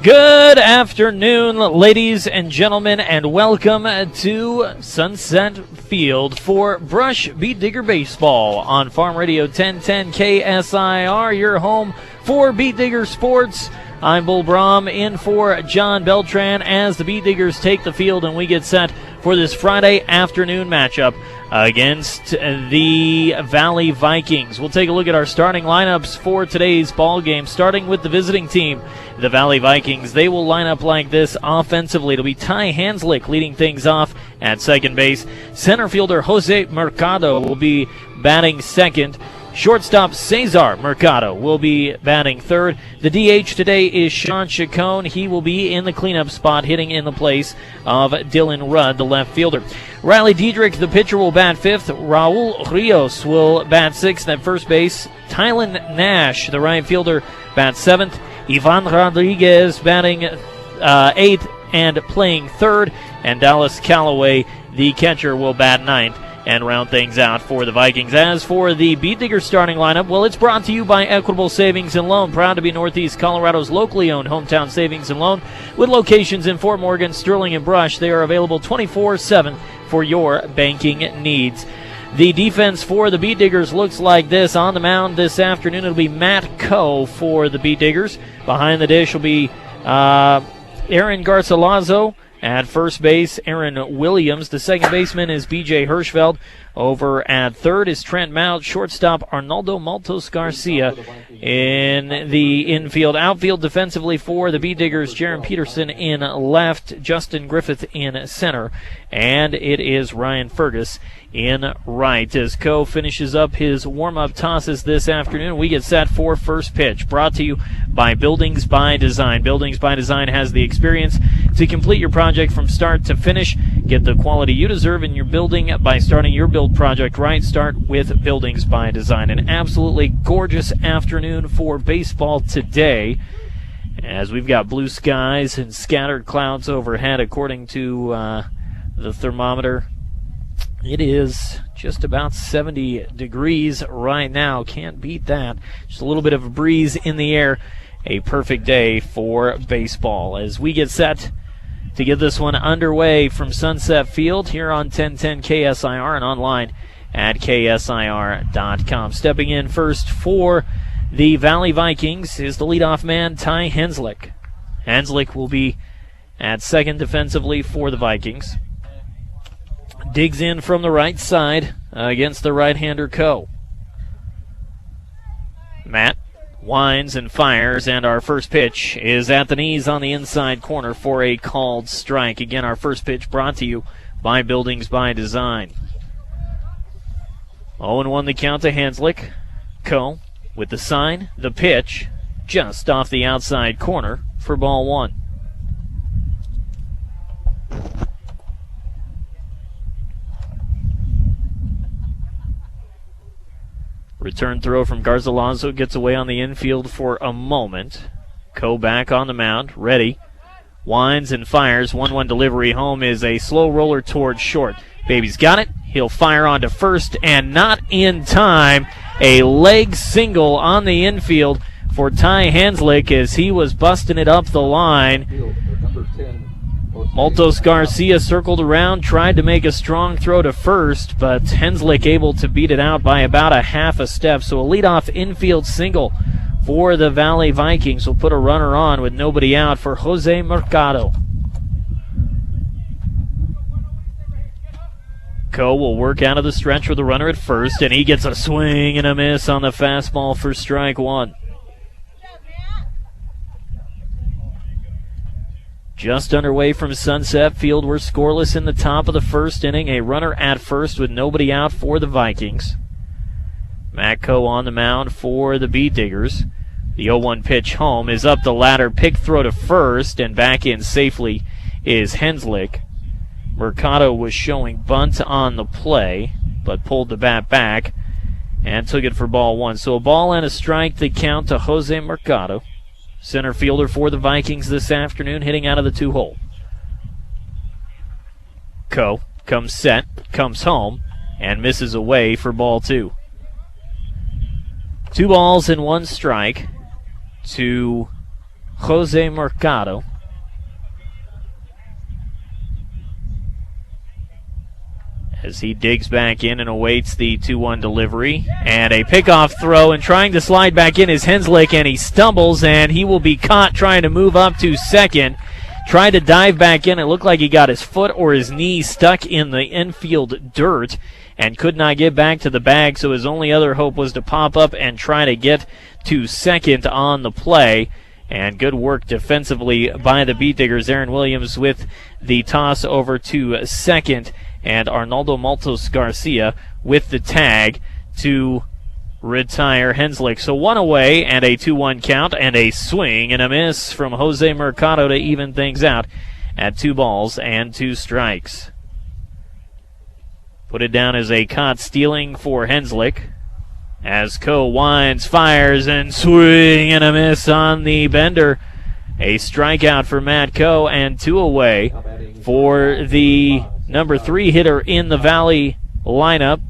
Good afternoon, ladies and gentlemen, and welcome to Sunset Field for Brush Beet Digger Baseball on Farm Radio 1010 KSIR, your home for Beet Digger Sports. I'm Bull Brahm in for John Beltran as the Beet Diggers take the field and we get set for this Friday afternoon matchup against the Valley Vikings. We'll take a look at our starting lineups for today's ball game, starting with the visiting team, the Valley Vikings. They will line up like this offensively. It'll be Ty Hanslick leading things off at second base. Center fielder Jose Mercado will be batting second. Shortstop Cesar Mercado will be batting third. The DH today is Sean Chacon. He will be in the cleanup spot, hitting in the place of Dylan Rudd, the left fielder. Riley Diedrich, the pitcher, will bat fifth. Raul Rios will bat sixth at first base. Tylen Nash, the right fielder, bats seventh. Ivan Rodriguez batting eighth and playing third. And Dallas Callaway, the catcher, will bat ninth and round things out for the Vikings. As for the Beet Digger starting lineup, well, it's brought to you by Equitable Savings and Loan, proud to be Northeast Colorado's locally owned hometown savings and loan with locations in Fort Morgan, Sterling, and Brush. They are available 24/7 for your banking needs. The defense for the Beet Diggers looks like this. On the mound this afternoon, it'll be Matt Coe for the Beet Diggers. Behind the dish will be Aaron Garcilazo. At first base, Aaron Williams. The second baseman is B.J. Hirschfeld. Over at third is Trent Mount. Shortstop, Arnaldo Maltos Garcia. In the infield, outfield defensively for the Beet Diggers, Jaron Peterson in left, Justin Griffith in center, and it is Ryan Fergus in right. As Coe finishes up his warm-up tosses this afternoon, we get set for first pitch. Brought to you by Buildings by Design. Buildings by Design has the experience to complete your project from start to finish. Get the quality you deserve in your building by starting your build project right. Start with Buildings by Design. An absolutely gorgeous afternoon for baseball today, as we've got blue skies and scattered clouds overhead. According to the thermometer, it is just about 70 degrees right now. Can't beat that. Just a little bit of a breeze in the air. A perfect day for baseball as we get set to get this one underway from Sunset Field here on 1010 KSIR and online at KSIR.com. Stepping in first for the Valley Vikings is the leadoff man, Ty Hanslick. Hanslick will be at second defensively for the Vikings. Digs in from the right side against the right-hander Coe. Matt winds and fires, and our first pitch is at the knees on the inside corner for a called strike. Again, our first pitch brought to you by Buildings by Design. 0-1 the count to Hanslick. Coe with the sign, the pitch, just off the outside corner for ball one. Return throw from Garcilazo gets away on the infield for a moment. Coe back on the mound, ready. Winds and fires. 1-1 delivery home is a slow roller towards short. Baby's got it. He'll fire on to first and not in time. A leg single on the infield for Ty Hanslick as he was busting it up the line. Maltos Garcia circled around, tried to make a strong throw to first, but Hanslick able to beat it out by about a half a step. So a leadoff infield single for the Valley Vikings will put a runner on with nobody out for Jose Mercado. Coe will work out of the stretch with a runner at first, and he gets a swing and a miss on the fastball for strike one. Just underway from Sunset Field. We're scoreless in the top of the first inning. A runner at first with nobody out for the Vikings. Matt Coe on the mound for the Beet Diggers. The 0-1 pitch home is up the ladder. Pick throw to first, and back in safely is Hanslick. Mercado was showing bunt on the play, but pulled the bat back and took it for ball one. So a ball and a strike to count to Jose Mercado. Center fielder for the Vikings this afternoon, hitting out of the two-hole. Coe comes set, comes home, and misses away for ball two. 2 balls and 1 strike to Jose Mercado. As he digs back in and awaits the 2-1 delivery. And a pickoff throw, and trying to slide back in is Henslick, and he stumbles, and he will be caught trying to move up to second. Tried to dive back in. It looked like he got his foot or his knee stuck in the infield dirt and could not get back to the bag, so his only other hope was to pop up and try to get to second on the play. And good work defensively by the Beat Diggers. Aaron Williams with the toss over to second, and Arnaldo Maltos Garcia with the tag to retire Henslick. So one away and a 2-1 count, and a swing and a miss from Jose Mercado to even things out at 2 balls and 2 strikes. Put it down as a caught stealing for Henslick. As Coe winds, fires, and swing and a miss on the bender. A strikeout for Matt Coe, and 2 away for the number 3 hitter in the Valley lineup,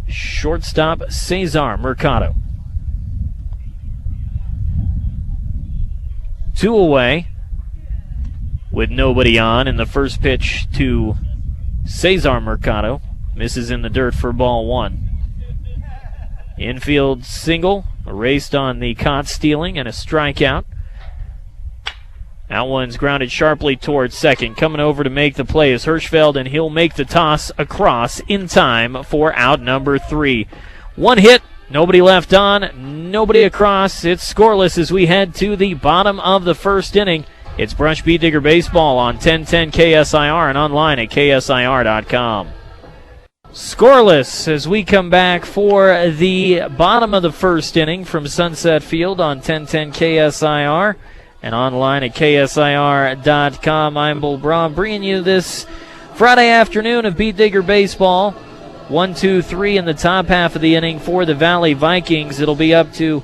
shortstop Cesar Mercado. 2 away with nobody on, and the first pitch to Cesar Mercado misses in the dirt for ball 1. Infield single, erased on the caught stealing, and a strikeout. That one's grounded sharply towards second. Coming over to make the play is Hirschfeld, and he'll make the toss across in time for out number 3. 1 hit, nobody left on, nobody across. It's scoreless as we head to the bottom of the first inning. It's Brush Beat Digger Baseball on 1010 KSIR and online at ksir.com. Scoreless as we come back for the bottom of the first inning from Sunset Field on 1010 KSIR and online at ksir.com. I'm Bull Braun, bringing you this Friday afternoon of Beat Digger Baseball. 1, 2, 3 in the top half of the inning for the Valley Vikings. It'll be up to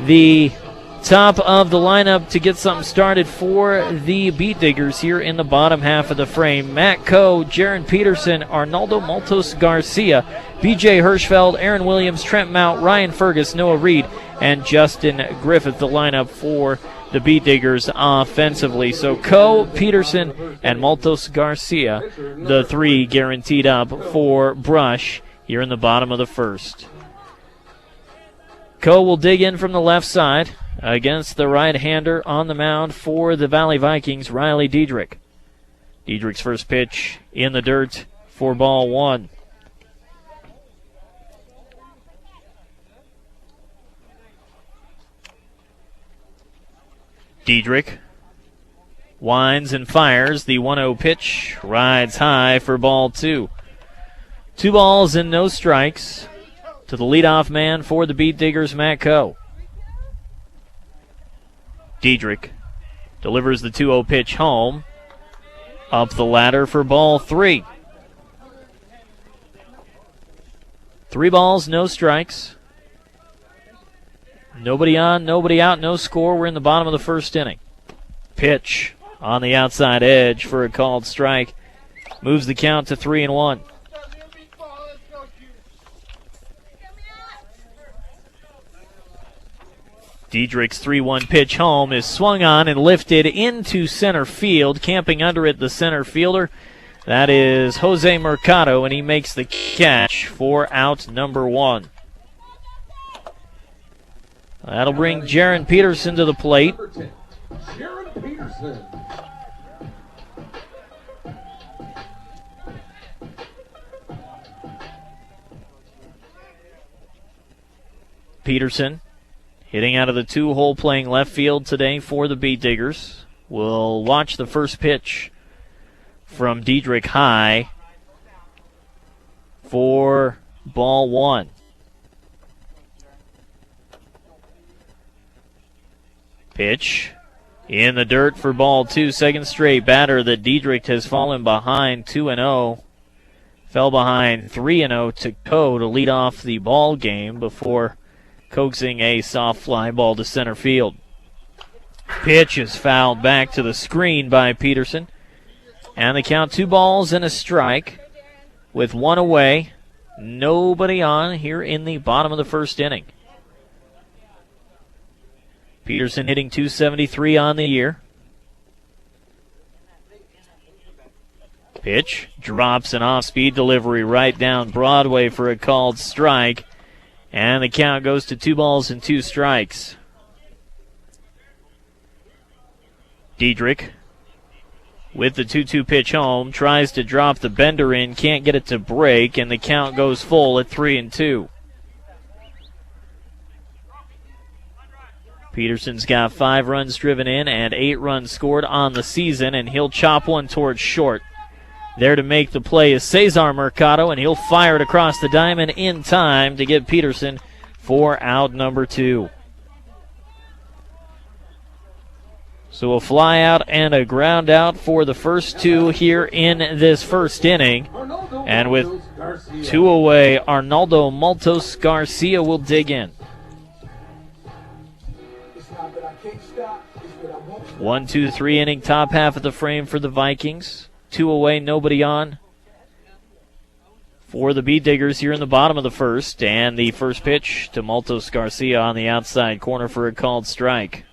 the top of the lineup to get something started for the Beat Diggers here in the bottom half of the frame. Matt Coe, Jaron Peterson, Arnaldo Maltos Garcia, B.J. Hirschfeld, Aaron Williams, Trent Mount, Ryan Fergus, Noah Reed, and Justin Griffith, the lineup for the Beat Diggers offensively. So Coe, Peterson, and Maltos Garcia, the 3 guaranteed up for Brush here in the bottom of the first. Coe will dig in from the left side against the right-hander on the mound for the Valley Vikings, Riley Diedrich. Diedrich's first pitch in the dirt for ball 1. Diedrich winds and fires. The 1-0 pitch rides high for ball 2. 2 balls and no strikes to the leadoff man for the Beat Diggers, Matt Coe. Diedrich delivers the 2-0 pitch home. Up the ladder for ball 3. 3 balls, no strikes. Nobody on, nobody out, no score. We're in the bottom of the first inning. Pitch on the outside edge for a called strike. Moves the count to 3-1. Diedrich's 3-1 pitch home is swung on and lifted into center field. Camping under it, the center fielder. That is Jose Mercado, and he makes the catch for out number 1. That'll bring Jaron Peterson to the plate. Jaron Peterson. Peterson hitting out of the 2-hole, playing left field today for the Beat Diggers. We'll watch the first pitch from Diedrich high for ball 1. Pitch in the dirt for ball 2. Second straight batter that Diedrich has fallen behind 2-0. Fell behind 3-0 to Coe to lead off the ball game before coaxing a soft fly ball to center field. Pitch is fouled back to the screen by Peterson. And the count 2 balls and a strike with 1 away. Nobody on here in the bottom of the first inning. Peterson hitting .273 on the year. Pitch drops an off-speed delivery right down Broadway for a called strike. And the count goes to 2 balls and 2 strikes. Diedrich with the 2-2 pitch home, tries to drop the bender in, can't get it to break, and the count goes full at 3-2. Peterson's got 5 runs driven in and 8 runs scored on the season, and he'll chop one towards short. There to make the play is Cesar Mercado, and he'll fire it across the diamond in time to get Peterson for out number 2. So a fly out and a ground out for the first 2 here in this first inning. And with 2 away, Arnaldo Maltos Garcia will dig in. 1-2-3 inning, top half of the frame for the Vikings. 2 away, nobody on for the Beet Diggers here in the bottom of the first. And the first pitch to Maltos Garcia on the outside corner for a called strike.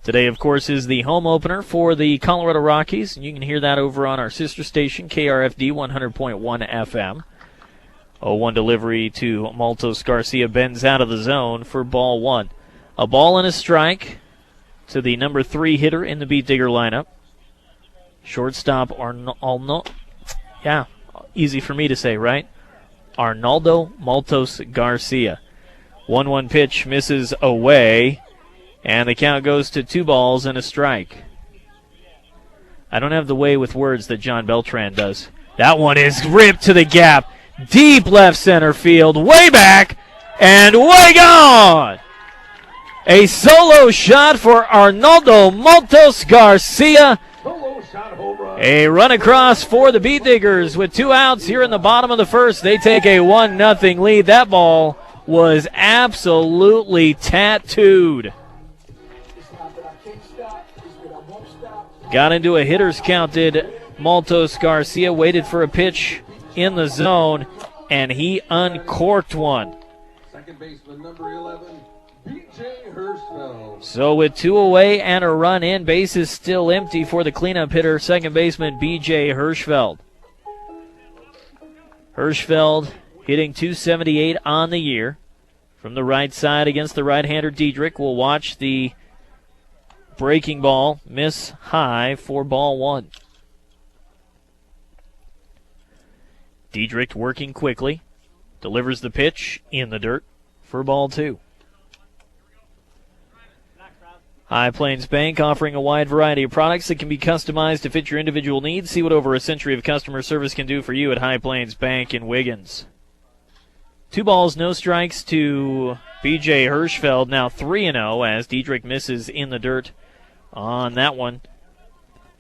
Today, of course, is the home opener for the Colorado Rockies, and you can hear that over on our sister station, KRFD 100.1 FM. 0-1 delivery to Maltos Garcia, bends out of the zone for ball 1. A ball and a strike to the number 3 hitter in the Beet Digger lineup. Shortstop easy for me to say, right? Arnaldo Maltos Garcia. 1-1 pitch misses away, and the count goes to 2 balls and a strike. I don't have the way with words that John Beltran does. That one is ripped to the gap. Deep left center field, way back, and way gone! A solo shot for Arnaldo Maltos Garcia. A run across for the Beet Diggers with 2 outs here in the bottom of the first. They take a 1-0 lead. That ball was absolutely tattooed. Got into a hitter's counted. Maltos Garcia waited for a pitch in the zone, and he uncorked one. Second baseman, number 11, B.J. Hirschfeld. So with 2 away and a run in, bases still empty for the cleanup hitter, second baseman B.J. Hirschfeld. Hirschfeld hitting .278 on the year. From the right side against the right-hander Diedrich. We'll watch the breaking ball miss high for ball 1. Diedrich working quickly. Delivers the pitch in the dirt for ball 2. High Plains Bank offering a wide variety of products that can be customized to fit your individual needs. See what over a century of customer service can do for you at High Plains Bank in Wiggins. 2 balls, no strikes to B.J. Hirschfeld. Now 3-0 as Diedrich misses in the dirt on that one.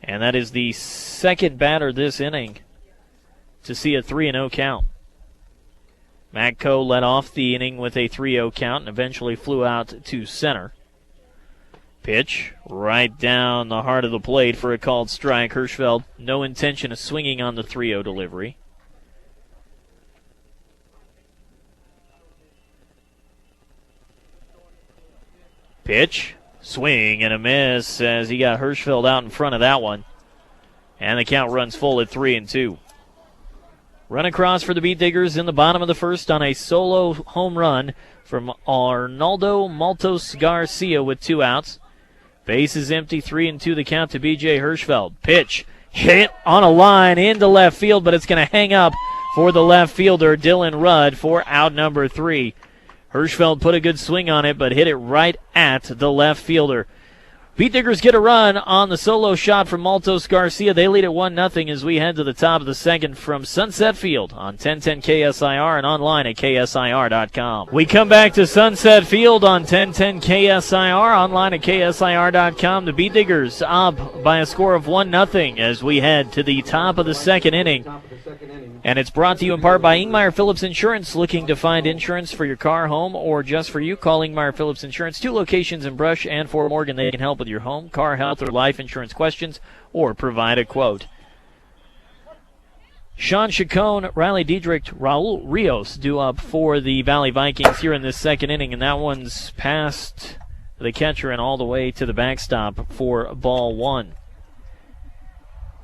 And that is the second batter this inning to see a 3-0 count. Matco led off the inning with a 3-0 count and eventually flew out to center. Pitch right down the heart of the plate for a called strike. Hirschfeld, no intention of swinging on the 3-0 delivery. Pitch, swing and a miss as he got Hirschfeld out in front of that one. And the count runs full at 3-2. Run across for the Beet Diggers in the bottom of the first on a solo home run from Arnaldo Maltos Garcia with 2 outs. Base is empty, 3-2 the count to B.J. Hirschfeld. Pitch hit on a line into left field, but it's going to hang up for the left fielder, Dylan Rudd, for out number 3. Hirschfeld put a good swing on it, but hit it right at the left fielder. Beet Diggers get a run on the solo shot from Maltos Garcia. They lead at 1-0 as we head to the top of the second from Sunset Field on 1010 KSIR and online at KSIR.com. We come back to Sunset Field on 1010 KSIR, online at KSIR.com. The Beet Diggers up by a score of 1-0 as we head to the top of the second inning. And it's brought to you in part by Ingmeier Phillips Insurance. Looking to find insurance for your car, home, or just for you? Call Ingmeier Phillips Insurance. 2 locations in Brush and Fort Morgan. They can help with your home, car, health, or life insurance questions or provide a quote. Sean Chacon, Riley Diedrich, Raul Rios due up for the Valley Vikings here in this second inning, and that one's past the catcher and all the way to the backstop for ball one.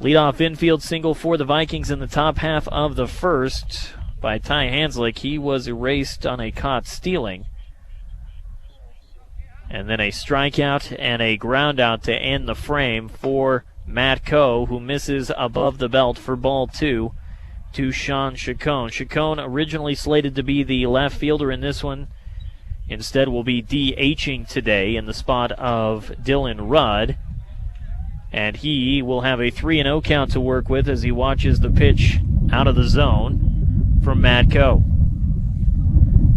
Leadoff infield single for the Vikings in the top half of the first by Ty Hanslick. He was erased on a caught stealing. And then a strikeout and a ground out to end the frame for Matt Coe, who misses above the belt for ball two to Sean Chacon. Chacon originally slated to be the left fielder in this one. Instead will be DHing today in the spot of Dylan Rudd. And he will have a 3-0 count to work with as he watches the pitch out of the zone from Matt Coe.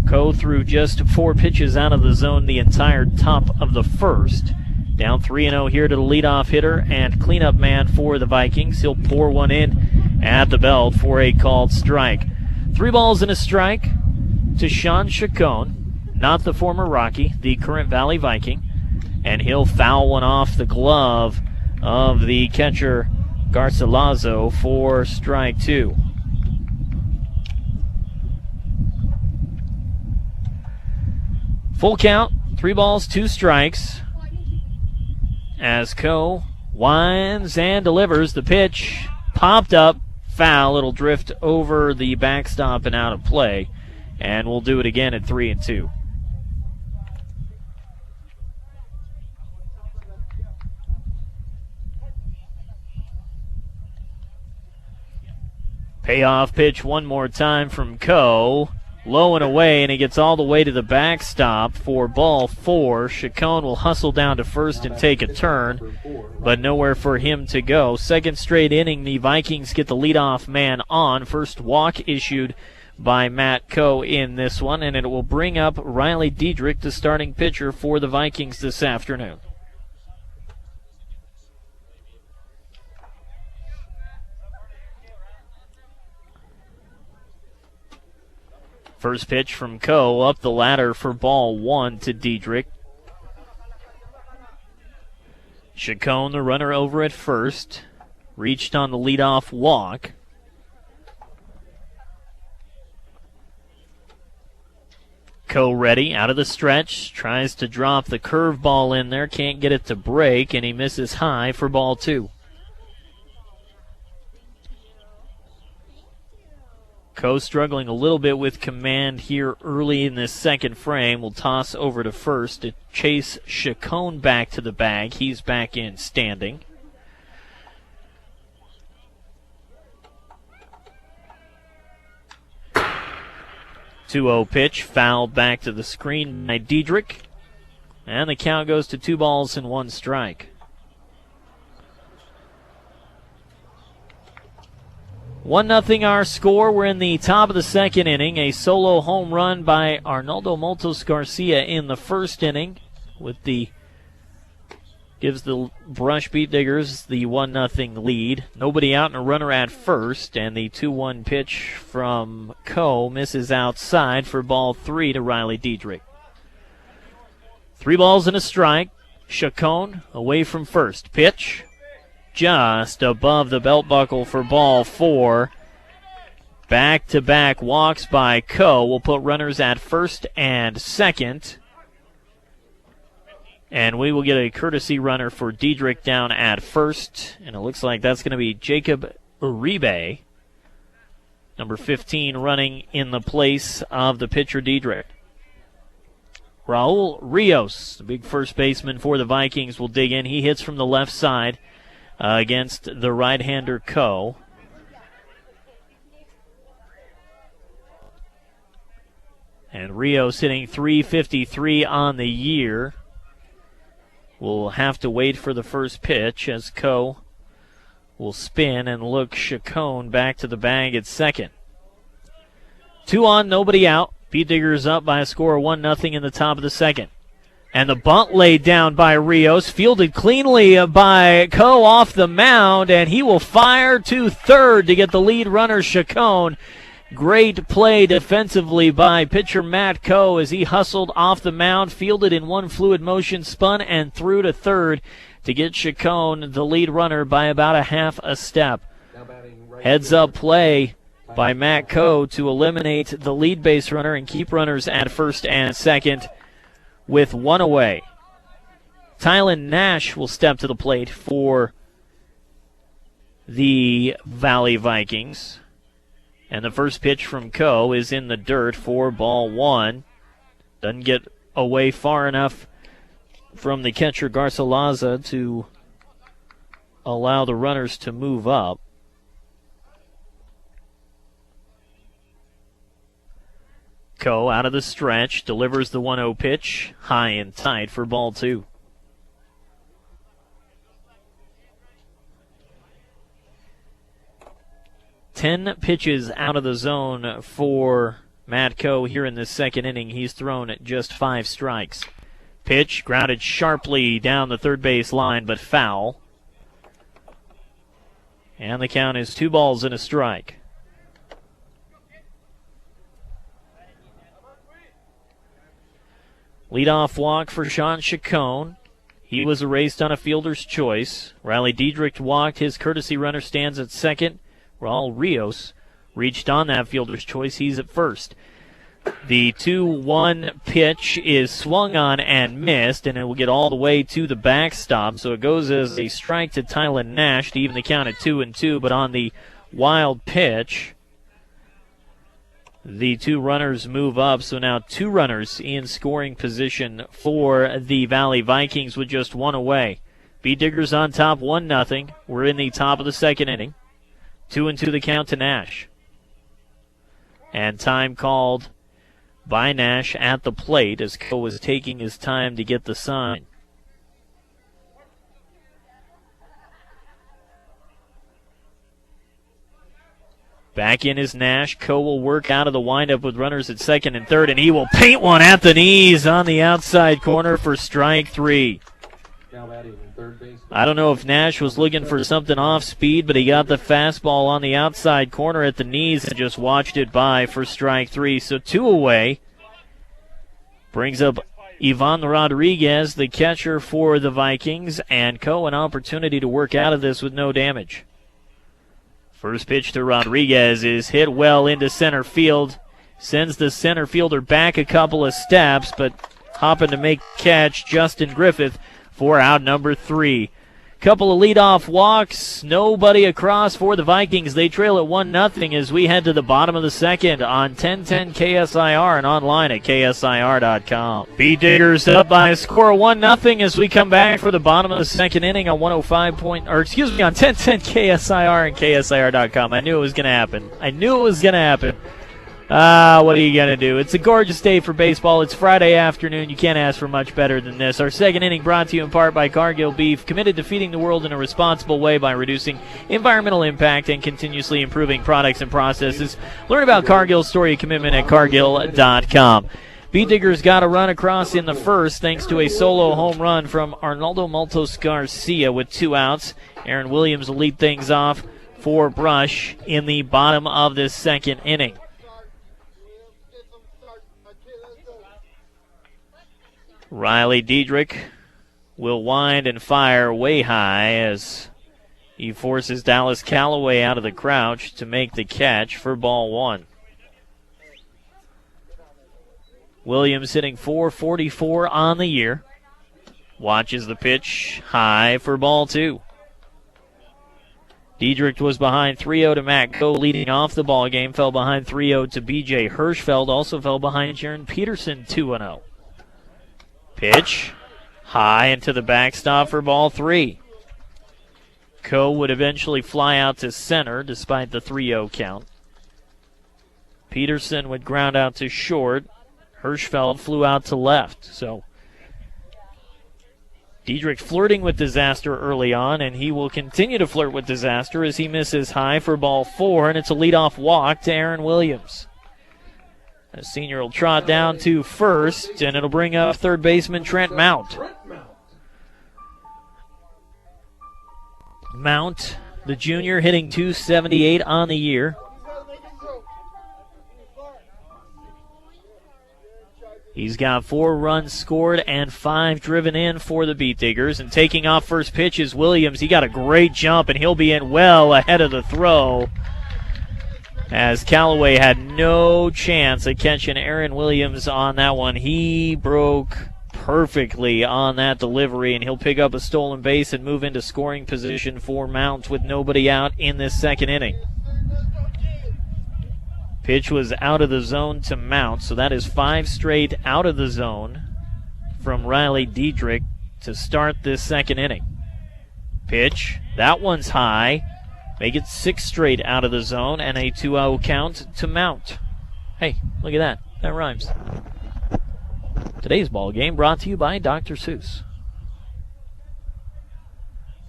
Coe threw just 4 pitches out of the zone the entire top of the first. Down 3-0 here to the leadoff hitter and cleanup man for the Vikings. He'll pour one in at the belt for a called strike. 3 balls and a strike to Sean Chacon, not the former Rocky, the current Valley Viking. And he'll foul one off the glove of the catcher Garcilaso for strike 2. Full count, 3 balls, 2 strikes. As Coe winds and delivers, the pitch popped up, foul. It'll drift over the backstop and out of play. And we'll do it again at 3-2. Payoff pitch one more time from Coe. Low and away, and he gets all the way to the backstop for ball 4. Chacon will hustle down to first and take a turn, but nowhere for him to go. Second straight inning, the Vikings get the leadoff man on. First walk issued by Matt Coe in this one, and it will bring up Riley Diedrich, the starting pitcher for the Vikings this afternoon. First pitch from Coe up the ladder for ball 1 to Diedrich. Chacon, the runner over at first, reached on the leadoff walk. Coe ready, out of the stretch, tries to drop the curveball in there, can't get it to break, and he misses high for ball 2. Coe struggling a little bit with command here early in this second frame. Will toss over to first to chase Chacon back to the bag. He's back in standing. Two-0 pitch, fouled back to the screen by Diedrich. And the count goes to 2 balls and 1 strike. 1-0 our score. We're in the top of the second inning. A solo home run by Arnaldo Moltos Garcia in the first inning gives the Brush Beat Diggers the 1-0 lead. Nobody out and a runner at first, and the 2-1 pitch from Coe misses outside for ball 3 to Riley Diedrich. 3 balls and a strike. Chacon away from first. Pitch just above the belt buckle for ball 4. Back-to-back walks by Coe will put runners at first and second. And we will get a courtesy runner for Diedrich down at first. And it looks like that's going to be Jacob Uribe, number 15, running in the place of the pitcher Diedrich. Raul Rios, the big first baseman for the Vikings, will dig in. He hits from the left side against the right-hander Coe. And Rios hitting .353 on the year. We'll have to wait for the first pitch as Coe will spin and look Chacon back to the bag at second. 2 on, nobody out. Beat Diggers up by a score of 1-0 in the top of the second. And the bunt laid down by Rios, fielded cleanly by Coe off the mound, and he will fire to third to get the lead runner, Chacon. Great play defensively by pitcher Matt Coe as he hustled off the mound, fielded in one fluid motion, spun, and threw to third to get Chacon the lead runner by about a half a step. Heads-up play by Matt Coe to eliminate the lead base runner and keep runners at first and second with one away. Tylen Nash will step to the plate for the Valley Vikings. And the first pitch from Coe is in the dirt for ball one. Doesn't get away far enough from the catcher Garcilaza to allow the runners to move up. Coe out of the stretch, delivers the 1-0 pitch, high and tight for ball two. Ten pitches out of the zone for Matt Coe here in the second inning. He's thrown just 5 strikes. Pitch grounded sharply down the third base line, but foul. And the count is 2 balls and a strike. Leadoff walk for Sean Chacon. He was erased on a fielder's choice. Riley Diedrich walked. His courtesy runner stands at second. Raul Rios reached on that fielder's choice. He's at first. The 2-1 pitch is swung on and missed, and it will get all the way to the backstop. So it goes as a strike to Tylen Nash to even the count at 2-2. But on the wild pitch, the 2 runners move up. So now 2 runners in scoring position for the Valley Vikings with just 1 away. B Diggers on top 1-0. We're in the top of the second inning. 2-2 the count to Nash. And time called by Nash at the plate as Coe was taking his time to get the sign. Back in is Nash. Coe will work out of the windup with runners at second and third, and he will paint one at the knees on the outside corner for strike 3. I don't know if Nash was looking for something off speed, but he got the fastball on the outside corner at the knees and just watched it by for strike 3. So 2 away. Brings up Ivan Rodriguez, the catcher for the Vikings, and Coe an opportunity to work out of this with no damage. First pitch to Rodriguez is hit well into center field. Sends the center fielder back a couple of steps, but hopping to make catch, Justin Griffith for out number 3. Couple of leadoff walks, nobody across for the Vikings. They trail at 1-0 as we head to the bottom of the second on 1010 KSIR and online at KSIR.com. B Diggers up by a score of 1-0 as we come back for the bottom of the second inning on 1010 KSIR and KSIR.com. I knew it was going to happen. What are you going to do? It's a gorgeous day for baseball. It's Friday afternoon. You can't ask for much better than this. Our second inning brought to you in part by Cargill Beef, committed to feeding the world in a responsible way by reducing environmental impact and continuously improving products and processes. Learn about Cargill's story of commitment at Cargill.com. B Diggers got a run across in the first thanks to a solo home run from Arnaldo Maltos Garcia with 2 outs. Aaron Williams will lead things off for Brush in the bottom of this second inning. Riley Diedrich will wind and fire way high as he forces Dallas Callaway out of the crouch to make the catch for ball 1. Williams hitting .444 on the year. Watches the pitch high for ball 2. Diedrich was behind 3-0 to Matt Coe leading off the ball game. Fell behind 3-0 to B.J. Hirschfeld. Also fell behind Jaron Peterson 2-0. Pitch high into the backstop for ball 3. Coe would eventually fly out to center despite the 3-0 count. Peterson would ground out to short. Hirschfeld flew out to left. So Diedrich flirting with disaster early on, and he will continue to flirt with disaster as he misses high for ball 4, and it's a leadoff walk to Aaron Williams. The senior will trot down to first, and it'll bring up third baseman Trent Mount. Mount, the junior, hitting .278 on the year. He's got 4 runs scored and 5 driven in for the Beat Diggers. And taking off first pitch is Williams. He got a great jump, and he'll be in well ahead of the throw, as Callaway had no chance at catching Aaron Williams on that one. He broke perfectly on that delivery, and he'll pick up a stolen base and move into scoring position for Mount with nobody out in this second inning. Pitch was out of the zone to Mount, so that is 5 straight out of the zone from Riley Diedrich to start this second inning. Pitch, that one's high. Make it 6 straight out of the zone and a 2-0 count to Mount. Hey, look at that. That rhymes. Today's ball game brought to you by Dr. Seuss.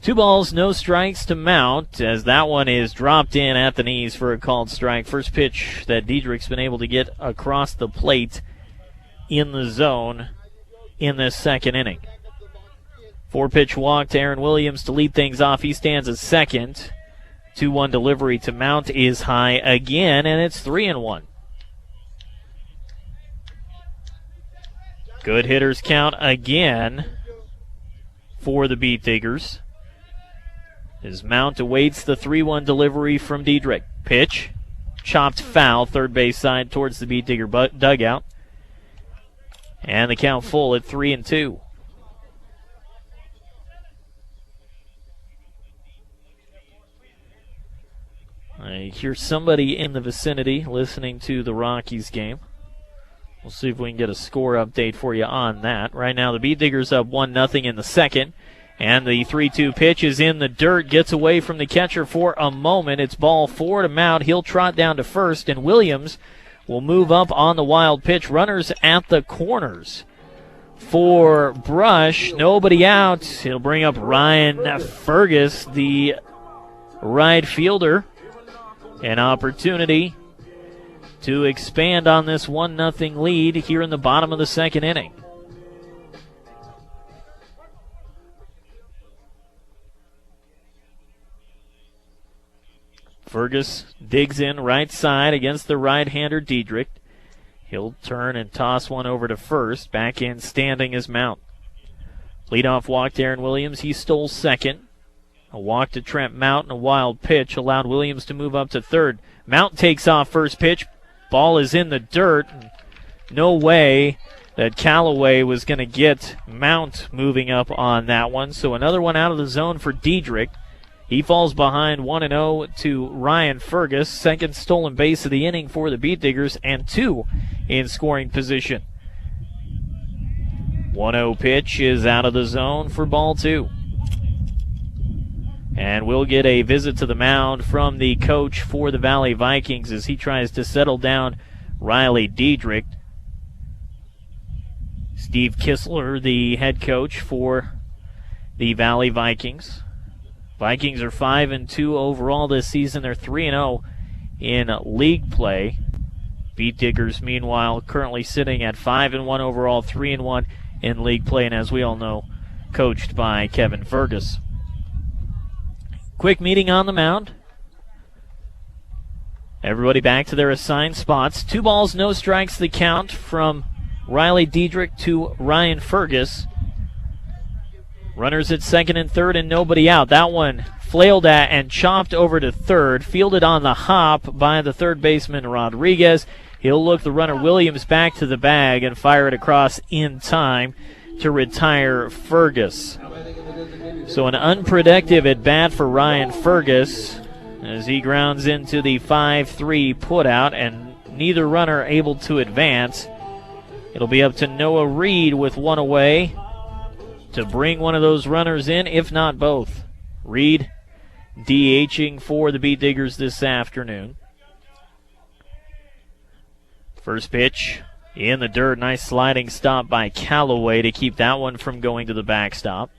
2 balls, no strikes to Mount, as that one is dropped in at the knees for a called strike. First pitch that Diedrich's been able to get across the plate in the zone in this second inning. 4-pitch walk to Aaron Williams to lead things off. He stands at second. 2-1 delivery to Mount is high again, and it's 3-1. Good hitters count again for the Beat Diggers, as Mount awaits the 3-1 delivery from Diedrich. Pitch, chopped foul, third base side towards the Beat Digger dugout. And the count full at 3-2. I hear somebody in the vicinity listening to the Rockies game. We'll see if we can get a score update for you on that. Right now the Beat Diggers up 1-0 in the second. And the 3-2 pitch is in the dirt, gets away from the catcher for a moment. It's ball 4 to Mount. He'll trot down to first, and Williams will move up on the wild pitch. Runners at the corners for Brush. Nobody out. He'll bring up Ryan Fergus, the right fielder. An opportunity to expand on this 1-0 lead here in the bottom of the second inning. Fergus digs in right side against the right-hander Diedrich. He'll turn and toss one over to first. Back in standing is Mount. Leadoff walk to Aaron Williams. He stole second. A walk to Trent Mount and a wild pitch allowed Williams to move up to third. Mount takes off first pitch. Ball is in the dirt. No way that Callaway was going to get Mount moving up on that one. So another one out of the zone for Diedrich. He falls behind 1-0 to Ryan Fergus. Second stolen base of the inning for the Beat Diggers, and 2 in scoring position. 1-0 pitch is out of the zone for ball 2. And we'll get a visit to the mound from the coach for the Valley Vikings as he tries to settle down Riley Diedrich. Steve Kistler, the head coach for the Valley Vikings. Vikings are 5-2 overall this season. They're 3-0 in league play. Beat Diggers, meanwhile, currently sitting at 5-1 overall, 3-1 in league play, and as we all know, coached by Kevin Fergus. Quick meeting on the mound. Everybody back to their assigned spots. 2 balls, no strikes, the count from Riley Diedrich to Ryan Fergus. Runners at second and third and nobody out. That one flailed at and chopped over to third. Fielded on the hop by the third baseman Rodriguez. He'll look the runner Williams back to the bag and fire it across in time to retire Fergus. So an unproductive at bat for Ryan Fergus as he grounds into the 5-3 putout, and neither runner able to advance. It'll be up to Noah Reed with one away to bring one of those runners in, if not both. Reed DHing for the Beat Diggers this afternoon. First pitch in the dirt. Nice sliding stop by Callaway to keep that one from going to the backstop.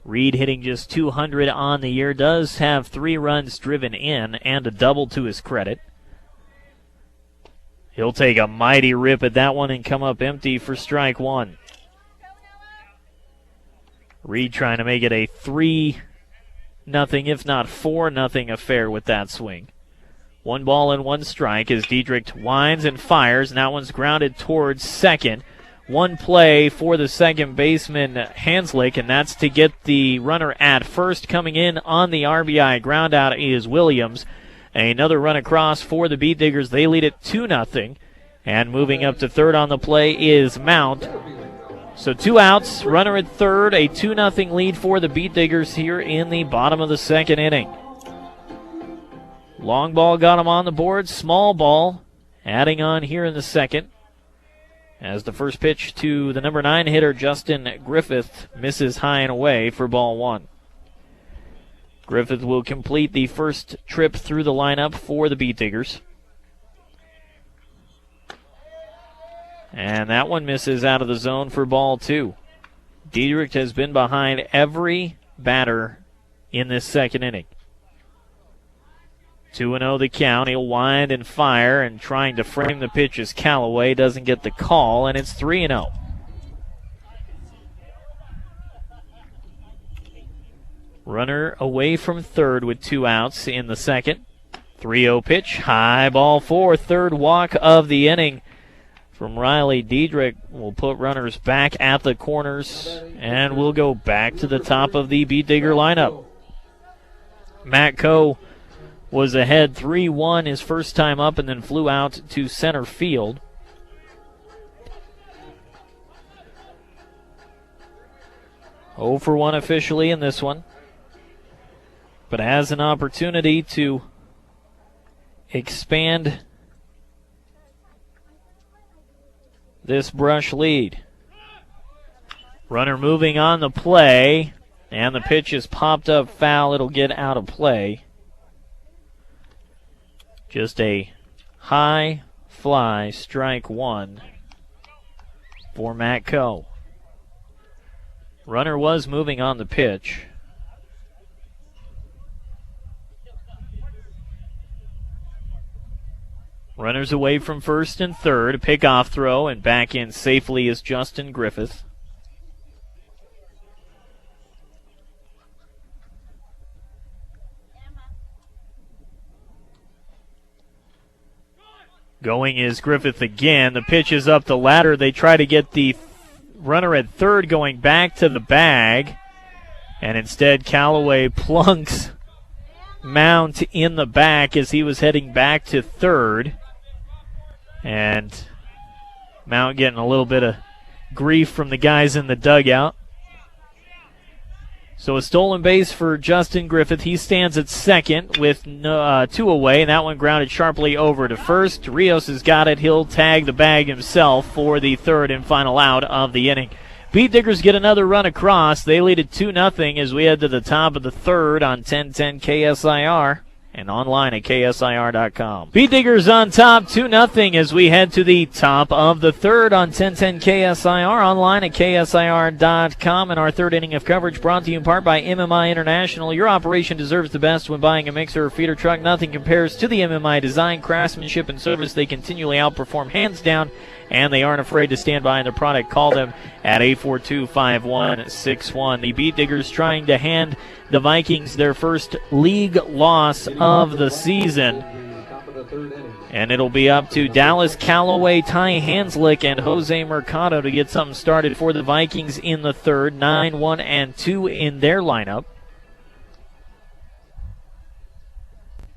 Reed hitting just 200 on the year. Does have 3 runs driven in and a double to his credit. He'll take a mighty rip at that one and come up empty for strike 1. Reed trying to make it a 3-0, if not 4-0 affair with that swing. 1 ball and 1 strike as Diedrich winds and fires, and that one's grounded towards second. One play for the second baseman, Hanslick, and that's to get the runner at first. Coming in on the RBI groundout is Williams. Another run across for the Beet Diggers. They lead it 2-0. And moving up to third on the play is Mount. So 2 outs, runner at third, a 2-0 lead for the Beet Diggers here in the bottom of the second inning. Long ball got him on the board, small ball adding on here in the second. As the first pitch to the number 9 hitter, Justin Griffith, misses high and away for ball 1. Griffith will complete the first trip through the lineup for the Beet Diggers. And that one misses out of the zone for ball 2. Diedrich has been behind every batter in this second inning. 2-0 the count. He'll wind and fire, and trying to frame the pitch is Callaway. Doesn't get the call, and it's 3-0. Runner away from third with 2 outs in the second. 3-0 pitch. High ball 4. Third walk of the inning from Riley. Diedrich will put runners back at the corners, and we'll go back to the top of the Beet Digger lineup. Matt Coe was ahead 3-1 his first time up and then flew out to center field. Oh for 1 officially in this one, but has an opportunity to expand this Brush lead. Runner moving on the play, and the pitch is popped up foul. It'll get out of play. Just a high fly, strike 1 for Matt Coe. Runner was moving on the pitch. Runners away from first and third. A pickoff throw, and back in safely is Justin Griffith. Going is Griffith again. The pitch is up the ladder. They try to get the runner at third going back to the bag. And instead, Callaway plunks Mount in the back as he was heading back to third. And Mount getting a little bit of grief from the guys in the dugout. So a stolen base for Justin Griffith. He stands at second with 2 away, and that one grounded sharply over to first. Rios has got it. He'll tag the bag himself for the third and final out of the inning. Beet Diggers get another run across. They lead it 2-0 as we head to the top of the third on 1010 KSIR and online at KSIR.com. Beet Diggers on top 2-0 as we head to the top of the third on 1010 KSIR, online at KSIR.com. And our third inning of coverage brought to you in part by MMI International. Your operation deserves the best when buying a mixer or feeder truck. Nothing compares to the MMI design, craftsmanship, and service. They continually outperform hands down, and they aren't afraid to stand by their product. Call them at 842-5161. The Beet Diggers trying to hand the Vikings their first league loss of the season. And it'll be up to Dallas Callaway, Ty Hanslick, and Jose Mercado to get something started for the Vikings in the third. 9-1-2 in their lineup.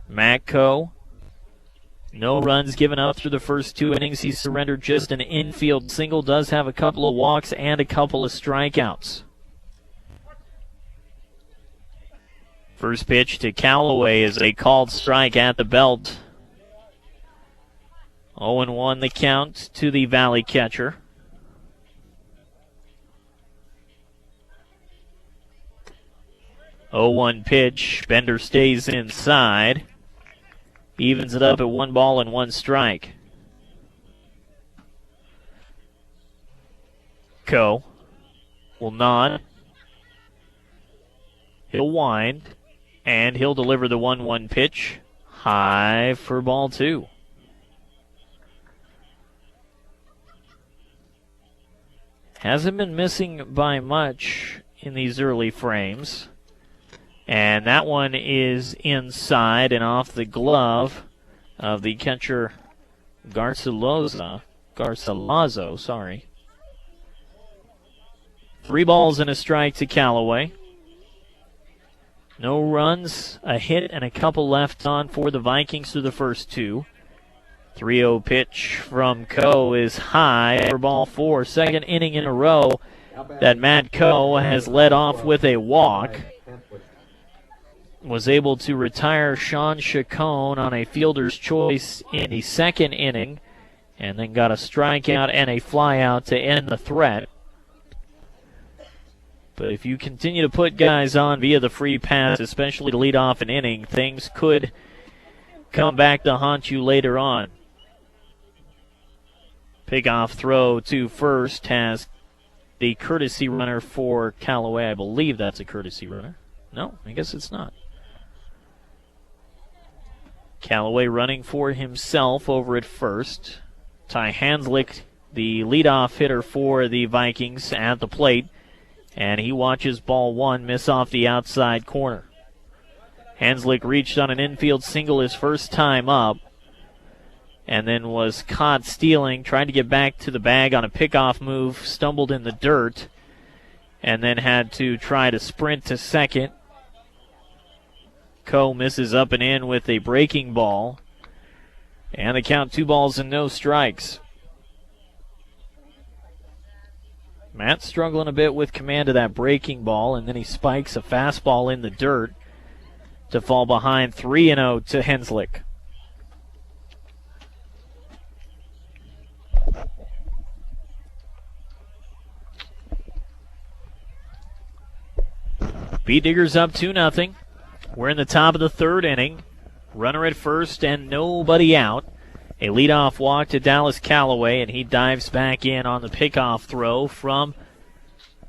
Matt Coe, no runs given up through the first 2 innings. He surrendered just an infield single. Does have a couple of walks and a couple of strikeouts. First pitch to Callaway is a called strike at the belt. 0-1 the count to the Valley catcher. Oh, 0-1 pitch. Bender stays inside. Evens it up at 1 ball and 1 strike. Coe will nod. He'll wind, and he'll deliver the 1-1 pitch. High for ball 2. Hasn't been missing by much in these early frames. And that one is inside and off the glove of the catcher Garcilazo, sorry. 3 balls and a strike to Callaway. No runs, a hit, and a couple left on for the Vikings through the first 2. 3-0 pitch from Coe is high for ball 4. Second inning in a row that Matt Coe has led off with a walk. Was able to retire Sean Chacon on a fielder's choice in the second inning, and then got a strikeout and a flyout to end the threat. But if you continue to put guys on via the free pass, especially to lead off an inning, things could come back to haunt you later on. Pickoff throw to first has the courtesy runner for Callaway. I believe that's a courtesy runner. No, I guess it's not. Callaway running for himself over at first. Ty Hanslick, the leadoff hitter for the Vikings, at the plate. And he watches ball 1 miss off the outside corner. Hanslick reached on an infield single his first time up, and then was caught stealing, tried to get back to the bag on a pickoff move, stumbled in the dirt, and then had to try to sprint to second. Coe misses up and in with a breaking ball, and the count 2 balls and no strikes. Matt struggling a bit with command of that breaking ball, and then he spikes a fastball in the dirt to fall behind 3-0 to Hanslick. Beat Diggers up 2-0. We're in the top of the third inning. Runner at first and nobody out. A leadoff walk to Dallas Callaway, and he dives back in on the pickoff throw from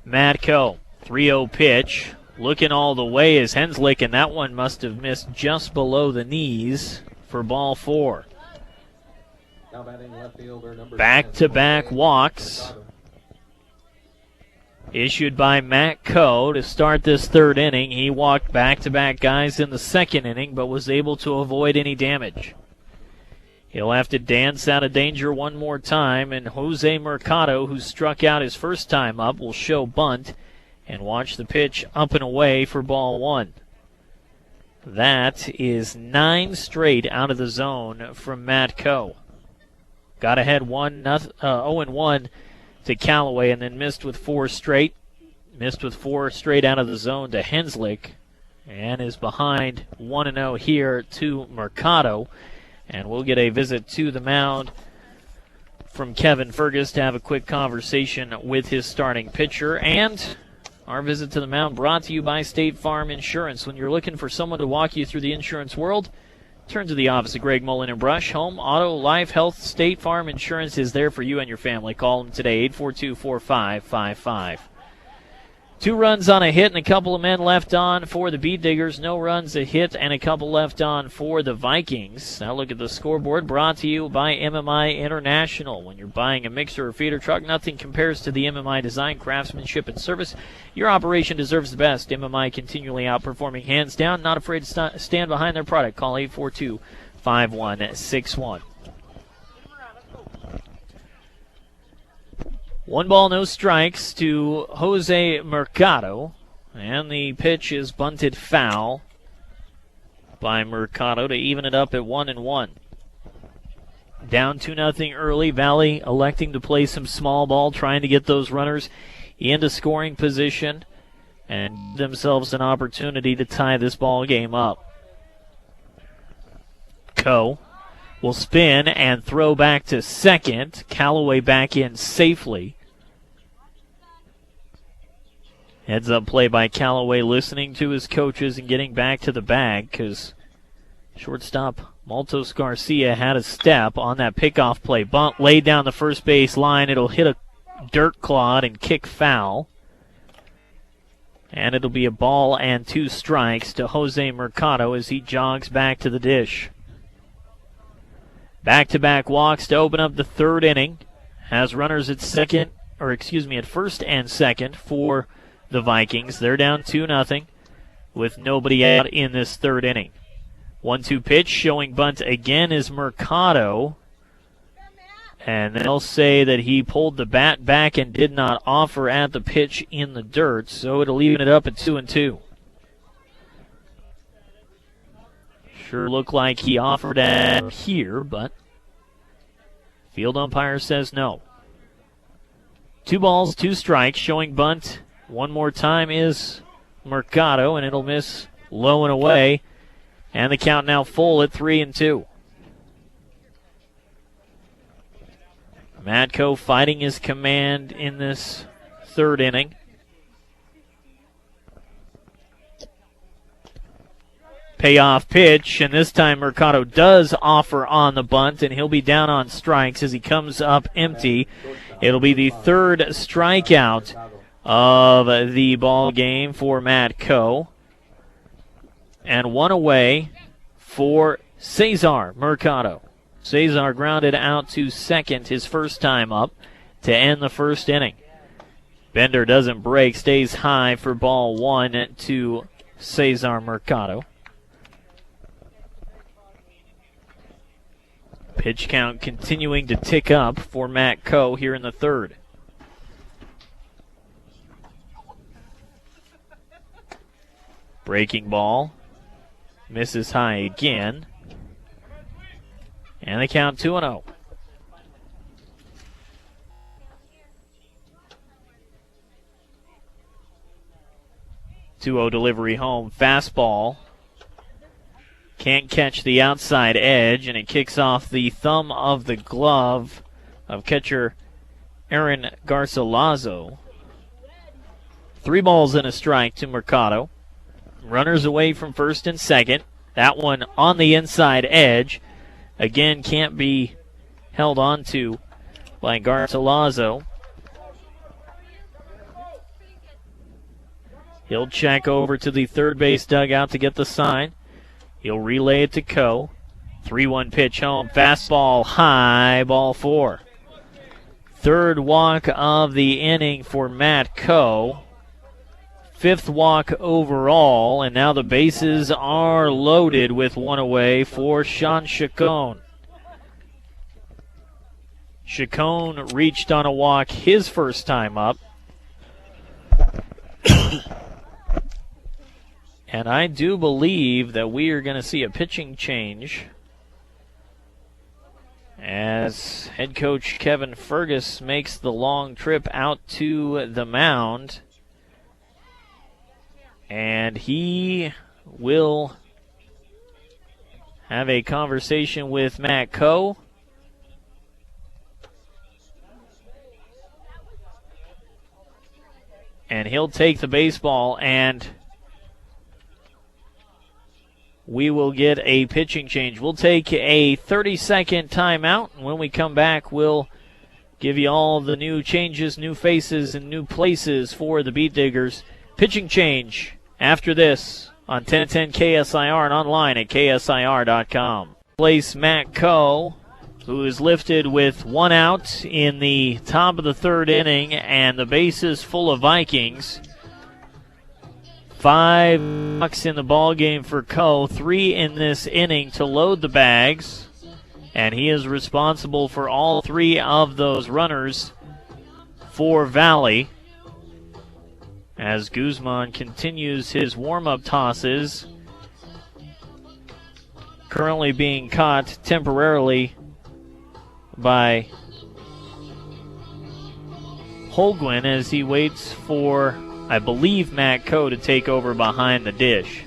Matt Coe. 3-0 pitch. Looking all the way is Hanslick, and that one must have missed just below the knees for ball 4. Back-to-back walks issued by Matt Coe to start this third inning. He walked back-to-back guys in the second inning, but was able to avoid any damage. He'll have to dance out of danger one more time, and Jose Mercado, who struck out his first time up, will show bunt and watch the pitch up and away for ball 1. That is 9 straight out of the zone from Matt Coe. Got ahead 0-1 to Callaway, and then missed with 4 straight. Missed with 4 straight out of the zone to Hanslick, and is behind 1-0 here to Mercado. And we'll get a visit to the mound from Kevin Fergus to have a quick conversation with his starting pitcher. And our visit to the mound brought to you by State Farm Insurance. When you're looking for someone to walk you through the insurance world, turn to the office of Greg Mullen and Brush. Home, auto, life, health, State Farm Insurance is there for you and your family. Call them today, 842-4555. 2 runs on a hit and a couple of men left on for the Beat Diggers. No runs, a hit, and a couple left on for the Vikings. Now look at the scoreboard, brought to you by MMI International. When you're buying a mixer or feeder truck, nothing compares to the MMI design, craftsmanship, and service. Your operation deserves the best. MMI continually outperforming hands down, not afraid to stand behind their product. Call 842-5161. 1 ball, no strikes to Jose Mercado. And the pitch is bunted foul by Mercado to even it up at 1-1. Down 2-0 early. Valley electing to play some small ball, trying to get those runners into scoring position and give themselves an opportunity to tie this ball game up. Coe will spin and throw back to second. Callaway back in safely. Heads up play by Callaway, listening to his coaches and getting back to the bag, because shortstop Maltos Garcia had a step on that pickoff play. Bunt laid down the first base line. It'll hit a dirt clod and kick foul. And it'll be a ball and 2 strikes to Jose Mercado as he jogs back to the dish. Back-to-back walks to open up the third inning. Has runners at first and second for the Vikings. They're down 2-0 with nobody out in this third inning. 1-2 pitch, showing bunt again is Mercado. And they'll say that he pulled the bat back and did not offer at the pitch in the dirt, so it'll even it up at 2-2. Sure looked like he offered at here, but field umpire says no. 2 balls, 2 strikes, showing bunt one more time is Mercado, and it'll miss low and away. And the count now full at 3-2. Matco fighting his command in this third inning. Payoff pitch, and this time Mercado does offer on the bunt, and he'll be down on strikes as he comes up empty. It'll be the third strikeout of the ball game for Matco. And 1 away for Cesar Mercado. Cesar grounded out to second his first time up to end the first inning. Bender doesn't break, stays high for ball 1 to Cesar Mercado. Pitch count continuing to tick up for Matco here in the third. Breaking ball. Misses high again. And they count 2-0. 2-0 delivery home. Fastball. Can't catch the outside edge, and it kicks off the thumb of the glove of catcher Aaron Garcilaso. 3 balls and a strike to Mercado. Runners away from first and second. That one on the inside edge. Again, can't be held on to by Garcilaso. He'll check over to the third base dugout to get the sign. He'll relay it to Coe. 3-1 pitch home. Fastball high, ball 4. Third walk of the inning for Matt Coe. 5th walk overall, and now the bases are loaded with 1 away for Sean Chacon. Chacon reached on a walk his first time up. And I do believe that we are going to see a pitching change as head coach Kevin Fergus makes the long trip out to the mound. And he will have a conversation with Matt Coe. And he'll take the baseball, and we will get a pitching change. We'll take a 30-second timeout, and when we come back, we'll give you all the new changes, new faces, and new places for the Beat Diggers. Pitching change after this on 1010 KSIR and online at KSIR.com. Place Matt Coe, who is lifted with 1 out in the top of the third inning, and the bases full of Vikings. 5 walks in the ball game for Coe, 3 in this inning to load the bags, and he is responsible for all 3 of those runners for Valley. As Guzman continues his warm-up tosses, currently being caught temporarily by Holguin as he waits for, I believe, Matt Coe to take over behind the dish.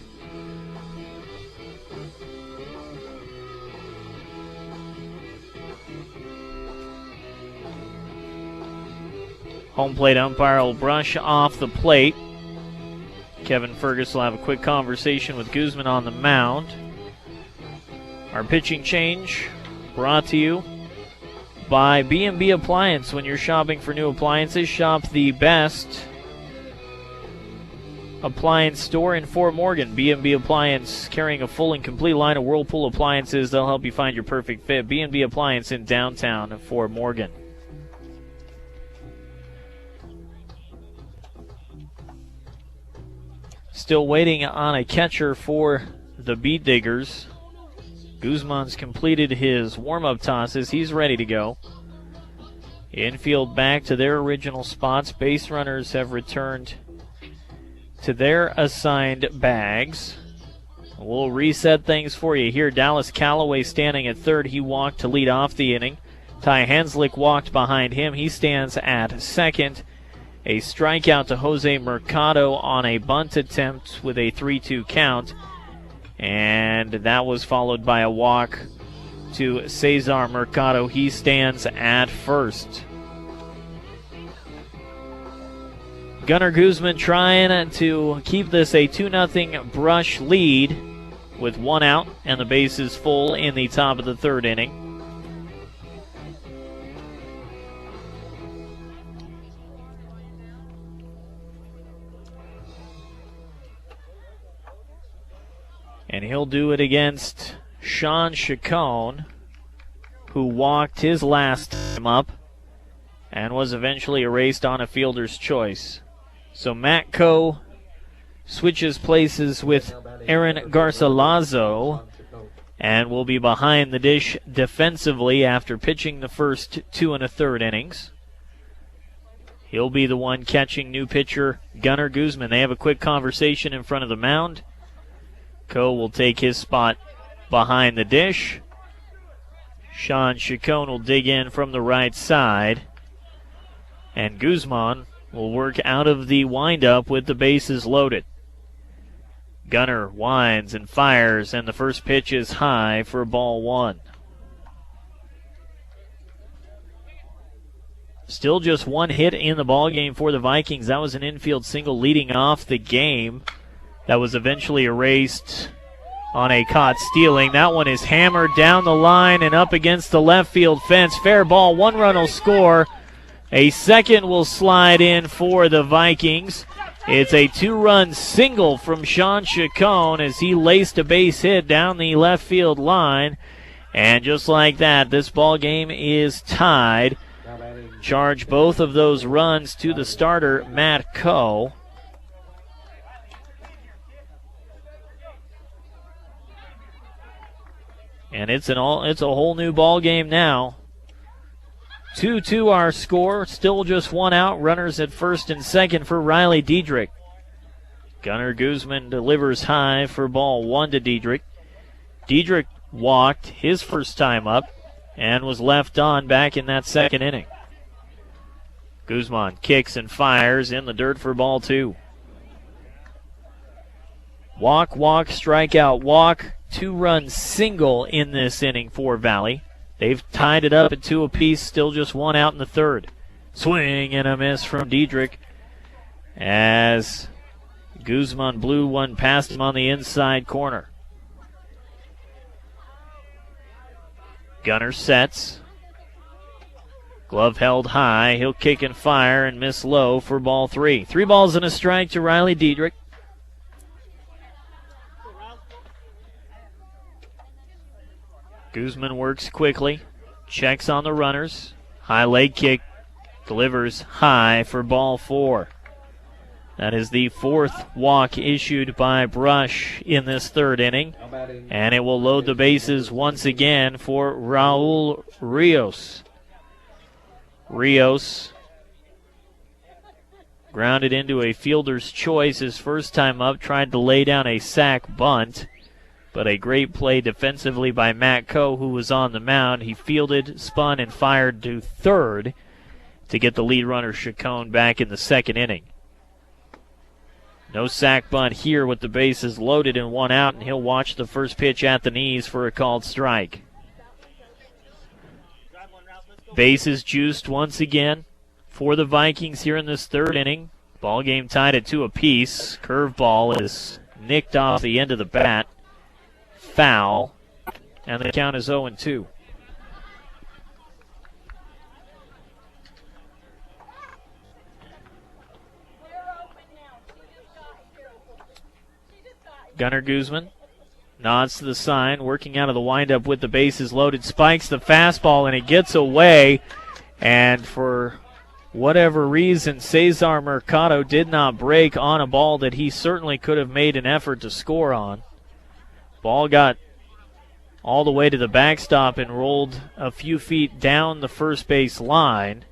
Home plate umpire will brush off the plate. Kevin Fergus will have a quick conversation with Guzman on the mound. Our pitching change brought to you by B&B Appliance. When you're shopping for new appliances, shop the best appliance store in Fort Morgan. B&B Appliance, carrying a full and complete line of Whirlpool appliances. They'll help you find your perfect fit. B&B Appliance in downtown Fort Morgan. Still waiting on a catcher for the Beat Diggers. Guzman's completed his warm-up tosses. He's ready to go. Infield back to their original spots. Base runners have returned to their assigned bags. We'll reset things for you here. Dallas Callaway standing at third. He walked to lead off the inning. Ty Hanslick walked behind him. He stands at second. A strikeout to Jose Mercado on a bunt attempt with a 3-2 count. And that was followed by a walk to Cesar Mercado. He stands at first. Gunnar Guzman trying to keep this a 2-0 Brush lead with one out and the bases full in the top of the third inning. And he'll do it against Sean Chacon, who walked his last time up and was eventually erased on a fielder's choice. So Matt Coe switches places with Aaron Garcilaso and will be behind the dish defensively after pitching the first 2 1/3 innings. He'll be the one catching new pitcher Gunnar Guzman. They have a quick conversation in front of the mound. Coe will take his spot behind the dish. Sean Chacon will dig in from the right side. And Guzman will work out of the windup with the bases loaded. Gunnar winds and fires, and the first pitch is high for ball one. Still just one hit in the ballgame for the Vikings. That was an infield single leading off the game. That was eventually erased on a caught stealing. That one is hammered down the line and up against the left field fence. Fair ball. One run will score. A second will slide in for the Vikings. It's a 2-run single from Sean Chacon as he laced a base hit down the left field line. And just like that, this ball game is tied. Charge both of those runs to the starter, Matt Coe. And it's a whole new ball game now. 2-2 our score. Still just one out. Runners at first and second for Riley Diedrich. Gunnar Guzman delivers high for ball one to Diedrich. Diedrich walked his first time up and was left on back in that second inning. Guzman kicks and fires in the dirt for ball two. Walk, strikeout, walk. 2-run single in this inning for Valley. They've tied it up at 2 apiece, still just one out in the third. Swing and a miss from Diedrich as Guzman blew one past him on the inside corner. Gunnar sets. Glove held high. He'll kick and fire and miss low for ball three. 3 balls and a strike to Riley Diedrich. Guzman works quickly, checks on the runners. High leg kick, delivers high for ball 4. That is the 4th walk issued by Brush in this third inning. And it will load the bases once again for Raul Rios. Rios grounded into a fielder's choice his first time up, tried to lay down a sac bunt. But a great play defensively by Matt Coe, who was on the mound. He fielded, spun, and fired to third to get the lead runner Chacon back in the second inning. No sac bunt here with the bases loaded and one out, and he'll watch the first pitch at the knees for a called strike. Bases juiced once again for the Vikings here in this third inning. Ball game tied at 2 apiece. Curveball is nicked off the end of the bat. Foul, and the count is 0-2. Gunnar Guzman nods to the sign, working out of the windup with the bases loaded, spikes the fastball, and it gets away. And for whatever reason, Cesar Mercado did not break on a ball that he certainly could have made an effort to score on. Ball got all the way to the backstop and rolled a few feet down the first base line.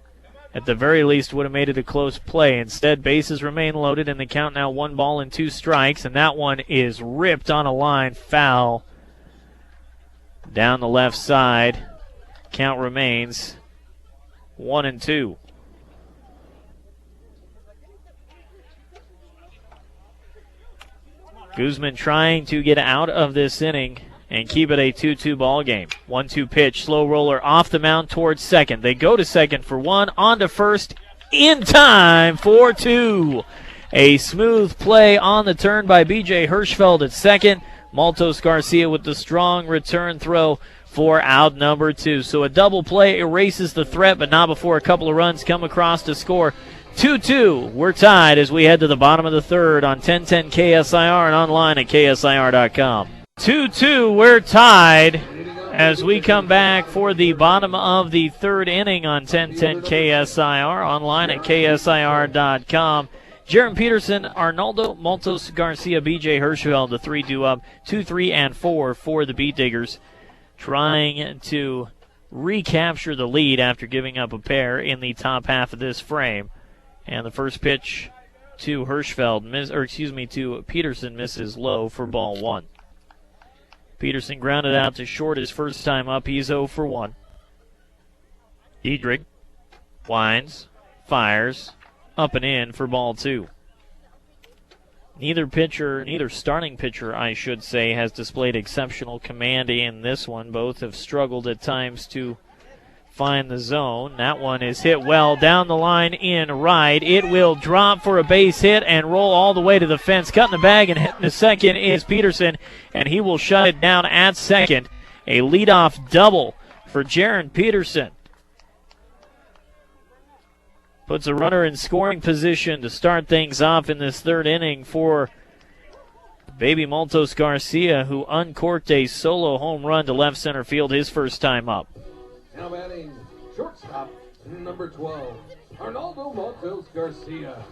At the very least, would have made it a close play. Instead, bases remain loaded, and the count now 1 ball and 2 strikes, and that one is ripped on a line, foul down the left side. Count remains 1-2. Guzman trying to get out of this inning and keep it a 2-2 ball game. 1-2 pitch, slow roller off the mound towards second. They go to second for 1, on to first, in time for 2. A smooth play on the turn by B.J. Hirschfeld at second. Maltos Garcia with the strong return throw for out number 2. So a double play erases the threat, but not before a couple of runs come across to score. 2-2. We're tied as we head to the bottom of the third on 1010 KSIR and online at KSIR.com. 2-2, we're tied as we come back for the bottom of the third inning on 1010 KSIR, online at KSIR.com. Jaron Peterson, Arnaldo Maltos Garcia, B.J. Hirschfeld, the 3 due up, 2, 3, and 4 for the Beat Diggers, trying to recapture the lead after giving up a pair in the top half of this frame. And the first pitch to to Peterson misses low for ball 1. Peterson grounded out to short his first time up. He's 0 for 1. Diedrich winds, fires, up and in for ball 2. Neither starting pitcher, I should say, has displayed exceptional command in this one. Both have struggled at times to find the zone. That one is hit well down the line in right. It will drop for a base hit and roll all the way to the fence. Cutting the bag and hitting the second is Peterson, and he will shut it down at second. A leadoff double for Jaron Peterson. Puts a runner in scoring position to start things off in this third inning for Baby Maltos Garcia, who uncorked a solo home run to left center field his first time up. Now batting shortstop, number 12, Arnaldo Maltos Garcia.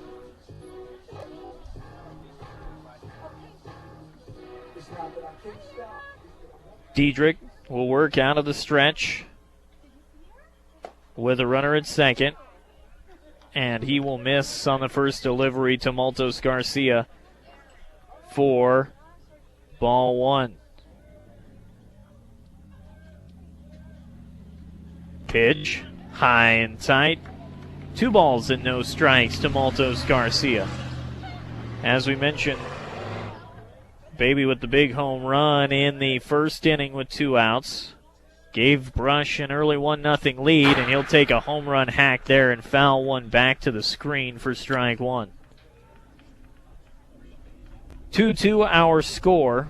Diedrich will work out of the stretch with a runner at second, and he will miss on the first delivery to Maltos Garcia for ball 1. Pitch, high and tight. 2 balls and no strikes to Maltos Garcia. As we mentioned, Baby with the big home run in the first inning with 2 outs. Gave Brush an early 1-0 lead, and he'll take a home run hack there and foul one back to the screen for strike 1. 2-2 our score.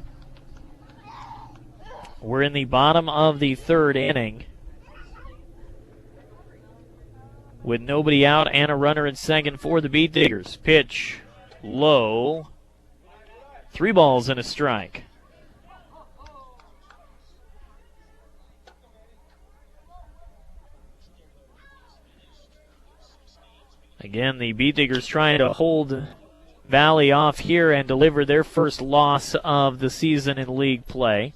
We're in the bottom of the third inning, with nobody out and a runner at second for the Beat Diggers. Pitch low. 3 balls and a strike. Again, the Beat Diggers trying to hold Valley off here and deliver their first loss of the season in league play.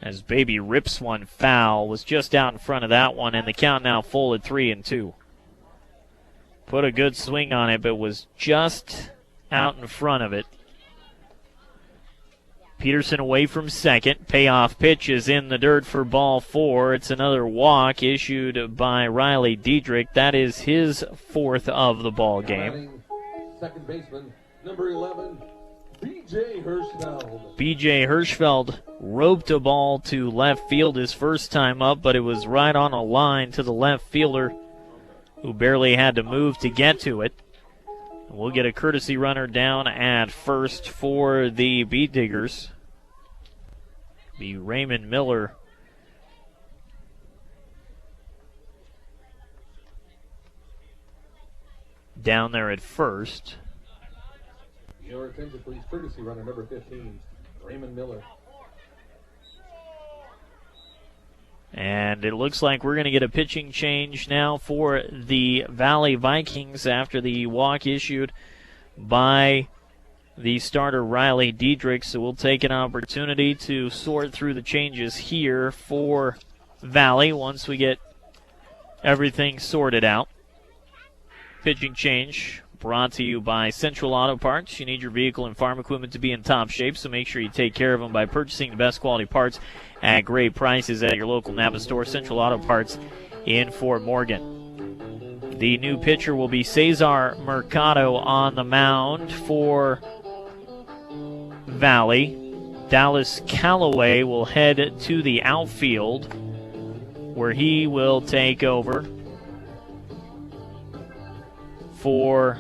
As Baby rips one foul, was just out in front of that one, and the count now full at 3-2. Put a good swing on it, but was just out in front of it. Peterson away from second. Payoff pitch is in the dirt for ball 4. It's another walk issued by Riley Diedrich. That is his 4th of the ball game. Second baseman, number 11, B.J. Hirschfeld. B.J. Hirschfeld roped a ball to left field his first time up, but it was right on a line to the left fielder, who barely had to move to get to it. We'll get a courtesy runner down at first for the Beat Diggers. Be Raymond Miller. Down there at first. Your attention, please. Courtesy runner number 15, Raymond Miller. And it looks like we're going to get a pitching change now for the Valley Vikings after the walk issued by the starter Riley Diedrich, so we'll take an opportunity to sort through the changes here for Valley once we get everything sorted out. Pitching change brought to you by Central Auto Parts. You need your vehicle and farm equipment to be in top shape, so make sure you take care of them by purchasing the best quality parts at great prices at your local Napa store, Central Auto Parts in Fort Morgan. The new pitcher will be Cesar Mercado on the mound for Valley. Dallas Callaway will head to the outfield, where he will take over for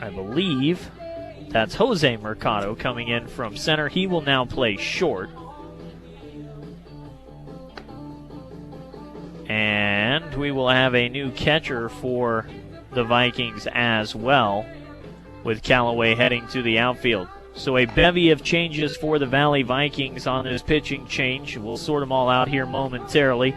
I believe that's Jose Mercado coming in from center. He will now play short. And we will have a new catcher for the Vikings as well, with Callaway heading to the outfield. So a bevy of changes for the Valley Vikings on this pitching change. We'll sort them all out here momentarily.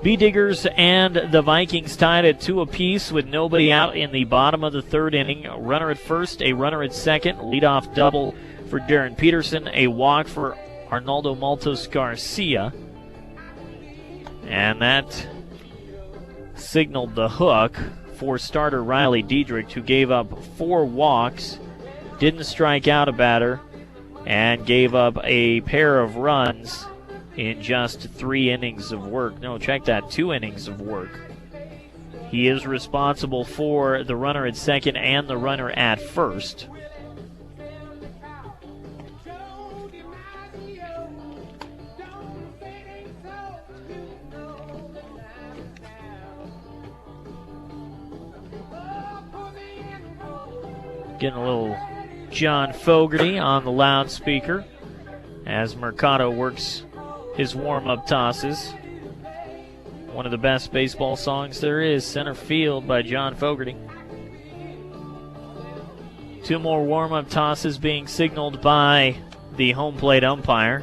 B-Diggers and the Vikings tied at 2 apiece with nobody out in the bottom of the third inning. A runner at first, a runner at second. Leadoff double for Darren Peterson. A walk for Arnaldo Maltos Garcia. And that signaled the hook for starter Riley Diedrich, who gave up 4 walks, didn't strike out a batter, and gave up a pair of runs in just 3 innings of work. No, check that, 2 innings of work. He is responsible for the runner at second and the runner at first. Getting a little John Fogerty on the loudspeaker as Mercado works his warm-up tosses. One of the best baseball songs there is, Center Field by John Fogerty. 2 more warm-up tosses being signaled by the home plate umpire.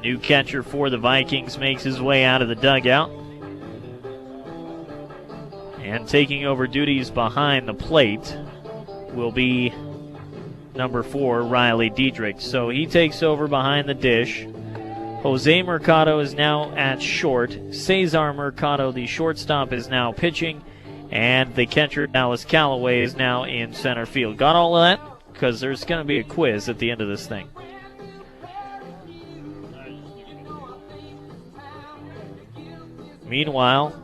New catcher for the Vikings makes his way out of the dugout. And taking over duties behind the plate will be number 4, Riley Diedrich. So he takes over behind the dish. Jose Mercado is now at short. Cesar Mercado, the shortstop, is now pitching. And the catcher, Dallas Callaway, is now in center field. Got all of that? Because there's going to be a quiz at the end of this thing. Meanwhile,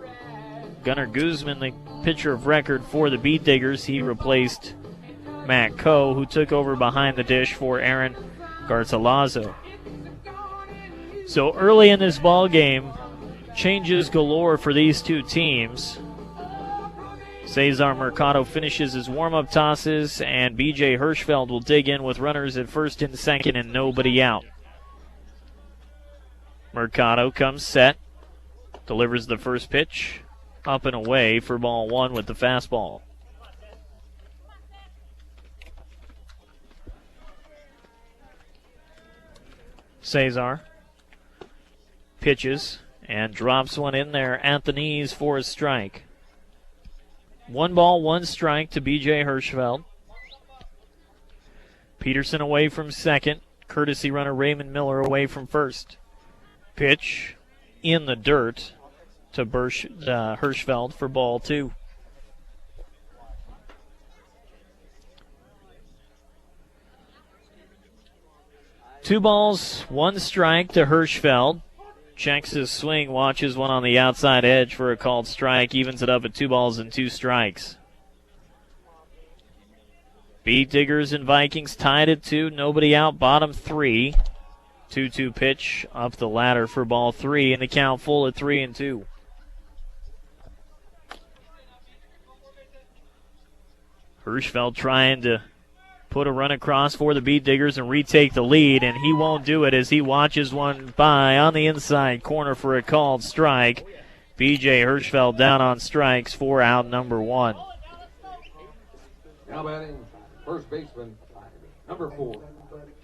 Gunnar Guzman, the pitcher of record for the Beat Diggers, he replaced Matt Coe, who took over behind the dish for Aaron Garcilazo. So early in this ball game, changes galore for these two teams. Cesar Mercado finishes his warm-up tosses, and B.J. Hirschfeld will dig in with runners at first and second and nobody out. Mercado comes set, delivers the first pitch, up and away for ball 1 with the fastball. Cesar pitches and drops one in there at the knees for a strike. 1 ball, 1 strike to B.J. Hirschfeld. Peterson away from second. Courtesy runner Raymond Miller away from first. Pitch in the dirt to Hirschfeld for ball 2. Two balls, 1 strike to Hirschfeld. Checks his swing, watches one on the outside edge for a called strike, evens it up at 2 balls and 2 strikes. Beat Diggers and Vikings tied at 2, nobody out, bottom 3. 2-2 pitch up the ladder for ball 3, and the count full at 3-2. Hirschfeld trying to put a run across for the Beat Diggers and retake the lead, and he won't do it as he watches one by on the inside corner for a called strike. B.J. Hirschfeld down on strikes for out number 1. Now batting first baseman, number 4,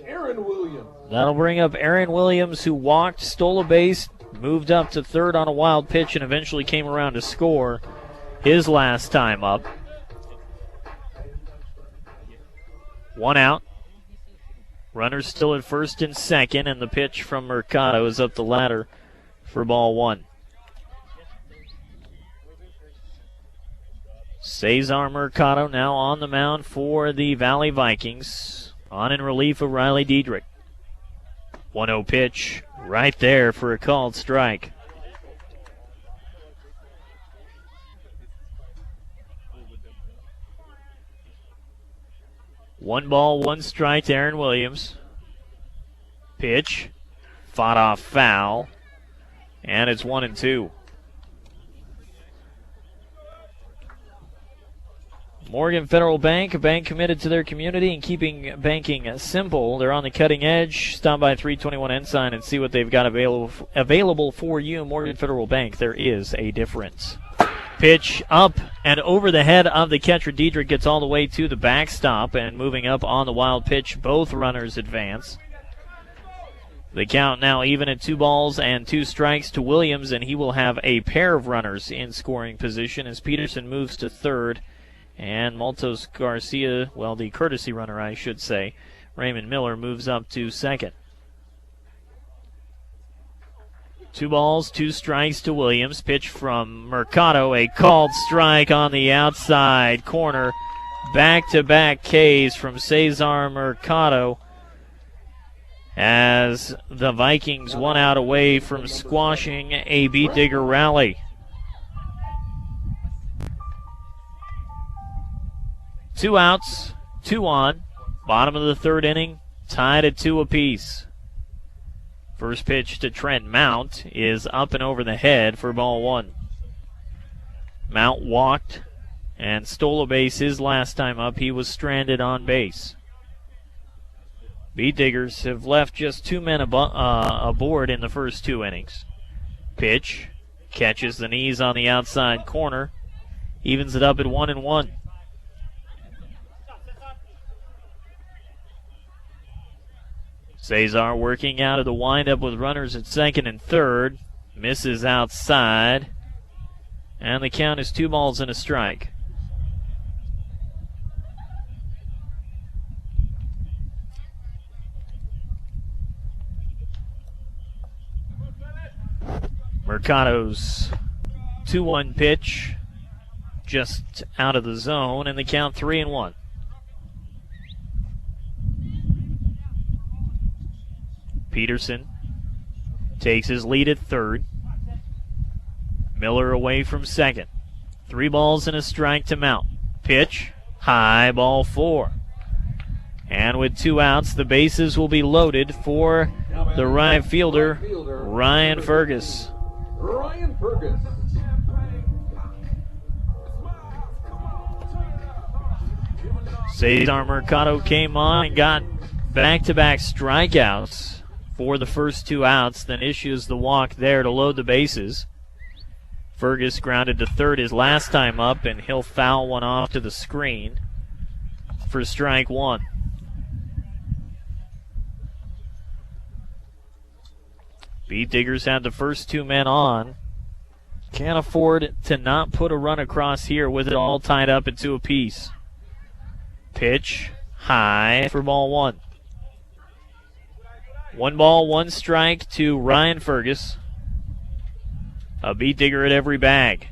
Aaron Williams. That'll bring up Aaron Williams, who walked, stole a base, moved up to third on a wild pitch and eventually came around to score his last time up. 1 out. Runners still at first and second, and the pitch from Mercado is up the ladder for ball 1. Cesar Mercado now on the mound for the Valley Vikings. On in relief of Riley Diedrich. 1-0 pitch right there for a called strike. One ball, one strike to Aaron Williams. Pitch, fought off foul, and it's 1-2. Morgan Federal Bank, a bank committed to their community and keeping banking simple. They're on the cutting edge. Stop by 321 Ensign and see what they've got available for you. Morgan Federal Bank, there is a difference. Pitch up and over the head of the catcher. Diedrich gets all the way to the backstop, and moving up on the wild pitch, both runners advance. The count now even at 2 balls and 2 strikes to Williams, and he will have a pair of runners in scoring position as Peterson moves to third. And Maltos Garcia, well, the courtesy runner, I should say, Raymond Miller, moves up to second. 2 balls, 2 strikes to Williams. Pitch from Mercado, a called strike on the outside corner. Back-to-back Ks from Cesar Mercado as the Vikings 1 out away from squashing a Beat Digger rally. 2 outs, 2 on. Bottom of the 3rd inning, tied at 2 apiece. First pitch to Trent Mount is up and over the head for ball 1. Mount walked and stole a base his last time up. He was stranded on base. Beat Diggers have left just 2 men aboard in the first 2 innings. Pitch catches the knees on the outside corner, evens it up at 1-1. Cesar working out of the windup with runners at second and third. Misses outside. And the count is 2 balls and a strike. Mercado's 2-1 pitch just out of the zone, and the count 3-1. Peterson takes his lead at third. Miller away from second. 3 balls and a strike to Mount. Pitch, high, ball 4. And with 2 outs, the bases will be loaded for the right fielder, Ryan Fergus. Ryan Fergus. Cesar Mercado came on and got back-to-back strikeouts for the first 2 outs, then issues the walk there to load the bases. Fergus grounded to third his last time up, and he'll foul one off to the screen for strike 1. Beat Diggers had the first 2 men on. Can't afford to not put a run across here with it all tied up at 2 apiece. Pitch, high for ball 1. 1 ball, 1 strike to Ryan Fergus. A Beat Digger at every bag.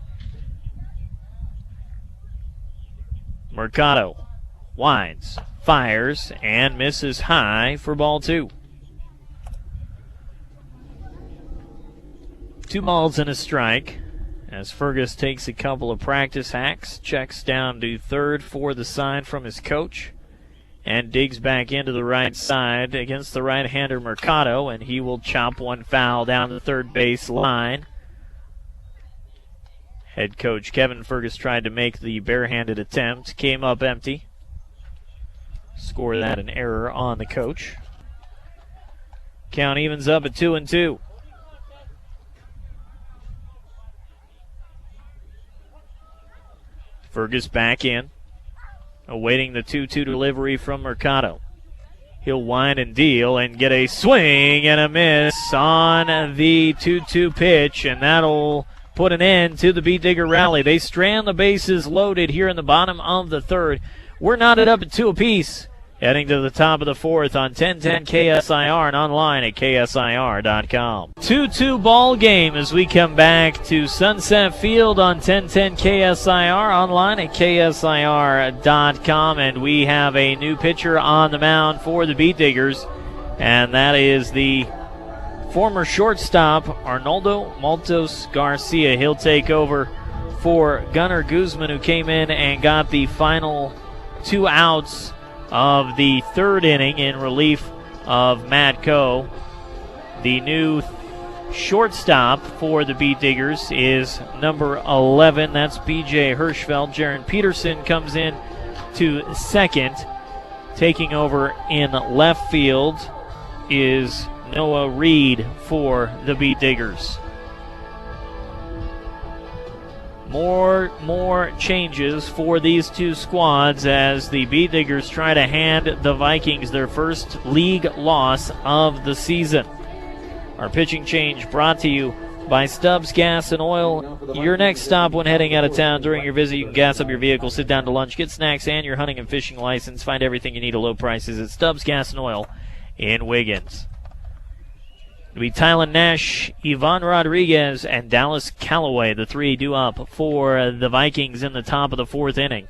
Mercado winds, fires, and misses high for ball 2. 2 balls and a strike as Fergus takes a couple of practice hacks, checks down to third for the sign from his coach, and digs back into the right side against the right-hander Mercado, and he will chop one foul down the third base line. Head coach Kevin Fergus tried to make the barehanded attempt, came up empty. Score that an error on the coach. Count evens up at 2-2. Fergus back in, awaiting the 2-2 delivery from Mercado. He'll wind and deal and get a swing and a miss on the 2-2 pitch, and that'll put an end to the Beet Digger rally. They strand the bases loaded here in the bottom of the third. We're knotted up at 2 apiece. Heading to the top of the fourth on 1010 KSIR and online at KSIR.com. 2-2 ball game as we come back to Sunset Field on 1010 KSIR, online at KSIR.com. And we have a new pitcher on the mound for the Beet Diggers, and that is the former shortstop Arnoldo Maltos Garcia. He'll take over for Gunnar Guzman, who came in and got the final 2 outs of the third inning in relief of Matt Coe. The new shortstop for the Beet Diggers is number 11. That's B.J. Hirschfeld. Jaron Peterson comes in to second. Taking over in left field is Noah Reed for the Beet Diggers. More changes for these two squads as the Beet Diggers try to hand the Vikings their first league loss of the season. Our pitching change brought to you by Stubbs Gas and Oil. Your next stop when heading out of town. During your visit, you can gas up your vehicle, sit down to lunch, get snacks, and your hunting and fishing license. Find everything you need at low prices at Stubbs Gas and Oil in Wiggins. It'll be Tylen Nash, Ivan Rodriguez, and Dallas Callaway, the 3 due up for the Vikings in the top of the fourth inning.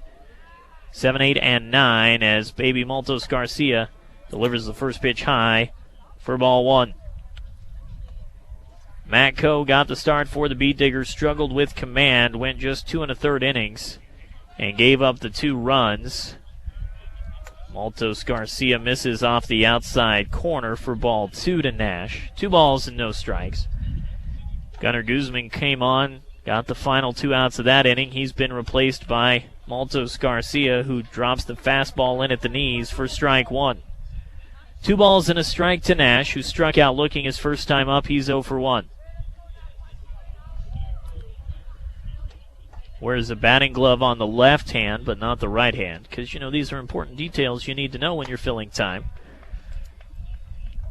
7, 8, and 9 as Baby Maltos Garcia delivers the first pitch high for ball 1. Matt Coe got the start for the Beet Diggers, struggled with command, went just 2 1/3 innings, and gave up the 2 runs. Maltos Garcia misses off the outside corner for ball 2 to Nash. 2 balls and no strikes. Gunnar Guzman came on, got the final 2 outs of that inning. He's been replaced by Maltos Garcia, who drops the fastball in at the knees for strike 1. 2 balls and a strike to Nash, who struck out looking his first time up. He's 0 for 1. Wears a batting glove on the left hand, but not the right hand, because, these are important details you need to know when you're filling time.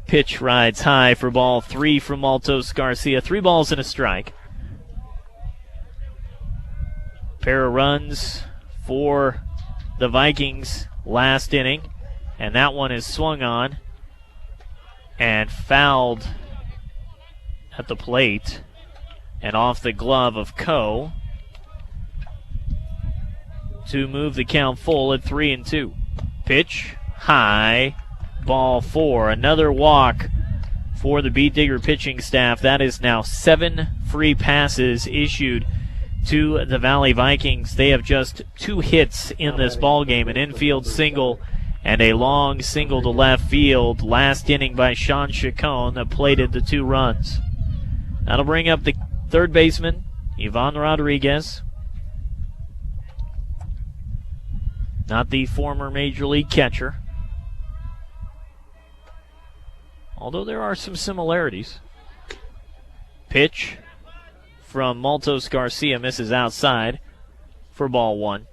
Pitch rides high for ball 3 from Maltos Garcia. 3 balls and a strike. Pair of runs for the Vikings last inning, and that one is swung on and fouled at the plate and off the glove of Coe to move the count full at 3-2. Pitch high, ball 4. Another walk for the Beet Digger pitching staff. That is now 7 free passes issued to the Valley Vikings. They have just 2 hits in this ball game, an infield single and a long single to left field last inning by Sean Chacon that plated the 2 runs. That'll bring up the third baseman, Ivan Rodriguez. Not the former Major League catcher, although there are some similarities. Pitch from Maltos Garcia misses outside for ball 1.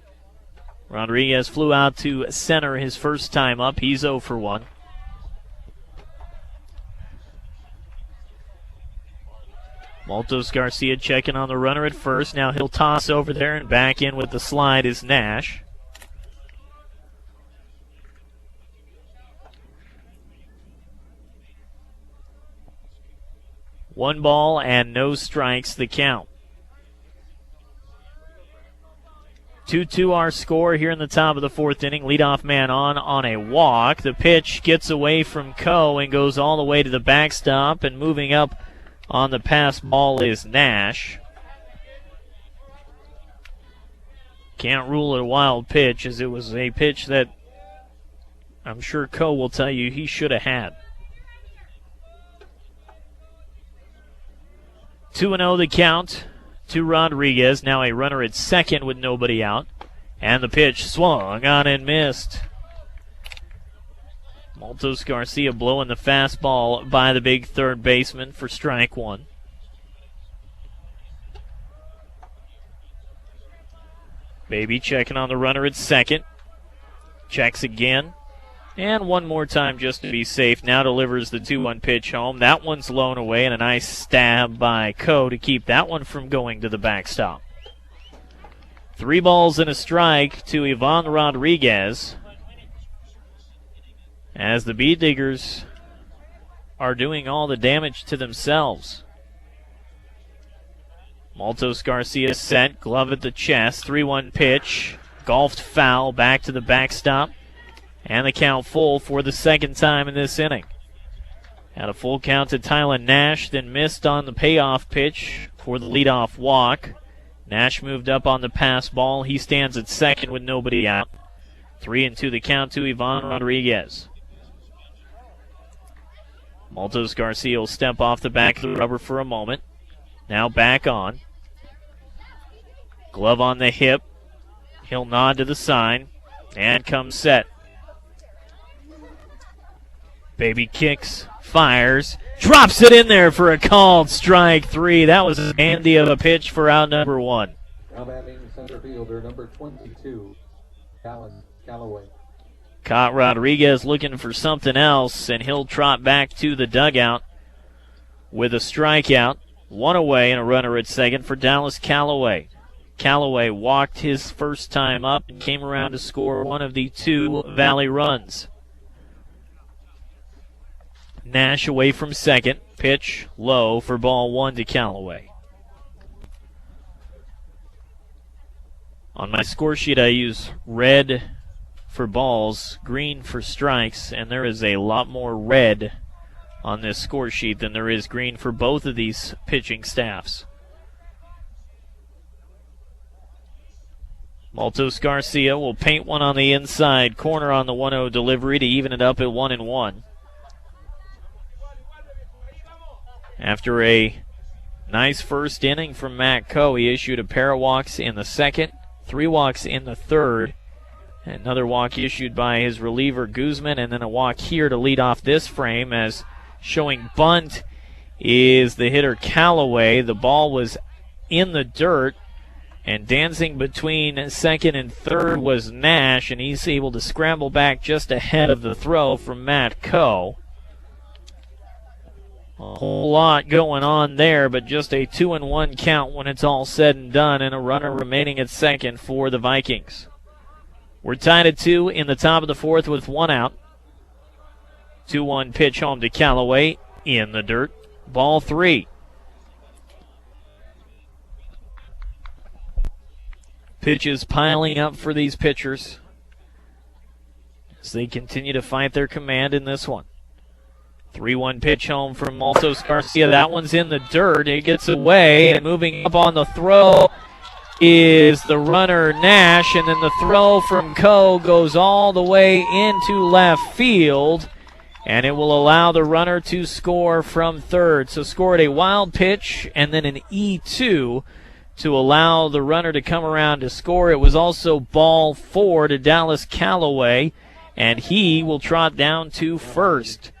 Rodriguez flew out to center his first time up. He's 0 for 1. Maltos Garcia checking on the runner at first. Now he'll toss over there, and back in with the slide is Nash. One ball and no strikes, the count. 2-2 our score here in the top of the fourth inning. Leadoff man on a walk. The pitch gets away from Coe and goes all the way to the backstop, and moving up on the pass ball is Nash. Can't rule it a wild pitch, as it was a pitch that I'm sure Coe will tell you he should have had. 2-0 the count to Rodriguez. Now a runner at second with nobody out. And the pitch swung on and missed. Maltos Garcia blowing the fastball by the big third baseman for strike 1. Baby checking on the runner at second. Checks again. And one more time just to be safe. Now delivers the 2-1 pitch home. That one's blown away, and a nice stab by Coe to keep that one from going to the backstop. 3 balls and a strike to Ivan Rodriguez, as the Bead Diggers are doing all the damage to themselves. Maltos Garcia set, glove at the chest, 3-1 pitch, golfed foul, back to the backstop, and the count full for the second time in this inning. Had a full count to Tylen Nash, then missed on the payoff pitch for the leadoff walk. Nash moved up on the pass ball. He stands at second with nobody out. 3-2 the count to Ivan Rodriguez. Maltos Garcia will step off the back of the rubber for a moment. Now back on. Glove on the hip. He'll nod to the sign and come set. Baby kicks, fires, drops it in there for a called strike 3. That was a dandy of a pitch for out number 1. Now batting center fielder number 22, Alan Callaway. Caught Rodriguez looking for something else, and he'll trot back to the dugout with a strikeout. 1 away and a runner at second for Dallas Callaway. Callaway walked his first time up and came around to score one of the 2 Valley runs. Nash away from second. Pitch low for ball 1 to Callaway. On my score sheet, I use red for balls, green for strikes, and there is a lot more red on this score sheet than there is green for both of these pitching staffs. Maltos Garcia will paint one on the inside corner on the 1-0 delivery to even it up at 1-1. After a nice first inning from Matt Coe, he issued a pair of walks in the second, 3 walks in the third. Another walk issued by his reliever Guzman, and then a walk here to lead off this frame, as showing bunt is the hitter Callaway. The ball was in the dirt, and dancing between second and third was Nash, and he's able to scramble back just ahead of the throw from Matt Coe. A whole lot going on there, but just a 2-1 count when it's all said and done, and a runner remaining at second for the Vikings. We're tied at 2 in the top of the 4th with 1 out. 2-1 pitch home to Callaway in the dirt. Ball 3. Pitches piling up for these pitchers as they continue to fight their command in this one. 3-1 pitch home from Maltos Garcia. That one's in the dirt. It gets away, and moving up on the throw is the runner Nash, and then the throw from Coe goes all the way into left field, and it will allow the runner to score from third. So scored a wild pitch and then an E2 to allow the runner to come around to score. It was also ball 4 to Dallas Callaway, and he will trot down to first.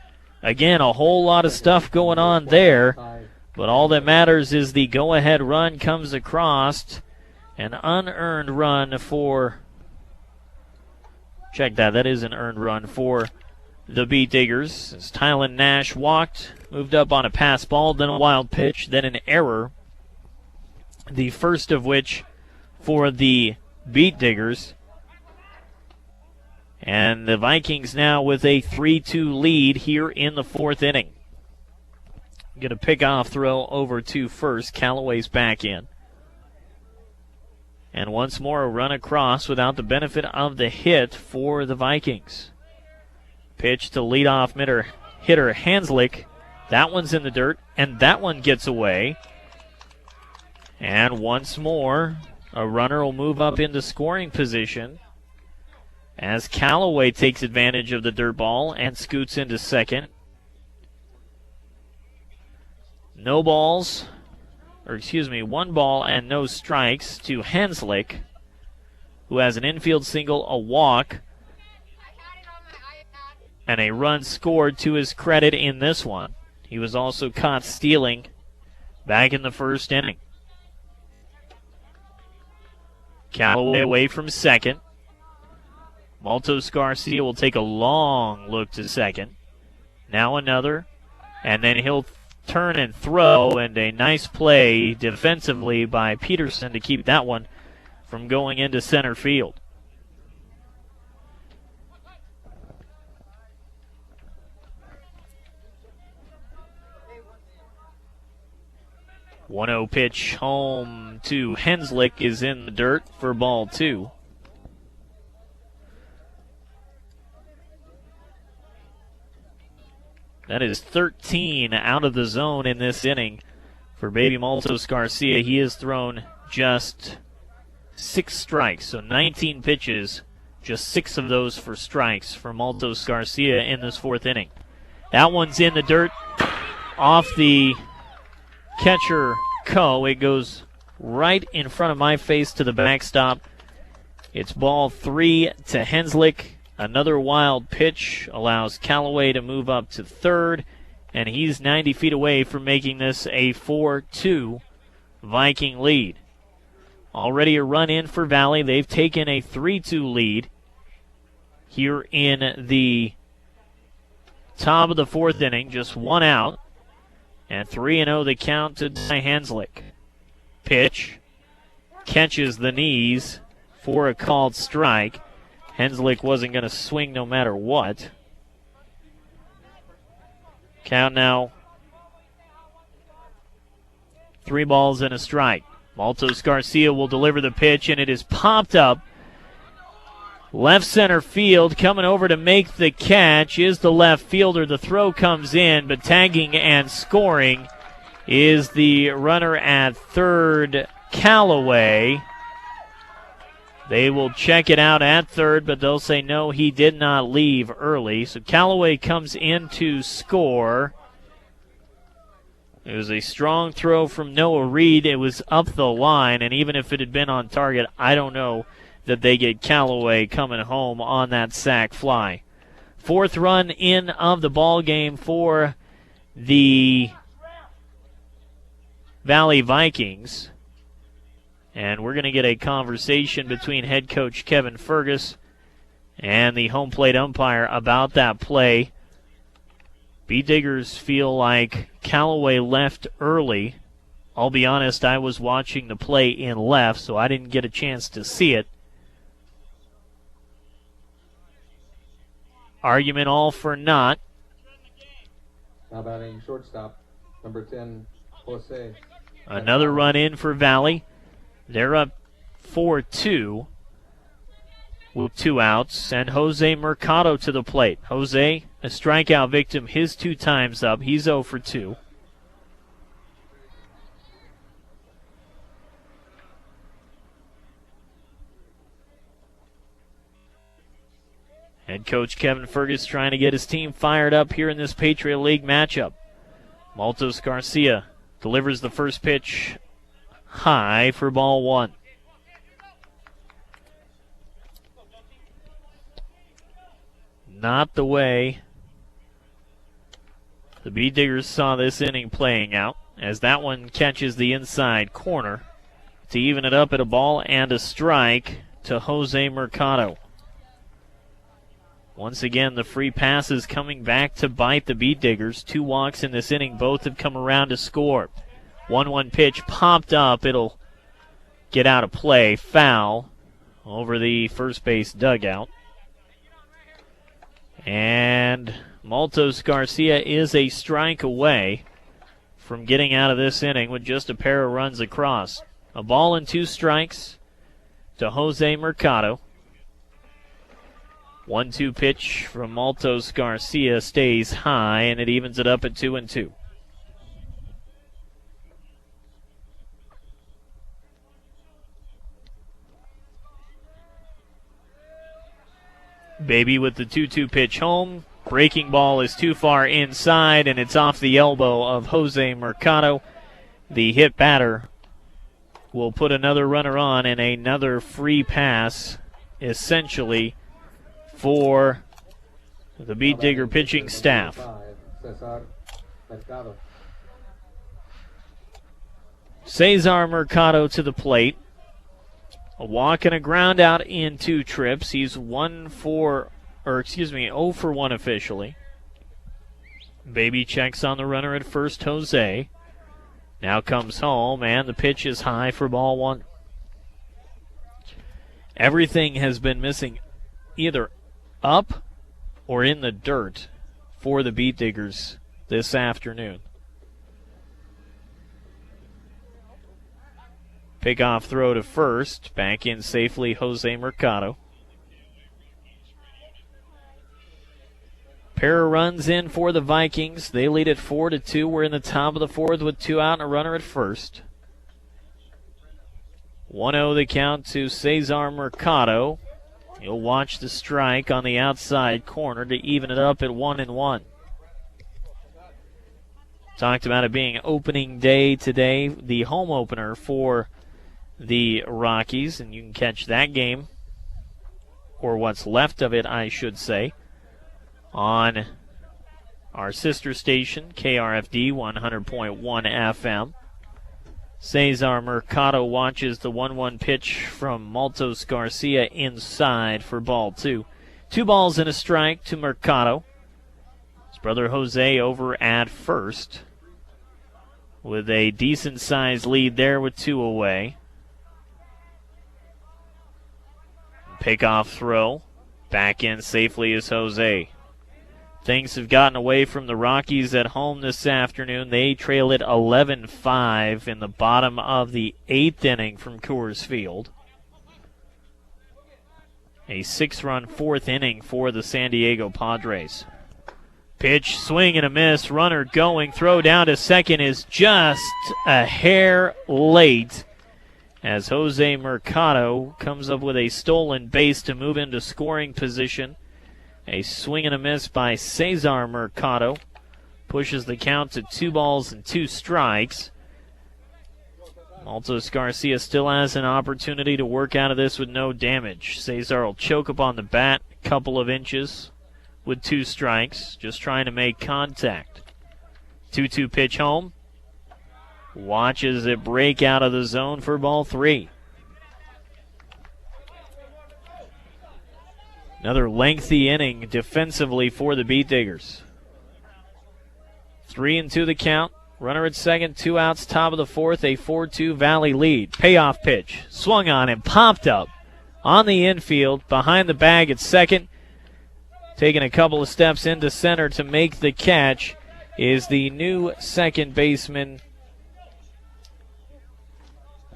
Again, a whole lot of stuff going on there, but all that matters is the go-ahead run comes across. An unearned run for, check that, that is an earned run for the Bead Diggers. As Tylen Nash walked, moved up on a pass ball, then a wild pitch, then an error. The first of which for the Bead Diggers. And the Vikings now with a 3-2 lead here in the 4th inning. Get a pick-off throw over to first. Callaway's back in. And once more a run across without the benefit of the hit for the Vikings. Pitch to leadoff hitter Hanslick. That one's in the dirt, and that one gets away. And once more, a runner will move up into scoring position as Callaway takes advantage of the dirt ball and scoots into second. No balls. One ball and no strikes to Hanslick, who has an infield single, a walk, and a run scored to his credit in this one. He was also caught stealing back in the first inning. Callaway away from second. Maltos Garcia will take a long look to second. Now another, and then he'll turn and throw, and a nice play defensively by Peterson to keep that one from going into center field. One-0 pitch home to Henslick is in the dirt for ball 2. That is 13 out of the zone in this inning for baby Maltos Garcia. He has thrown just 6 strikes, so 19 pitches, just 6 of those for strikes for Maltos Garcia in this 4th inning. That one's in the dirt off the catcher Co. It goes right in front of my face to the backstop. It's ball 3 to Henslick. Another wild pitch allows Callaway to move up to third, and he's 90 feet away from making this a 4-2 Viking lead. Already a run in for Valley. They've taken a 3-2 lead here in the top of the 4th inning. Just 1 out, and 3-0 the count to Henslick. Pitch catches the knees for a called strike. Henslick wasn't going to swing no matter what. Count now 3 balls and a strike. Maltos Garcia will deliver the pitch, and it is popped up. Left center field, coming over to make the catch is the left fielder. The throw comes in, but tagging and scoring is the runner at third, Callaway. They will check it out at third, but they'll say no, he did not leave early. So Callaway comes in to score. It was a strong throw from Noah Reed. It was up the line, and even if it had been on target, I don't know that they get Callaway coming home on that sac fly. 4th run in of the ball game for the Valley Vikings. And we're going to get a conversation between head coach Kevin Fergus and the home plate umpire about that play. B-Diggers feel like Callaway left early. I'll be honest, I was watching the play in left, so I didn't get a chance to see it. Argument all for naught. Now batting shortstop, number 10, Jose. Another run in for Valley. They're up 4-2 with 2 outs, and Jose Mercado to the plate. Jose, a strikeout victim, his 2 times up. He's 0 for 2. Head coach Kevin Fergus trying to get his team fired up here in this Patriot League matchup. Maltos Garcia delivers the first pitch high for ball 1. Not the way the B-Diggers saw this inning playing out, as that one catches the inside corner to even it up at a ball and a strike to Jose Mercado. Once again, the free passes coming back to bite the B-Diggers. 2 walks in this inning. Both have come around to score. 1-1 pitch popped up. It'll get out of play. Foul over the first base dugout. And Maltos Garcia is a strike away from getting out of this inning with just a pair of runs across. A ball and 2 strikes to Jose Mercado. 1-2 pitch from Maltos Garcia stays high, and it evens it up at 2-2. Baby with the 2-2 pitch home. Breaking ball is too far inside, and it's off the elbow of Jose Mercado. The hit batter will put another runner on, and another free pass, essentially, for the B-Digger pitching staff. Cesar Mercado to the plate. A walk and a ground out in 2 trips. He's 0 for 1 officially. Baby checks on the runner at first, Jose. Now comes home, and the pitch is high for ball 1. Everything has been missing either up or in the dirt for the Beet Diggers this afternoon. Pickoff throw to first. Back in safely, Jose Mercado. Pair of runs in for the Vikings. They lead at 4-2. We're in the top of the 4th with 2 out and a runner at first. 1-0 the count to Cesar Mercado. He'll watch the strike on the outside corner to even it up at 1-1. Talked about it being opening day today, the home opener for the Rockies, and you can catch that game, or what's left of it, I should say, on our sister station, KRFD 100.1 FM. Cesar Mercado watches the 1-1 pitch from Maltos Garcia inside for ball 2. 2 balls and a strike to Mercado. His brother Jose over at first with a decent-sized lead there with 2 away. Pickoff throw. Back in safely is Jose. Things have gotten away from the Rockies at home this afternoon. They trail it 11-5 in the bottom of the 8th inning from Coors Field. A 6-run 4th inning for the San Diego Padres. Pitch, swing and a miss. Runner going. Throw down to second is just a hair late, as Jose Mercado comes up with a stolen base to move into scoring position. A swing and a miss by Cesar Mercado pushes the count to 2 balls and 2 strikes. Maltos Garcia still has an opportunity to work out of this with no damage. Cesar will choke up on the bat a couple of inches with 2 strikes, just trying to make contact. 2-2 pitch home. Watches it break out of the zone for ball 3. Another lengthy inning defensively for the Beet Diggers. 3-2 the count. Runner at second, 2 outs, top of the 4th, a 4-2 Valley lead. Payoff pitch, swung on and popped up on the infield, behind the bag at second. Taking a couple of steps into center to make the catch is the new second baseman,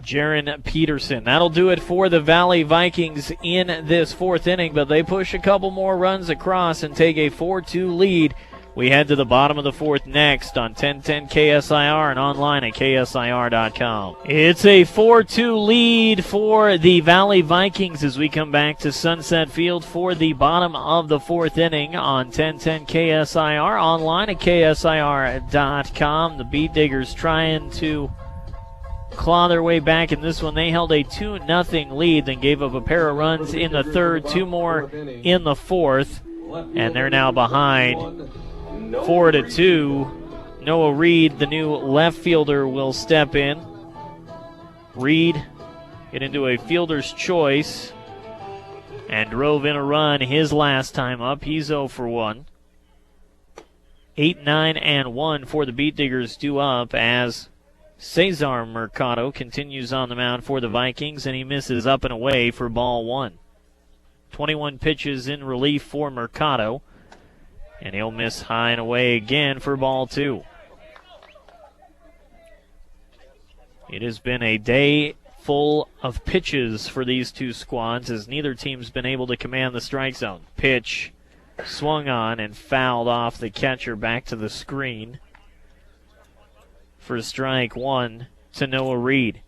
Jaron Peterson. That'll do it for the Valley Vikings in this 4th inning, but they push a couple more runs across and take a 4-2 lead. We head to the bottom of the 4th next on 1010 KSIR and online at KSIR.com. It's a 4-2 lead for the Valley Vikings as we come back to Sunset Field for the bottom of the 4th inning on 1010 KSIR, online at KSIR.com. The Beet Diggers trying to claw their way back in this one. They held a 2-0 lead, then gave up a pair of runs in the 3rd, 2 more in the 4th, and they're now behind 4-2. Noah Reed, the new left fielder, will step in. Reed get into a fielder's choice and drove in a run his last time up. He's 0 for 1. 8, 9, and 1 for the Beet Diggers due up as Cesar Mercado continues on the mound for the Vikings, and he misses up and away for ball 1. 21 pitches in relief for Mercado, and he'll miss high and away again for ball 2. It has been a day full of pitches for these two squads as neither team's been able to command the strike zone. Pitch swung on and fouled off the catcher back to the screen for strike 1 to Noah Reed.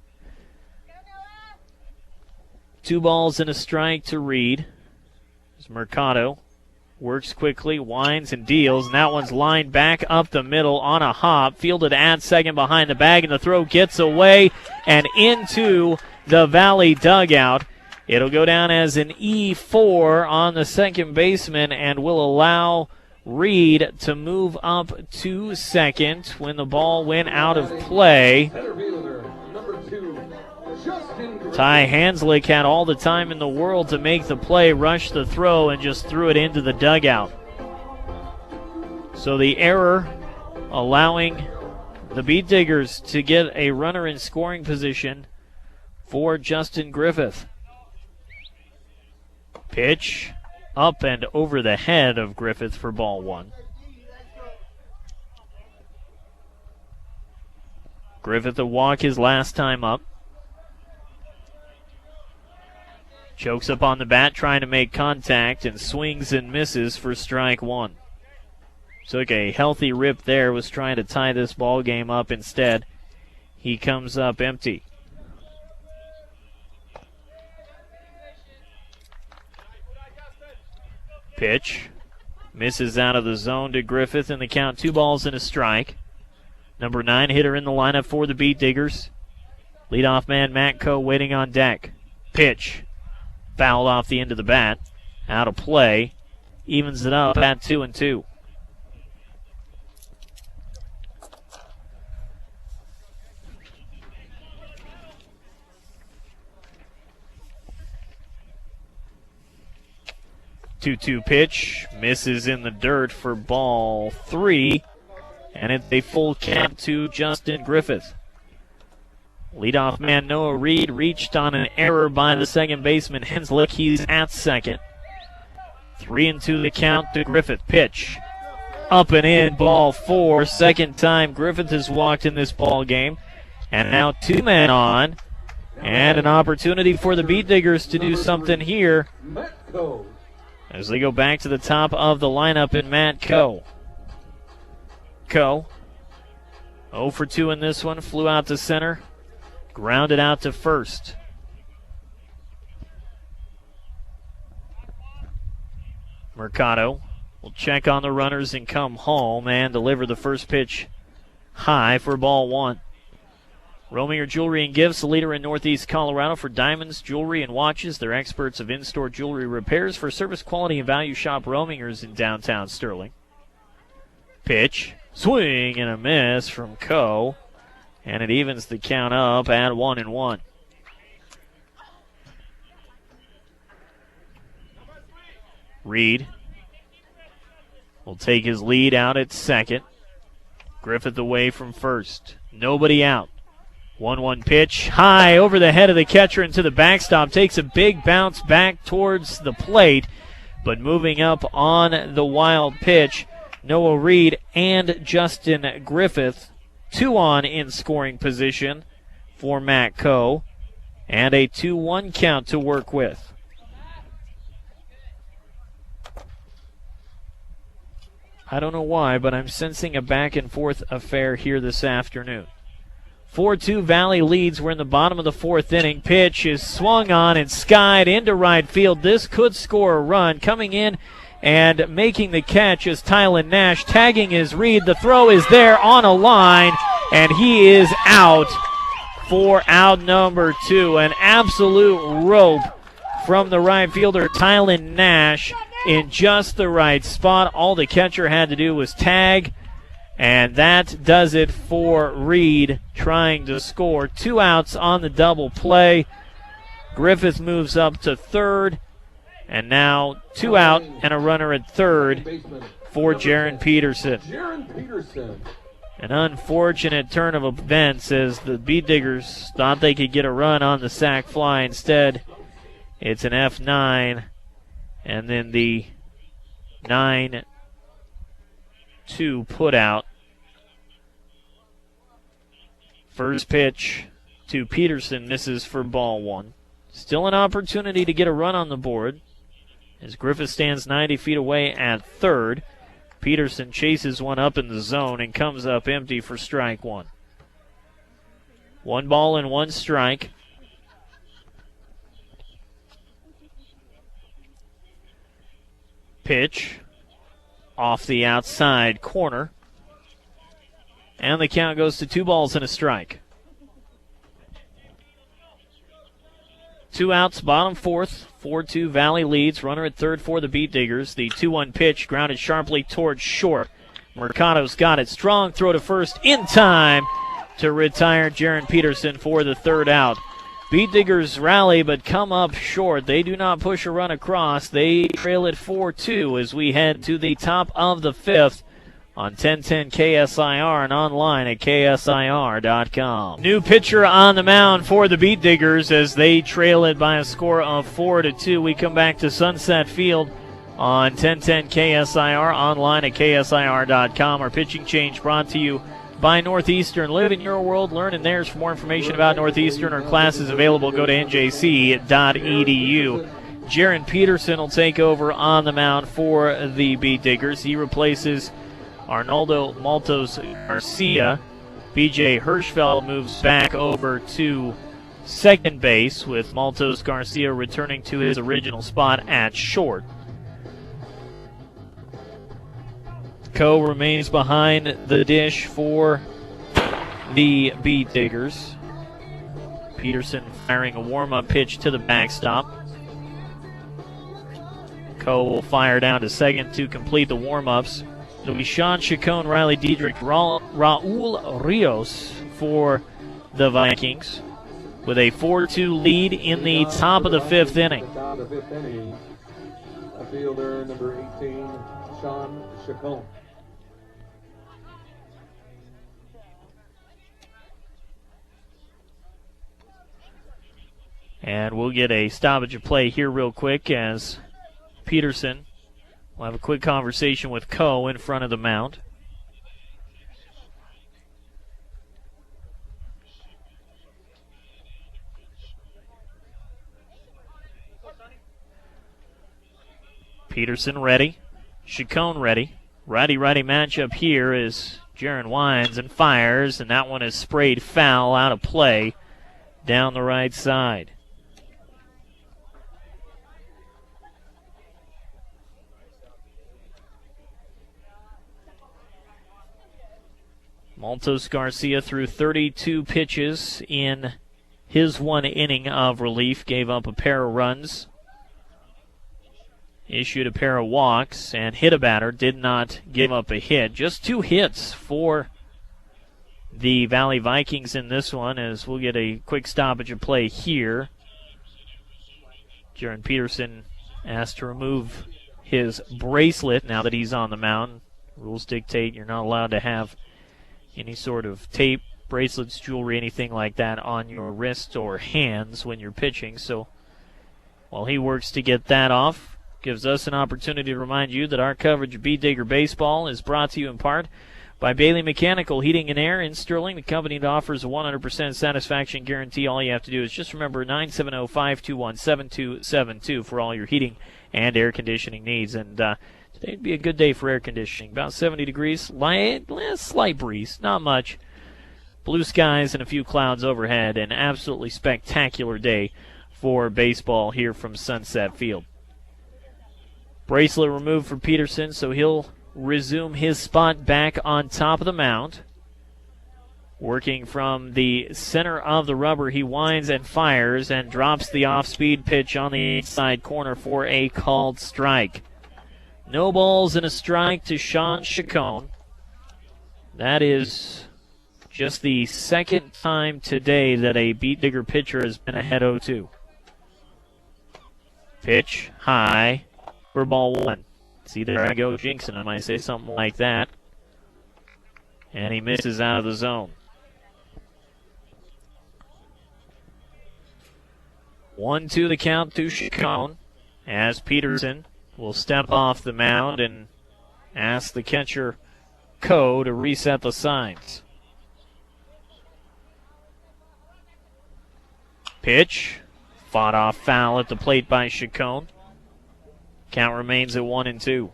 2 balls and a strike to Reed. As Mercado works quickly, winds and deals, and that one's lined back up the middle on a hop, fielded at second behind the bag, and the throw gets away and into the Valley dugout. It'll go down as an E4 on the second baseman and will allow Reed to move up to second when the ball went out of play. 2, Justin Griffith. Ty Hanslick had all the time in the world to make the play, rush the throw, and just threw it into the dugout. So the error allowing the Beet Diggers to get a runner in scoring position for Justin Griffith. Pitch up and over the head of Griffith for ball 1. Griffith a walk his last time up. Chokes up on the bat, trying to make contact, and swings and misses for strike 1. Took a healthy rip there, was trying to tie this ball game up. Instead, he comes up empty. Pitch misses out of the zone to Griffith, and the count 2 balls and a strike. Number 9 hitter in the lineup for the Beet Diggers. Leadoff man Matt Coe waiting on deck. Pitch fouled off the end of the bat. Out of play. Evens it up at 2-2. Two-two pitch misses in the dirt for ball 3, and it's a full count to Justin Griffith. Leadoff man Noah Reed reached on an error by the second baseman Hanslick. He's at second. 3-2 the count to Griffith. Pitch up and in, ball 4. Second time Griffith has walked in this ball game, and now 2 men on, and an opportunity for the Beet Diggers to do something here as they go back to the top of the lineup in Matt Coe. Coe, 0 for 2 in this one, flew out to center, grounded out to first. Mercado will check on the runners and come home and deliver the first pitch high for ball 1. Rominger Jewelry and Gifts, the leader in Northeast Colorado for diamonds, jewelry, and watches. They're experts of in-store jewelry repairs for service quality and value. Shop Rominger's in downtown Sterling. Pitch, swing and a miss from Coe, and it evens the count up at 1-1. Reed will take his lead out at second. Griffith away from first. Nobody out. 1-1 pitch, high over the head of the catcher into the backstop. Takes a big bounce back towards the plate, but moving up on the wild pitch, Noah Reed and Justin Griffith, 2 on in scoring position for Matt Coe, and a 2-1 count to work with. I don't know why, but I'm sensing a back-and-forth affair here this afternoon. 4-2 Valley leads. We're in the bottom of the 4th inning. Pitch is swung on and skied into right field. This could score a run. Coming in and making the catch is Tylen Nash. Tagging is Reed. The throw is there on a line, and he is out for out number 2. An absolute rope from the right fielder, Tylen Nash, in just the right spot. All the catcher had to do was tag, and that does it for Reed trying to score. 2 outs on the double play. Griffith moves up to third, and now 2 out and a runner at third for Jaron Peterson. An unfortunate turn of events as the Beet Diggers thought they could get a run on the sac fly. Instead, it's an F9, and then the 9-2 put out. First pitch to Peterson misses for ball 1. Still an opportunity to get a run on the board as Griffith stands 90 feet away at third. Peterson chases one up in the zone and comes up empty for strike 1. 1 ball and 1 strike. Pitch off the outside corner. And the count goes to 2 balls and a strike. 2 outs, bottom 4th. 4-2 Valley leads. Runner at third for the Beet Diggers. The 2-1 pitch grounded sharply towards short. Mercado's got it. Strong throw to first in time. to retire Jaron Peterson for the third out. Beet Diggers rally but come up short. They do not push a run across. They trail it 4-2 as we head to the top of the fifth on 1010 KSIR and online at KSIR.com. New pitcher on the mound for the Beet Diggers as they trail it by a score of 4-2. We come back to Sunset Field on 1010 KSIR, online at KSIR.com. Our pitching change brought to you by Northeastern. Live in your world, learn in theirs. For more information about Northeastern or classes available, go to njc.edu. Jaron Peterson will take over on the mound for the Beet Diggers. He replaces Arnoldo Maltos Garcia. BJ Hirschfeld moves back over to second base, with Maltos Garcia returning to his original spot at short. Coe remains behind the dish for the Beet Diggers. Peterson firing a warm-up pitch to the backstop. Coe will fire down to second to complete the warm-ups. It'll be Sean Chacon, Riley Diedrich, Raul Rios for the Vikings with a 4-2 lead in the top of the fifth inning. Fielder number 18, Sean Chacon. And we'll get a stoppage of play here real quick as Peterson will have a quick conversation with Coe in front of the mound. Peterson ready. Chacon ready. Righty-righty matchup here is Jaron winds and fires, and that one is sprayed foul out of play down the right side. Maltos Garcia threw 32 pitches in his one inning of relief, gave up a pair of runs, issued a pair of walks, and hit a batter, did not give up a hit. Just 2 hits for the Valley Vikings in this one, as we'll get a quick stoppage of play here. Jaron Peterson asked to remove his bracelet now that he's on the mound. Rules dictate you're not allowed to have any sort of tape, bracelets, jewelry, anything like that on your wrist or hands when you're pitching. So while he works to get that off, gives us an opportunity to remind you that our coverage of Beet Digger Baseball is brought to you in part by Bailey Mechanical Heating and Air in Sterling, the company that offers a 100% satisfaction guarantee. All you have to do is just remember 970-521-7272 for all your heating and air conditioning needs. And today'd be a good day for air conditioning. About 70 degrees, slight breeze, not much. Blue skies and a few clouds overhead. An absolutely spectacular day for baseball here from Sunset Field. Bracelet removed for Peterson, so he'll resume his spot back on top of the mound. Working from the center of the rubber, he winds and fires and drops the off-speed pitch on the inside corner for a called strike. No balls and a strike to Sean Chacon. That is just the second time today that a Beet Digger pitcher has been ahead 0-2. Pitch high for ball 1. See, there I go jinxing him. I say something like that. And he misses out of the zone. 1-2 the count to Chacon as Peterson will step off the mound and ask the catcher Coe to reset the signs. Pitch. Fought off foul at the plate by Chacon. Count remains at 1-2.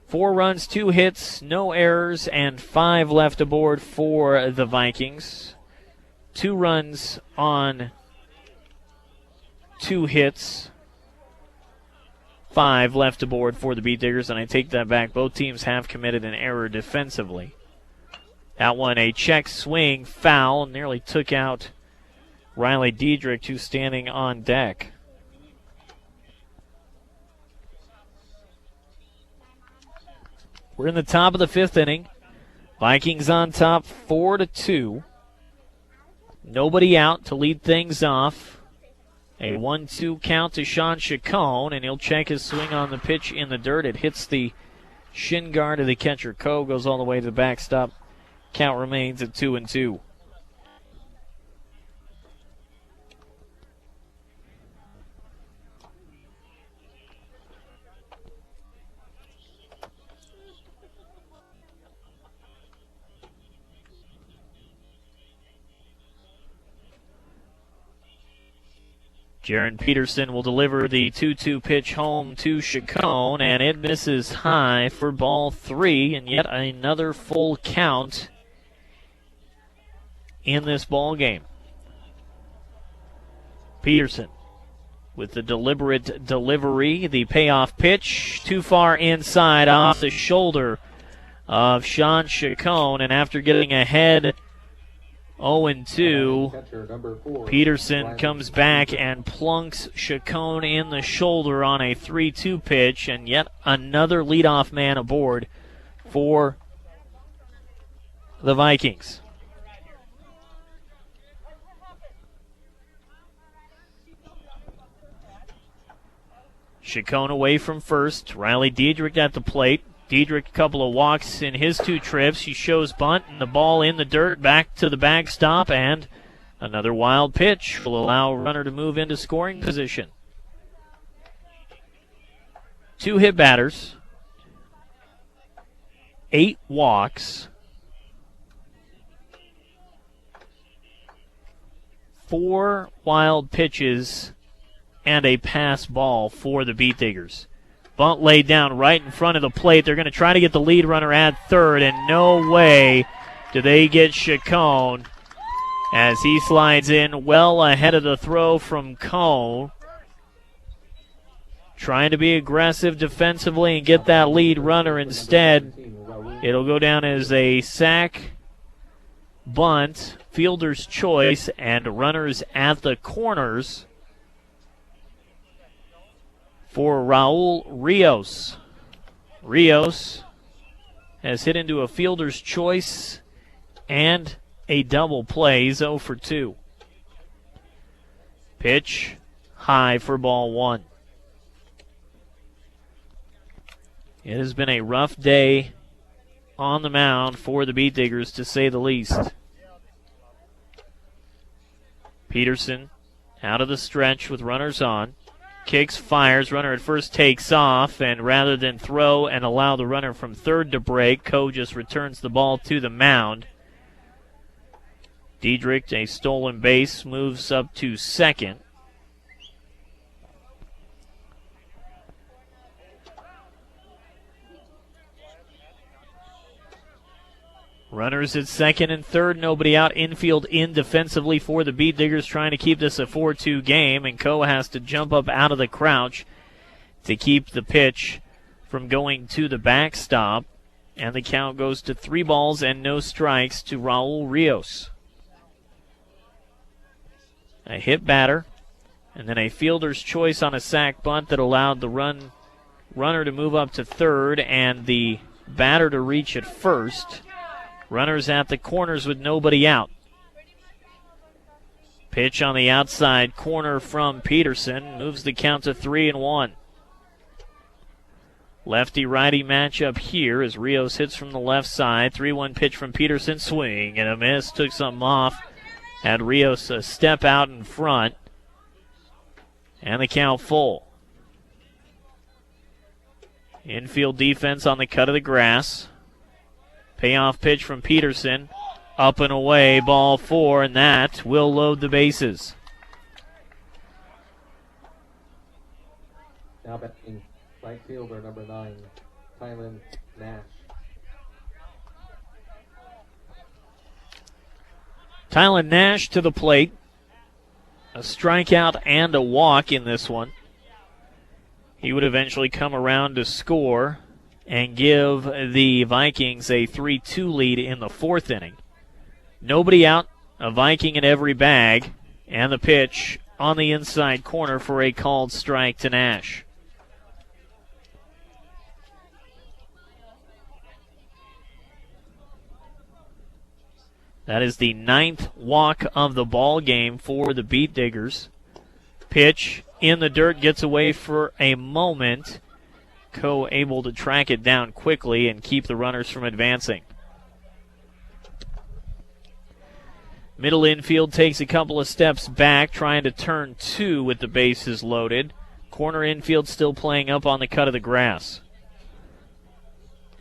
4 runs, 2 hits, no errors, and 5 left aboard for the Vikings. 2 runs on 2 hits. 5 left aboard for the Beet Diggers, and I take that back. Both teams have committed an error defensively. That one, a check swing, foul, nearly took out Riley Diedrich, who's standing on deck. We're in the top of the 5th inning. Vikings on top 4-2. Nobody out to lead things off. A 1-2 count to Sean Chacon, and he'll check his swing on the pitch in the dirt. It hits the shin guard of the catcher. Coe goes all the way to the backstop. Count remains at 2-2. Jaron Peterson will deliver the 2-2 pitch home to Chacon, and it misses high for ball 3, and yet another full count in this ball game. Peterson with the deliberate delivery, the payoff pitch, too far inside off the shoulder of Sean Chacon, and after getting ahead 0-2, Peterson comes back and plunks Chacon in the shoulder on a 3-2 pitch, and yet another leadoff man aboard for the Vikings. Chacon away from first. Riley Diedrich at the plate. Diedrich, a couple of walks in his 2 trips. He shows bunt, and the ball in the dirt back to the backstop, and another wild pitch will allow a runner to move into scoring position. 2 hit batters, 8 walks, 4 wild pitches, and a pass ball for the Beat Diggers. Bunt laid down right in front of the plate. They're going to try to get the lead runner at third, and no way do they get Chacon as he slides in well ahead of the throw from Cone. Trying to be aggressive defensively and get that lead runner instead. It'll go down as a sack, bunt, fielder's choice, and runners at the corners for Raul Rios. Rios has hit into a fielder's choice and a double play. He's 0 for 2. Pitch high for ball 1. It has been a rough day on the mound for the Beat Diggers, to say the least. Peterson out of the stretch with runners on. Kicks, fires, runner at first takes off, and rather than throw and allow the runner from third to break, Coe just returns the ball to the mound. Diedrich, a stolen base, moves up to second. Runners at second and third, nobody out. Infield in defensively for the Beat Diggers, trying to keep this a 4-2 game, and Coe has to jump up out of the crouch to keep the pitch from going to the backstop, and the count goes to 3 balls and no strikes to Raul Rios. A hit batter, and then a fielder's choice on a sac bunt that allowed the runner to move up to third and the batter to reach at first. Runners at the corners with nobody out. Pitch on the outside corner from Peterson moves the count to 3-1. Lefty-righty matchup here as Rios hits from the left side. 3-1 pitch from Peterson. Swing and a miss. Took something off. Had Rios a step out in front. And the count full. Infield defense on the cut of the grass. Payoff pitch from Peterson. Up and away, ball 4, and that will load the bases. Now batting right fielder number 9, Tylen Nash. Tylen Nash to the plate. A strikeout and a walk in this one. He would eventually come around to score and give the Vikings a 3-2 lead in the 4th inning. Nobody out, a Viking in every bag, and the pitch on the inside corner for a called strike to Nash. That is the 9th walk of the ball game for the Beet Diggers. Pitch in the dirt, gets away for a moment. Coe able to track it down quickly and keep the runners from advancing. Middle infield takes a couple of steps back, trying to turn two with the bases loaded. Corner infield still playing up on the cut of the grass.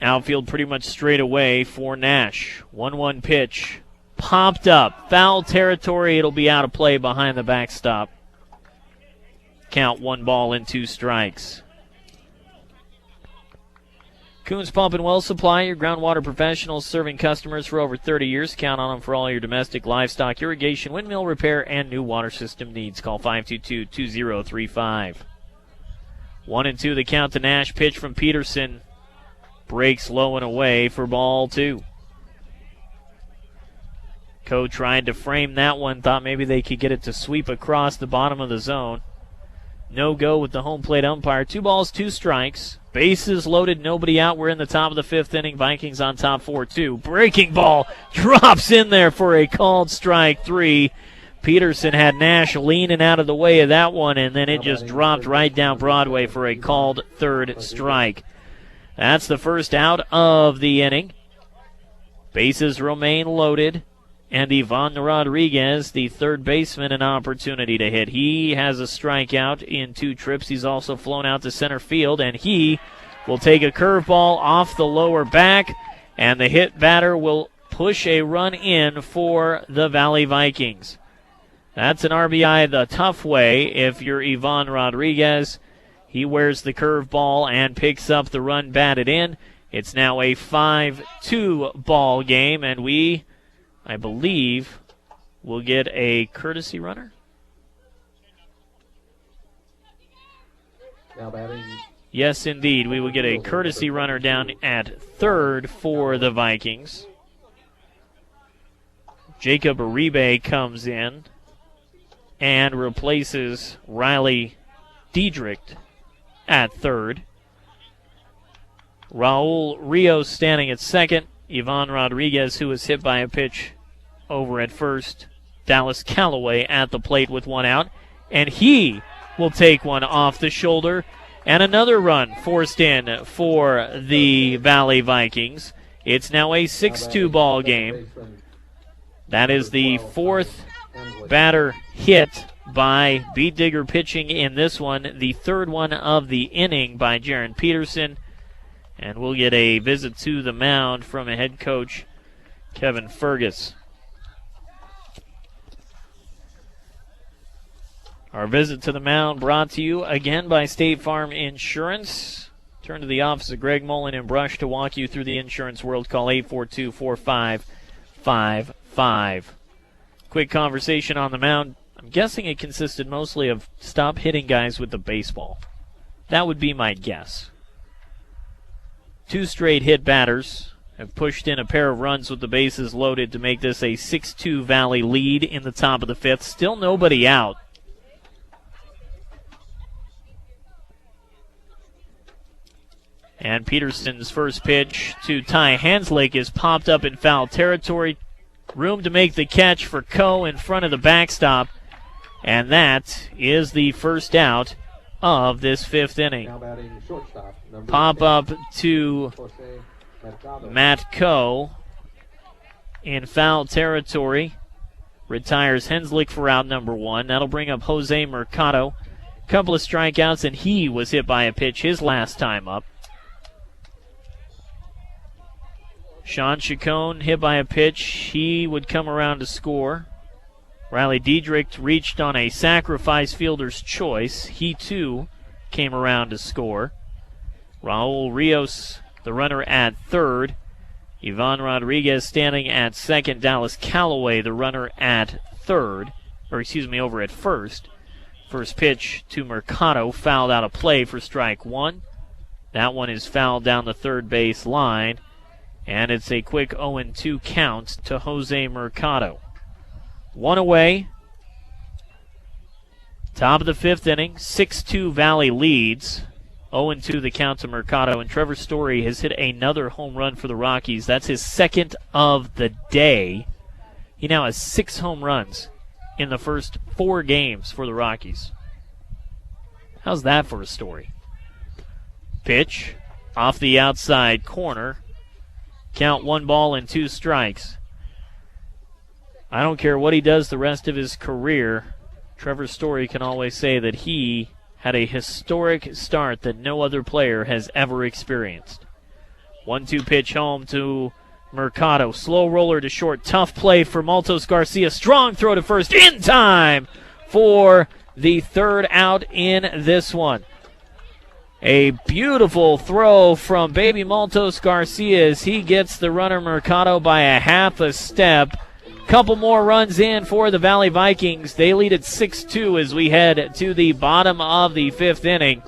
Outfield pretty much straight away for Nash. 1-1 pitch. Popped up. Foul territory. It'll be out of play behind the backstop. Count 1 ball and 2 strikes. Coons Pump and Well Supply, your groundwater professionals serving customers for over 30 years. Count on them for all your domestic, livestock, irrigation, windmill repair, and new water system needs. Call 522-2035. 1-2 the count to Nash. Pitch from Peterson. Breaks low and away for ball 2. Coe tried to frame that one. Thought maybe they could get it to sweep across the bottom of the zone. No go with the home plate umpire. 2 balls, 2 strikes. Bases loaded, nobody out. We're in the top of the 5th inning. Vikings on top 4-2. Breaking ball drops in there for a called strike 3. Peterson had Nash leaning out of the way of that one, and then it just dropped right down Broadway for a called 3rd strike. That's the first out of the inning. Bases remain loaded. And Ivan Rodriguez, the third baseman, an opportunity to hit. He has a strikeout in 2 trips. He's also flown out to center field, and he will take a curveball off the lower back, and the hit batter will push a run in for the Valley Vikings. That's an RBI the tough way if you're Ivan Rodriguez. He wears the curveball and picks up the run batted in. It's now a 5-2 ball game, and I believe we'll get a courtesy runner. Now batting. Yes, indeed. We will get a courtesy runner down at third for the Vikings. Jacob Uribe comes in and replaces Riley Diedrich at third. Raul Rios standing at second. Ivan Rodriguez, who was hit by a pitch over at first. Dallas Callaway at the plate with 1 out. And he will take one off the shoulder. And another run forced in for the Valley Vikings. It's now a 6-2 ball game. That is the 4th batter hit by Beet Digger pitching in this one. The 3rd one of the inning by Jaron Peterson. And we'll get a visit to the mound from a head coach, Kevin Fergus. Our visit to the mound brought to you again by State Farm Insurance. Turn to the office of Greg Mullen and Brush to walk you through the insurance world. Call 842-4555. Quick conversation on the mound. I'm guessing it consisted mostly of stop hitting guys with the baseball. That would be my guess. 2 straight hit batters have pushed in a pair of runs with the bases loaded to make this a 6-2 Valley lead in the top of the 5th. Still nobody out. And Peterson's first pitch to Ty Hanslick is popped up in foul territory. Room to make the catch for Coe in front of the backstop. And that is the first out of this 5th inning. Now batting shortstop, Pop up to Matt Coe in foul territory. Retires Henslick for out number 1. That'll bring up Jose Mercado. Couple of strikeouts, and he was hit by a pitch his last time up. Sean Chacon hit by a pitch. He would come around to score. Riley Diedrich reached on a sacrifice fielder's choice. He, too, came around to score. Raul Rios, the runner at third. Ivan Rodriguez standing at second. Dallas Callaway, the runner at third. Over at first. First pitch to Mercado, fouled out of play for strike 1. That one is fouled down the third base line. And it's a quick 0-2 count to Jose Mercado. 1 away. Top of the 5th inning. 6-2 Valley leads. 0-2 the count to Mercado. And Trevor Story has hit another home run for the Rockies. That's his 2nd of the day. He now has 6 home runs in the first 4 games for the Rockies. How's that for a story? Pitch off the outside corner. Count 1 ball and 2 strikes. I don't care what he does the rest of his career. Trevor Story can always say that he had a historic start that no other player has ever experienced. 1-2 pitch home to Mercado. Slow roller to short. Tough play for Maltos Garcia. Strong throw to first in time for the 3rd out in this one. A beautiful throw from baby Maltos Garcia as he gets the runner Mercado by a half a step. Couple more runs in for the Valley Vikings. They lead at 6-2 as we head to the bottom of the 5th inning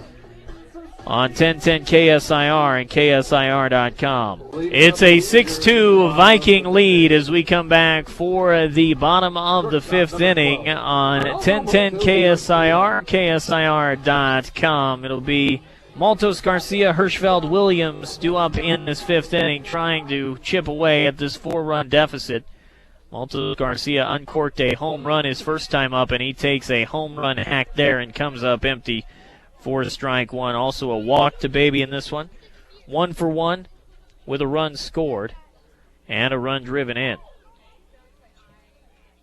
on 1010 KSIR and KSIR.com. It's a 6-2 Viking lead as we come back for the bottom of the 5th inning on 1010 KSIR, KSIR.com. It'll be Maltos Garcia, Hirschfeld, Williams due up in this 5th inning trying to chip away at this 4-run deficit. Maltos Garcia uncorked a home run his first time up, and he takes a home run hack there and comes up empty for strike 1. Also a walk to baby in this one. 1 for 1 with a run scored and a run driven in.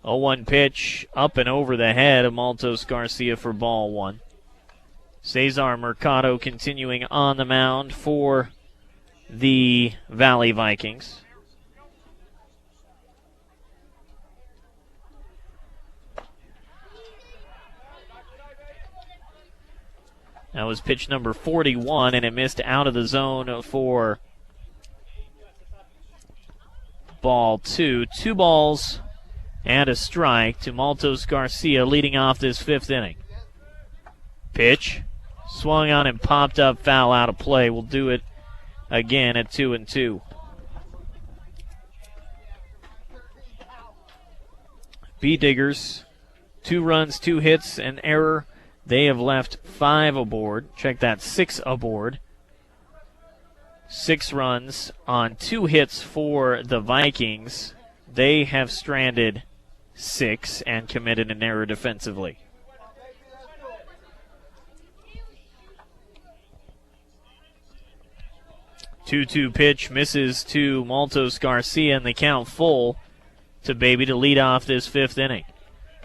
0-1 pitch up and over the head of Maltos Garcia for ball 1. Cesar Mercado continuing on the mound for the Valley Vikings. That was pitch number 41, and it missed out of the zone for ball 2. 2 balls and a strike to Maltos Garcia leading off this 5th inning. Pitch swung on and popped up, foul out of play. We'll do it again at 2-2. B-Diggers, 2 runs, 2 hits, an error. They have left 5 aboard. Check that, 6 aboard. 6 runs on 2 hits for the Vikings. They have stranded 6 and committed an error defensively. Two-two pitch misses to Maltos Garcia, and the count full to baby to lead off this 5th inning.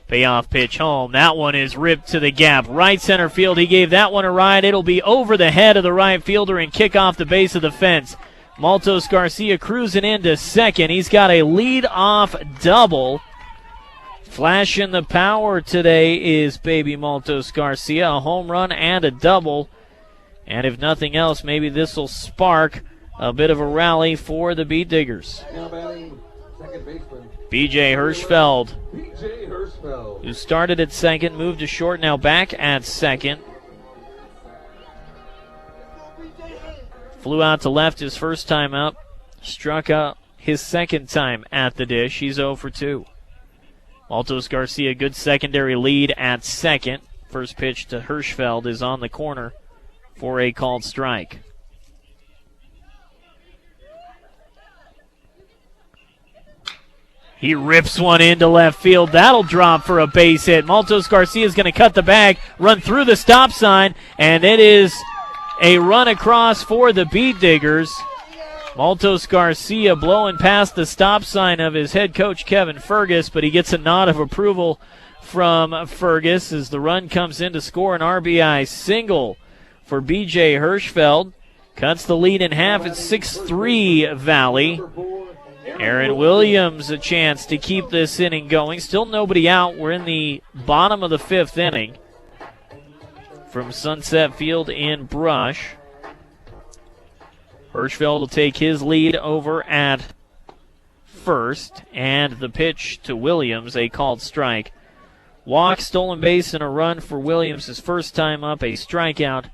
Payoff pitch home. That one is ripped to the gap. Right center field. He gave that one a ride. It'll be over the head of the right fielder and kick off the base of the fence. Maltos Garcia cruising into second. He's got a lead-off double. Flashing the power today is baby Maltos Garcia. A home run and a double. And if nothing else, maybe this will spark a bit of a rally for the Beat Diggers. Now batting second baseman B.J. Hirschfeld, B.J. Hirschfeld, who started at second, moved to short, now back at second. Flew out to left his first time up, struck out his second time at the dish. He's 0 for 2. Maltos Garcia, good secondary lead at second. First pitch to Hirschfeld is on the corner for a called strike. He rips one into left field. That'll drop for a base hit. Maltos Garcia is going to cut the bag, run through the stop sign, and it is a run across for the Beat Diggers. Maltos Garcia blowing past the stop sign of his head coach, Kevin Fergus, but he gets a nod of approval from Fergus as the run comes in to score an RBI single for B.J. Hirschfeld. Cuts the lead in half at 6-3 Valley. Aaron Williams a chance to keep this inning going. Still nobody out. We're in the bottom of the 5th inning from Sunset Field in Brush. Hirschfeld will take his lead over at first, and the pitch to Williams, a called strike. Walk, stolen base, and a run for Williams his first time up. A strikeout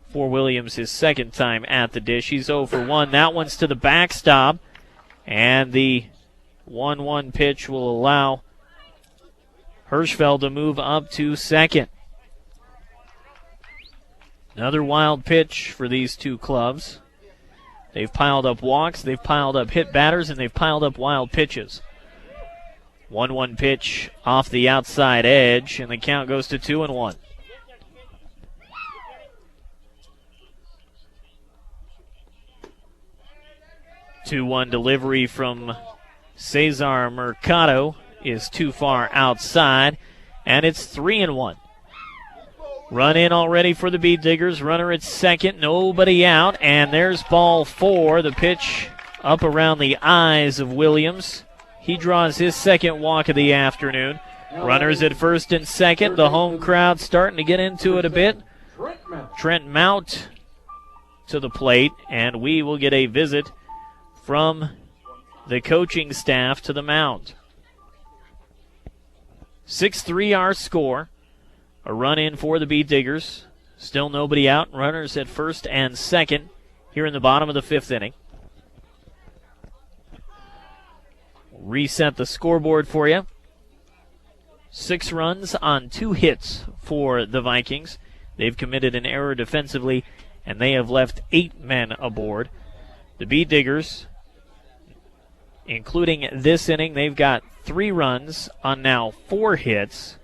for Williams his second time at the dish. He's 0 for 1. That one's to the backstop. And the 1-1 pitch will allow Hirschfeld to move up to second. Another wild pitch for these two clubs. They've piled up walks, they've piled up hit batters, and they've piled up wild pitches. 1-1 pitch off the outside edge, and the count goes to 2-1. Two-one delivery from Cesar Mercado is too far outside, and it's 3-1. Run in already for the Bead Diggers. Runner at second, nobody out, and there's ball 4. The pitch up around the eyes of Williams. He draws his second walk of the afternoon. Runners at first and second. The home crowd starting to get into it a bit. Trent Mount to the plate, and we will get a visit from the coaching staff to the mound. 6-3 our score. A run in for the Bead Diggers. Still nobody out. Runners at first and second here in the bottom of the 5th inning. Reset the scoreboard for you. 6 runs on 2 hits for the Vikings. They've committed an error defensively, and they have left 8 men aboard. The Bead Diggers, including this inning, they've got 3 runs on now 4 hits.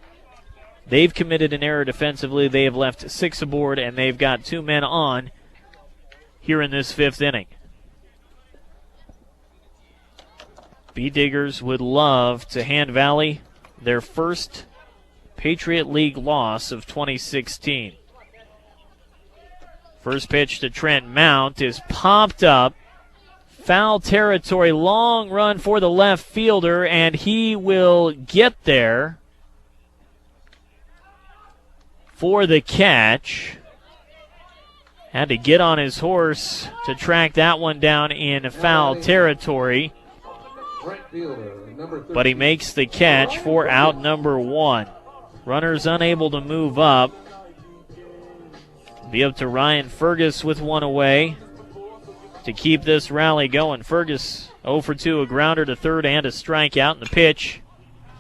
They've committed an error defensively. They have left 6 aboard, and they've got 2 men on here in this 5th inning. Bead Diggers would love to hand Valley their first Patriot League loss of 2016. First pitch to Trent Mount is popped up. Foul territory, long run for the left fielder, and he will get there for the catch. Had to get on his horse to track that one down in foul territory. But he makes the catch for out number 1. Runners unable to move up. Be up to Ryan Fergus with one away to keep this rally going. Fergus 0 for 2, a grounder to third and a strikeout, and the pitch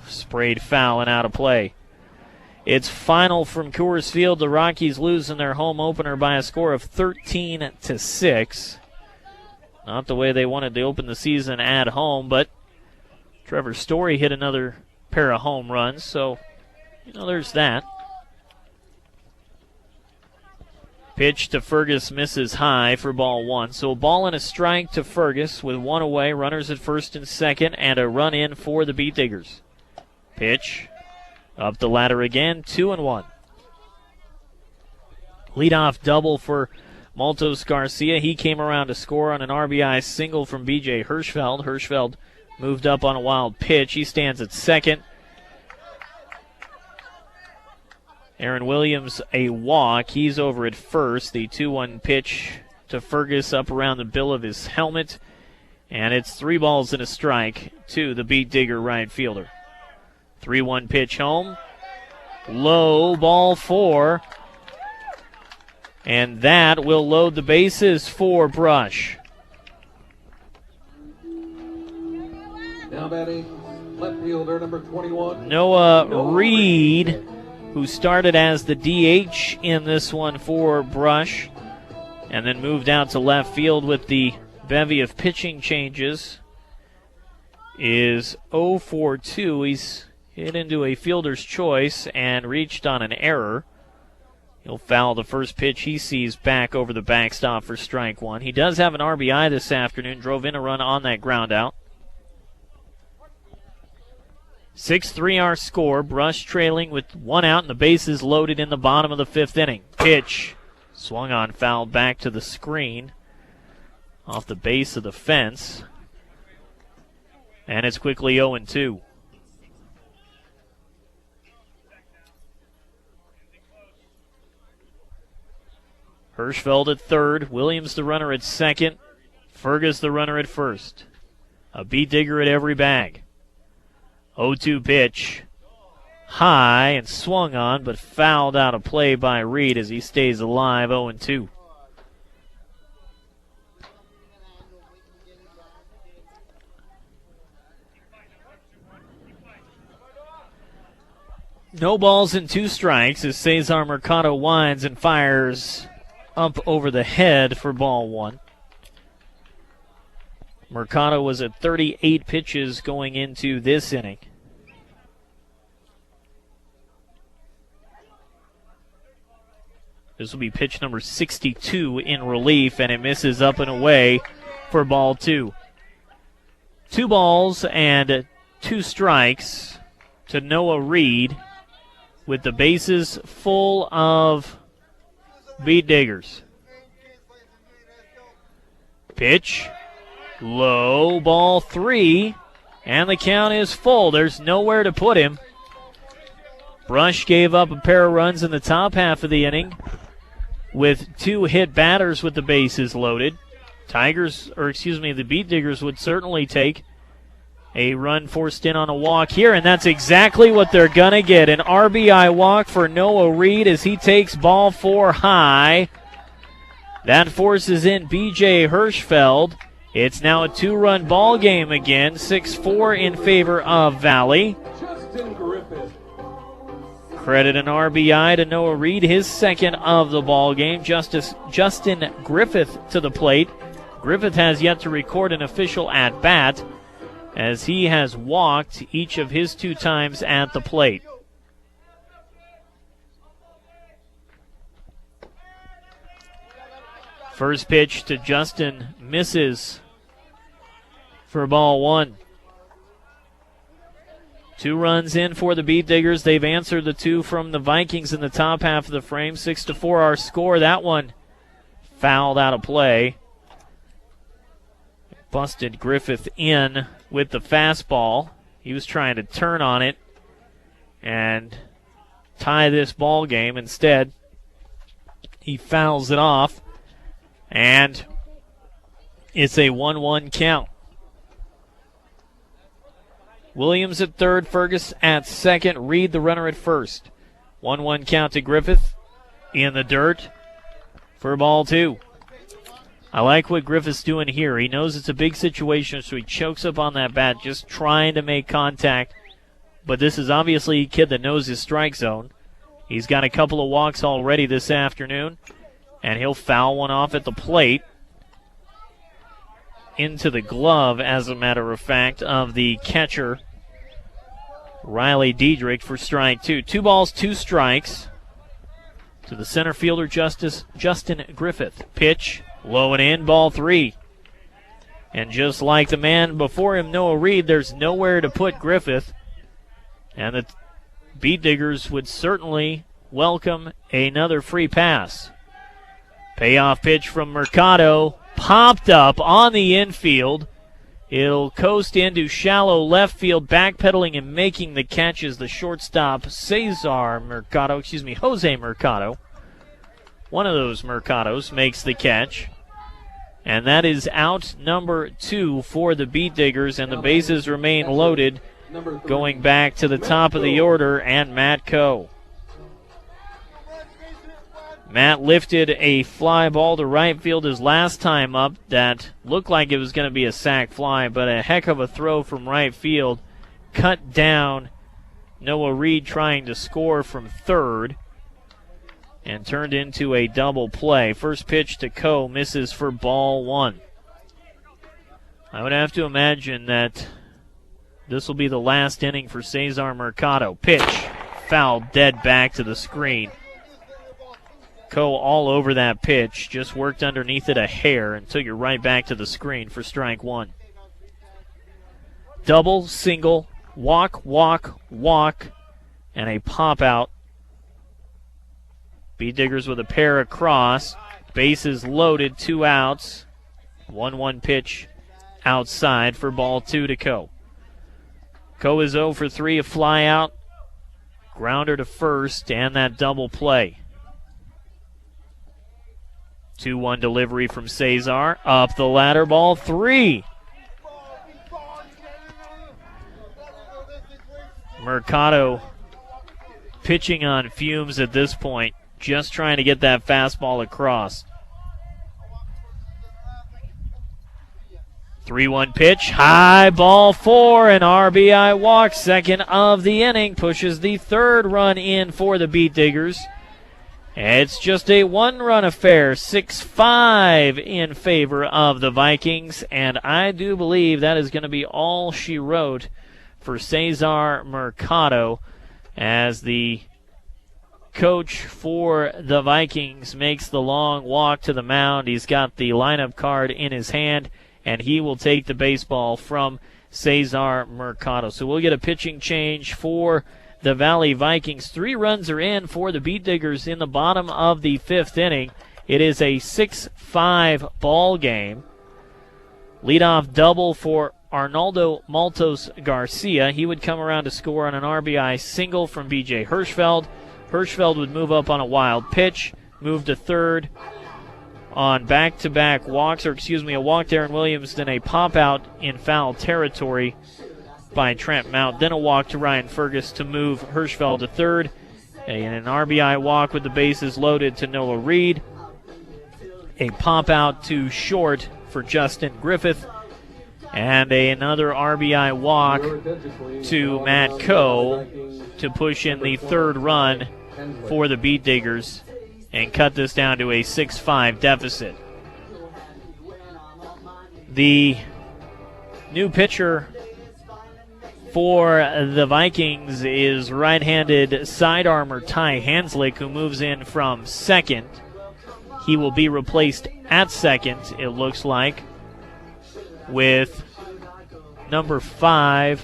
sprayed foul and out of play. It's final from Coors Field. The Rockies losing their home opener by a score of 13-6. Not the way they wanted to open the season at home, but Trevor Story hit another pair of home runs, so, there's that. Pitch to Fergus misses high for ball 1. So a ball and a strike to Fergus with 1 away, runners at first and second, and a run in for the Bead Diggers. Pitch up the ladder again, 2-1. Leadoff double for Maltos Garcia. He came around to score on an RBI single from B.J. Hirschfeld. Hirschfeld moved up on a wild pitch. He stands at second. Aaron Williams, a walk. He's over at first. The 2-1 pitch to Fergus up around the bill of his helmet. And it's 3 balls and a strike to the Bead Digger right fielder. 3-1 pitch home. Low, ball 4. And that will load the bases for Brush. Now batting, left fielder number 21. Noah Reed, who started as the DH in this one for Brush, and then moved out to left field with the bevy of pitching changes, is 0 for 2. He's hit into a fielder's choice and reached on an error. He'll foul the first pitch he sees back over the backstop for strike 1. He does have an RBI this afternoon, drove in a run on that ground out. 6-3 our score. Brush trailing with 1 out and the bases loaded in the bottom of the 5th inning. Pitch swung on, foul back to the screen off the base of the fence. And it's quickly 0-2. Hirschfeld at third, Williams the runner at second, Fergus the runner at first. A Bead Digger at every bag. 0-2 pitch. High and swung on, but fouled out of play by Reed as he stays alive, 0-2. No balls and 2 strikes as Cesar Mercado winds and fires up over the head for ball 1. Mercado was at 38 pitches going into this inning. This will be pitch number 62 in relief, and it misses up and away for ball 2. 2 balls and 2 strikes to Noah Reed with the bases full of Beat Diggers. Pitch, low, ball 3, and the count is full. There's nowhere to put him. Brush gave up a pair of runs in the top half of the inning with 2 hit batters with the bases loaded. The Beat Diggers would certainly take a run forced in on a walk here, and that's exactly what they're going to get. An RBI walk for Noah Reed as he takes ball 4 high. That forces in B.J. Hirschfeld. It's now a 2-run ball game again, 6-4 in favor of Valley. Justin Griffith. Credit an RBI to Noah Reed, his second of the ball game. Justin Griffith to the plate. Griffith has yet to record an official at-bat as he has walked each of his 2 times at the plate. First pitch to Justin misses for ball 1. 2 runs in for the Beat Diggers. They've answered the 2 from the Vikings in the top half of the frame. 6-4 our score. That one fouled out of play. Busted Griffith in with the fastball. He was trying to turn on it and tie this ball game. Instead, he fouls it off, and it's a 1-1 count. Williams at third, Fergus at second, Reed the runner at first. 1-1 count to Griffith in the dirt for ball 2. I like what Griffith's doing here. He knows it's a big situation, so he chokes up on that bat, just trying to make contact. But this is obviously a kid that knows his strike zone. He's got a couple of walks already this afternoon, and he'll foul one off at the plate. Into the glove, as a matter of fact, of the catcher, Riley Diedrich, for strike 2. 2 balls, 2 strikes to the center fielder, Justin Griffith. Pitch, low and in, ball 3. And just like the man before him, Noah Reed, there's nowhere to put Griffith. And the Beat Diggers would certainly welcome another free pass. Payoff pitch from Mercado, popped up on the infield. It'll coast into shallow left field, backpedaling and making the catch as the shortstop, Jose Mercado. One of those Mercados makes the catch. And that is out number 2 for the Beat Diggers, and the bases remain loaded going back to the top of the order, and Matt Coe. Matt lifted a fly ball to right field his last time up that looked like it was going to be a sac fly, but a heck of a throw from right field. Cut down Noah Reed trying to score from third and turned into a double play. First pitch to Coe misses for ball 1. I would have to imagine that this will be the last inning for Cesar Mercado. Pitch, fouled dead back to the screen. Coe all over that pitch, just worked underneath it a hair and took it right back to the screen for strike 1. Double, single, walk, walk, walk, and a pop out. Beat Diggers with a pair across. Bases loaded, 2 outs. 1-1 pitch outside for ball 2 to Coe. Coe is 0 for 3, a fly out, grounder to first, and that double play. 2-1 delivery from Cesar. Up the ladder, ball 3. Mercado pitching on fumes at this point, just trying to get that fastball across. 3-1 pitch, high, ball 4, an RBI walk, second of the inning, pushes the 3rd run in for the Beat Diggers. It's just a 1-run affair, 6-5 in favor of the Vikings, and I do believe that is going to be all she wrote for Cesar Mercado as the coach for the Vikings makes the long walk to the mound. He's got the lineup card in his hand, and he will take the baseball from Cesar Mercado. So we'll get a pitching change for the Valley Vikings. 3 runs are in for the Beet Diggers in the bottom of the 5th inning. It is a 6-5 ball game. Leadoff double for Arnaldo Maltos Garcia. He would come around to score on an RBI single from B.J. Hirschfeld. Hirschfeld would move up on a wild pitch, move to third on back-to-back walks, a walk to Aaron Williams, then a pop-out in foul territory by Trent Mount, then a walk to Ryan Fergus to move Hirschfeld to third, and an RBI walk with the bases loaded to Noah Reed, a pop-out to short for Justin Griffith, and another RBI walk to Matt Coe to push in the 3rd run for the Beet Diggers and cut this down to a 6-5 deficit. The new pitcher for the Vikings is right-handed side armor Ty Hanslick, who moves in from second. He will be replaced at second, it looks like, with number 5,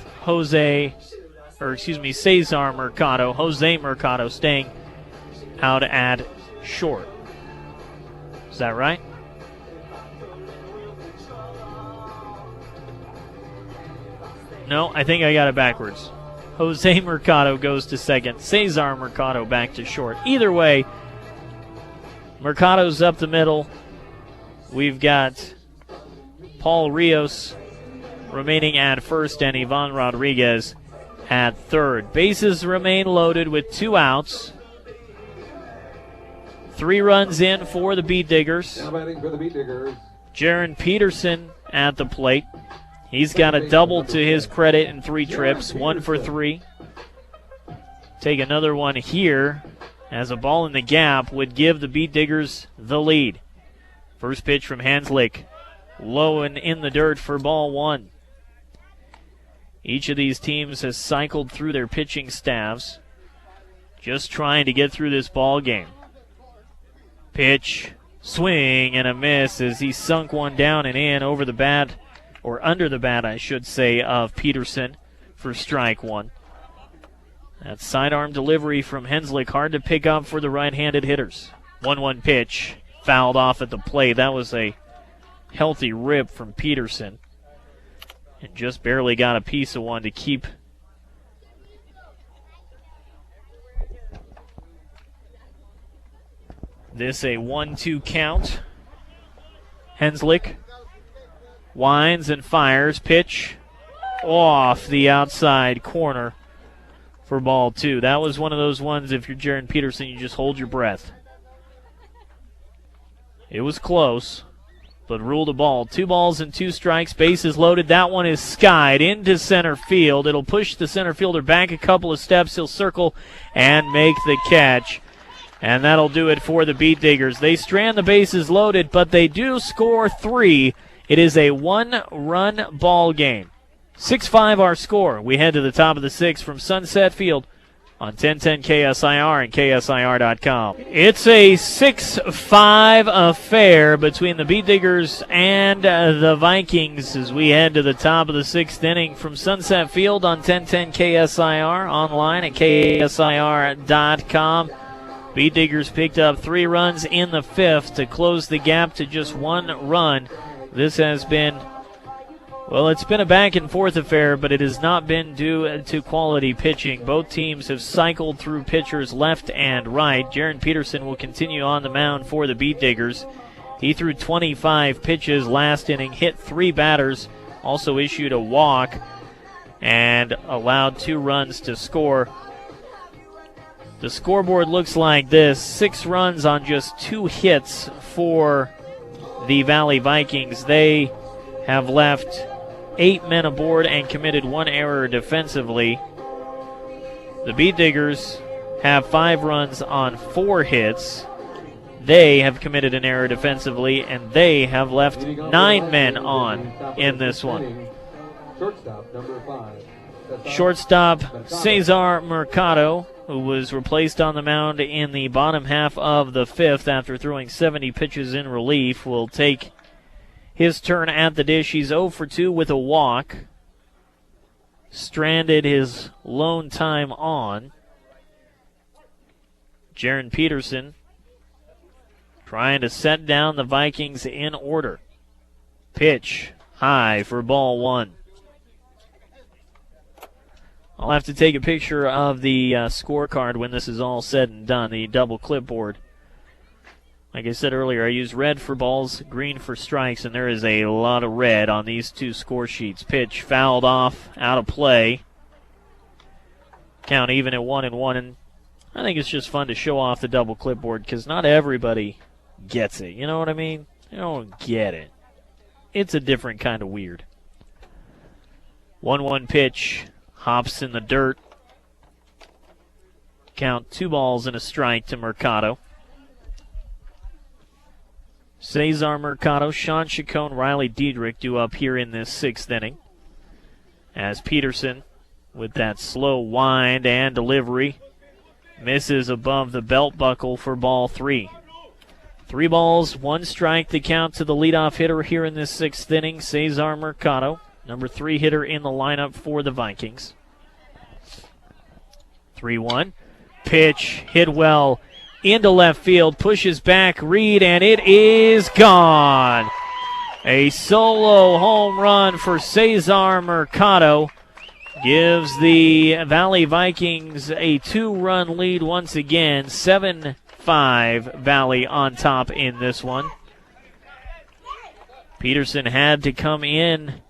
Cesar Mercado. Jose Mercado staying out at short. Is that right? No, I think I got it backwards. Jose Mercado goes to second. Cesar Mercado back to short. Either way, Mercado's up the middle. We've got Paul Rios remaining at first and Ivan Rodriguez at third. Bases remain loaded with 2 outs. 3 runs in for the Beet Diggers. Now batting for the Beet Diggers, Jaron Peterson at the plate. He's got a double to his credit in 3 trips, 1 for 3. Take another one here as a ball in the gap would give the Beet Diggers the lead. First pitch from Hanslick, low and in the dirt for ball 1. Each of these teams has cycled through their pitching staffs, just trying to get through this ball game. Pitch, swing, and a miss as he sunk one down and in over the bat, or under the bat, I should say, of Peterson for strike 1. That sidearm delivery from Hanslick, hard to pick up for the right-handed hitters. 1-1 pitch, fouled off at the plate. That was a healthy rip from Peterson, and just barely got a piece of one to keep this a 1-2 count. Hanslick winds and fires. Pitch off the outside corner for ball 2. That was one of those ones, if you're Jaron Peterson, you just hold your breath. It was close, but ruled a ball. 2 balls and 2 strikes. Bases loaded. That one is skied into center field. It'll push the center fielder back a couple of steps. He'll circle and make the catch. And that'll do it for the Beet Diggers. They strand the bases loaded, but they do score 3. It is a 1-run ball game. 6-5 our score. We head to the top of the 6th from Sunset Field on 1010 KSIR and KSIR.com. It's a 6-5 affair between the Beet Diggers and the Vikings as we head to the top of the 6th inning from Sunset Field on 1010 KSIR, online at KSIR.com. Beet Diggers picked up 3 runs in the 5th to close the gap to just 1 run. This has been, well, it's been a back-and-forth affair, but it has not been due to quality pitching. Both teams have cycled through pitchers left and right. Jaron Peterson will continue on the mound for the Beet Diggers. He threw 25 pitches last inning, hit 3 batters, also issued a walk, and allowed 2 runs to score. The scoreboard looks like this: 6 runs on just 2 hits for the Valley Vikings. They have left 8 men aboard and committed 1 error defensively. The Beet Diggers have 5 runs on 4 hits. They have committed an error defensively, and they have left 9 men on in this one. Shortstop, number 5. Shortstop Cesar Mercado who was replaced on the mound in the bottom half of the fifth after throwing 70 pitches in relief, will take his turn at the dish. He's 0 for 2 with a walk. Stranded his lone time on. Jaron Peterson trying to set down the Vikings in order. Pitch high for ball one. I'll have to take a picture of the scorecard when this is all said and done, the double clipboard. Like I said earlier, I use red for balls, green for strikes, and there is a lot of red on these two score sheets. Pitch fouled off, out of play. Count even at 1-1, and I think it's just fun to show off the double clipboard because not everybody gets it. You know what I mean? You don't get it. It's a different kind of weird. 1-1 pitch, hops in the dirt. Count 2 balls and a strike to Mercado. Cesar Mercado, Sean Chacon, Riley Diedrich due up here in this 6th inning. As Peterson, with that slow wind and delivery, misses above the belt buckle for ball 3. 3 balls, 1 strike, the count to the leadoff hitter here in this 6th inning, Cesar Mercado, number 3 hitter in the lineup for the Vikings. 3-1. Pitch hit well into left field, pushes back Reed, and it is gone. A solo home run for Cesar Mercado gives the Valley Vikings a 2-run lead once again. 7-5 Valley on top in this one. Peterson had to come in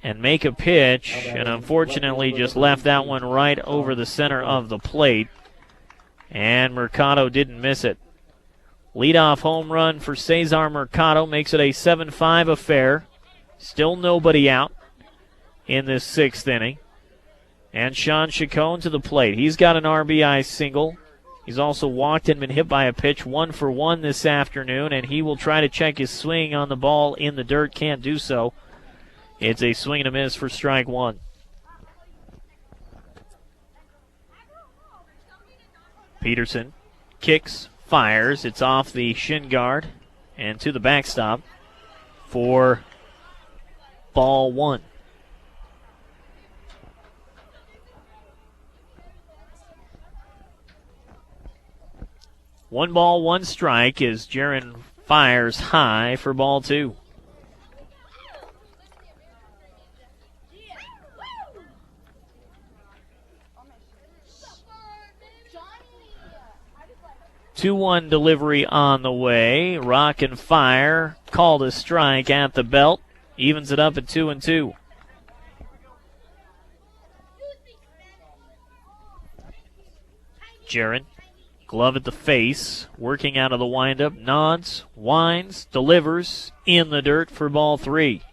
and make a pitch, and unfortunately just left that one right over the center of the plate. And Mercado didn't miss it. Leadoff home run for Cesar Mercado makes it a 7-5 affair. Still nobody out in this 6th inning. And Sean Chacon to the plate. He's got an RBI single. He's also walked and been hit by a pitch, 1 for 1 this afternoon, and he will try to check his swing on the ball in the dirt. Can't do so. It's a swing and a miss for strike 1. Peterson kicks, fires. It's off the shin guard and to the backstop for ball 1. One ball, 1 strike as Jaron fires high for ball 2. Two-one delivery on the way. Rock and fire. Called a strike at the belt. Evens it up at 2-2. Jaron, glove at the face. Working out of the windup. Nods, winds, delivers. In the dirt for ball 3.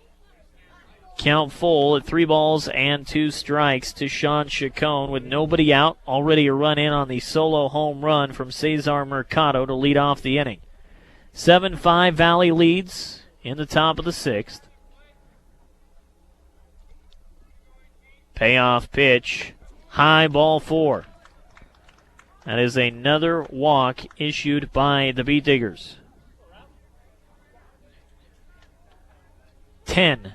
Count full at 3 balls and 2 strikes to Sean Chacon with nobody out. Already a run in on the solo home run from Cesar Mercado to lead off the inning. 7-5 Valley leads in the top of the 6th. Payoff pitch. High ball 4. That is another walk issued by the Beat Diggers. 10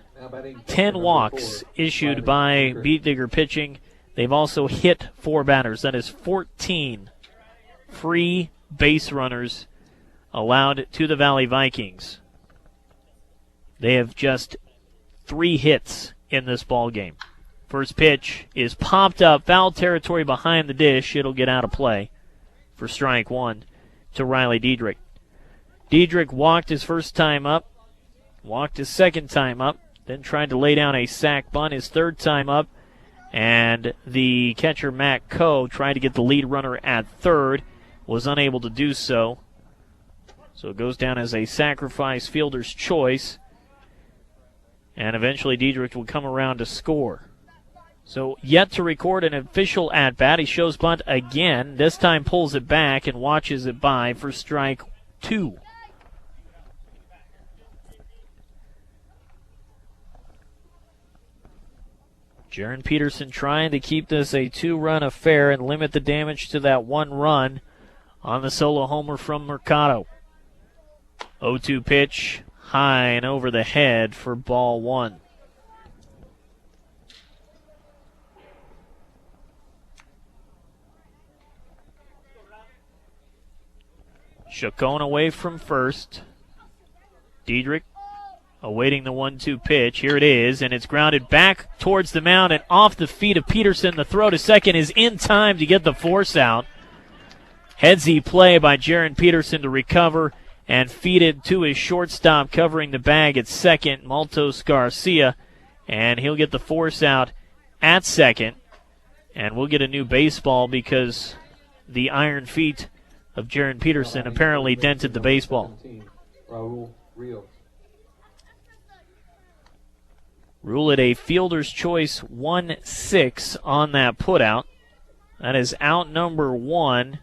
walks issued by Beat Digger pitching. They've also hit 4 batters. That is 14 free base runners allowed to the Valley Vikings. They have just 3 hits in this ball game. First pitch is popped up, foul territory behind the dish. It'll get out of play for strike 1 to Riley Diedrich. Diedrich walked his first time up, walked his second time up, then tried to lay down a sac bunt his third time up, and the catcher Matt Coe tried to get the lead runner at third, was unable to do so. So it goes down as a sacrifice fielder's choice, and eventually Diedrich will come around to score. So yet to record an official at-bat. He shows bunt again, this time pulls it back and watches it by for strike 2. Jaron Peterson trying to keep this a 2-run affair and limit the damage to that 1 run on the solo homer from Mercado. 0-2 pitch, high and over the head for ball 1. Chacon away from first. Diedrich awaiting the 1-2 pitch. Here it is, and it's grounded back towards the mound and off the feet of Peterson. The throw to second is in time to get the force out. Headsy play by Jaron Peterson to recover and feed it to his shortstop covering the bag at second, Maltos Garcia, and he'll get the force out at second, and we'll get a new baseball because the iron feet of Jaron Peterson apparently dented the baseball. Raul Rios. Rule it a fielder's choice 1-6 on that putout. That is out number 1.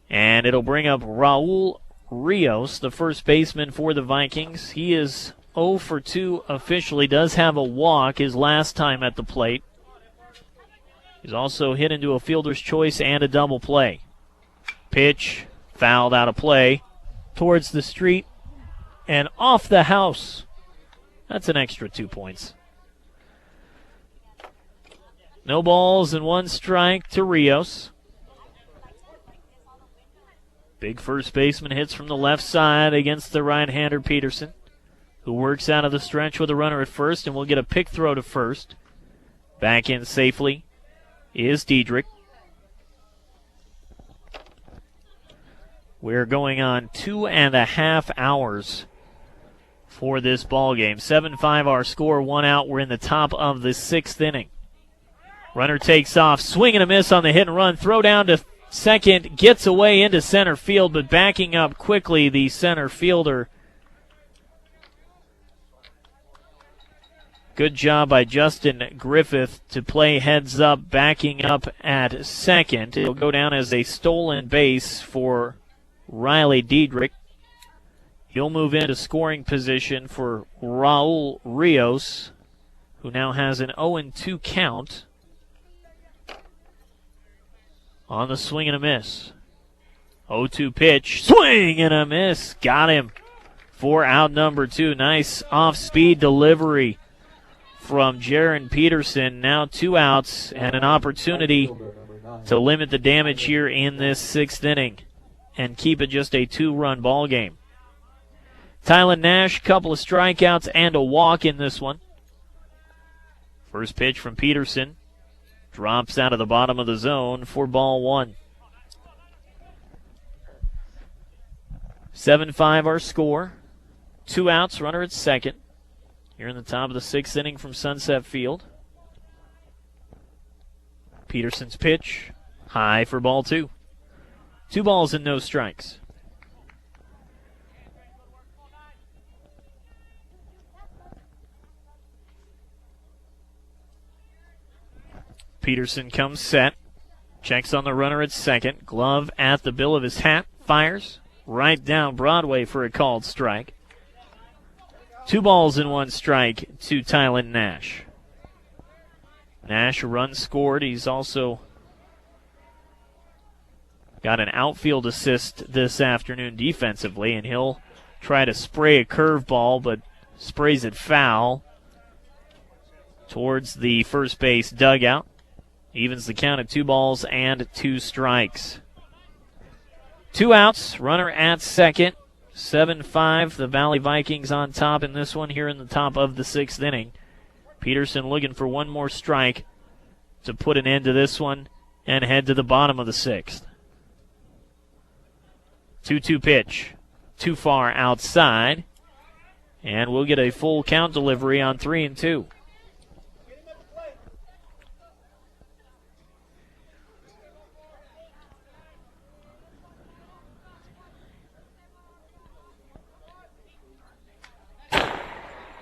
And it'll bring up Raul Rios, the first baseman for the Vikings. He is 0 for 2 officially, does have a walk his last time at the plate. He's also hit into a fielder's choice and a double play. Pitch, fouled out of play, towards the street, and off the house. That's an extra 2 points. No balls and 1 strike to Rios. Big first baseman hits from the left side against the right-hander Peterson, who works out of the stretch with a runner at first, and will get a pick throw to first. Back in safely is Diedrich. We're going on 2.5 hours for this ball game. 7-5 our score, 1 out. We're in the top of the 6th inning. Runner takes off, swing and a miss on the hit and run. Throw down to second, gets away into center field, but backing up quickly, the center fielder. Good job by Justin Griffith to play heads up, backing up at second. It'll go down as a stolen base for Riley Diedrich. He'll move into scoring position for Raul Rios, who now has an 0-2 count on the swing and a miss. 0-2 pitch, swing and a miss. Got him for out number 2. Nice off-speed delivery from Jaron Peterson. Now 2 outs and an opportunity to limit the damage here in this 6th inning and keep it just a 2-run ball game. Tylen Nash, couple of strikeouts and a walk in this one. First pitch from Peterson drops out of the bottom of the zone for ball 1. 7-5 our score. 2 outs, runner at second. Here in the top of the 6th inning from Sunset Field. Peterson's pitch, high for ball 2. 2 balls and no strikes. Peterson comes set, checks on the runner at second, glove at the bill of his hat, fires right down Broadway for a called strike. 2 balls and 1 strike to Tylen Nash. Nash, a run scored. He's also got an outfield assist this afternoon defensively, and he'll try to spray a curveball, but sprays it foul towards the first base dugout. Evens the count at 2 balls and 2 strikes. 2 outs, runner at second. 7-5, the Valley Vikings on top in this one here in the top of the 6th inning. Peterson looking for 1 more strike to put an end to this one and head to the bottom of the 6th. 2-2 pitch, too far outside, and we'll get a full count delivery on 3-2.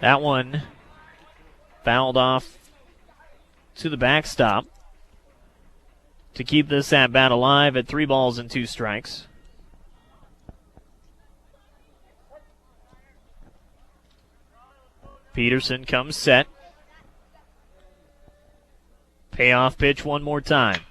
That one fouled off to the backstop to keep this at-bat alive at 3 balls and 2 strikes. Peterson comes set. Payoff pitch one more time.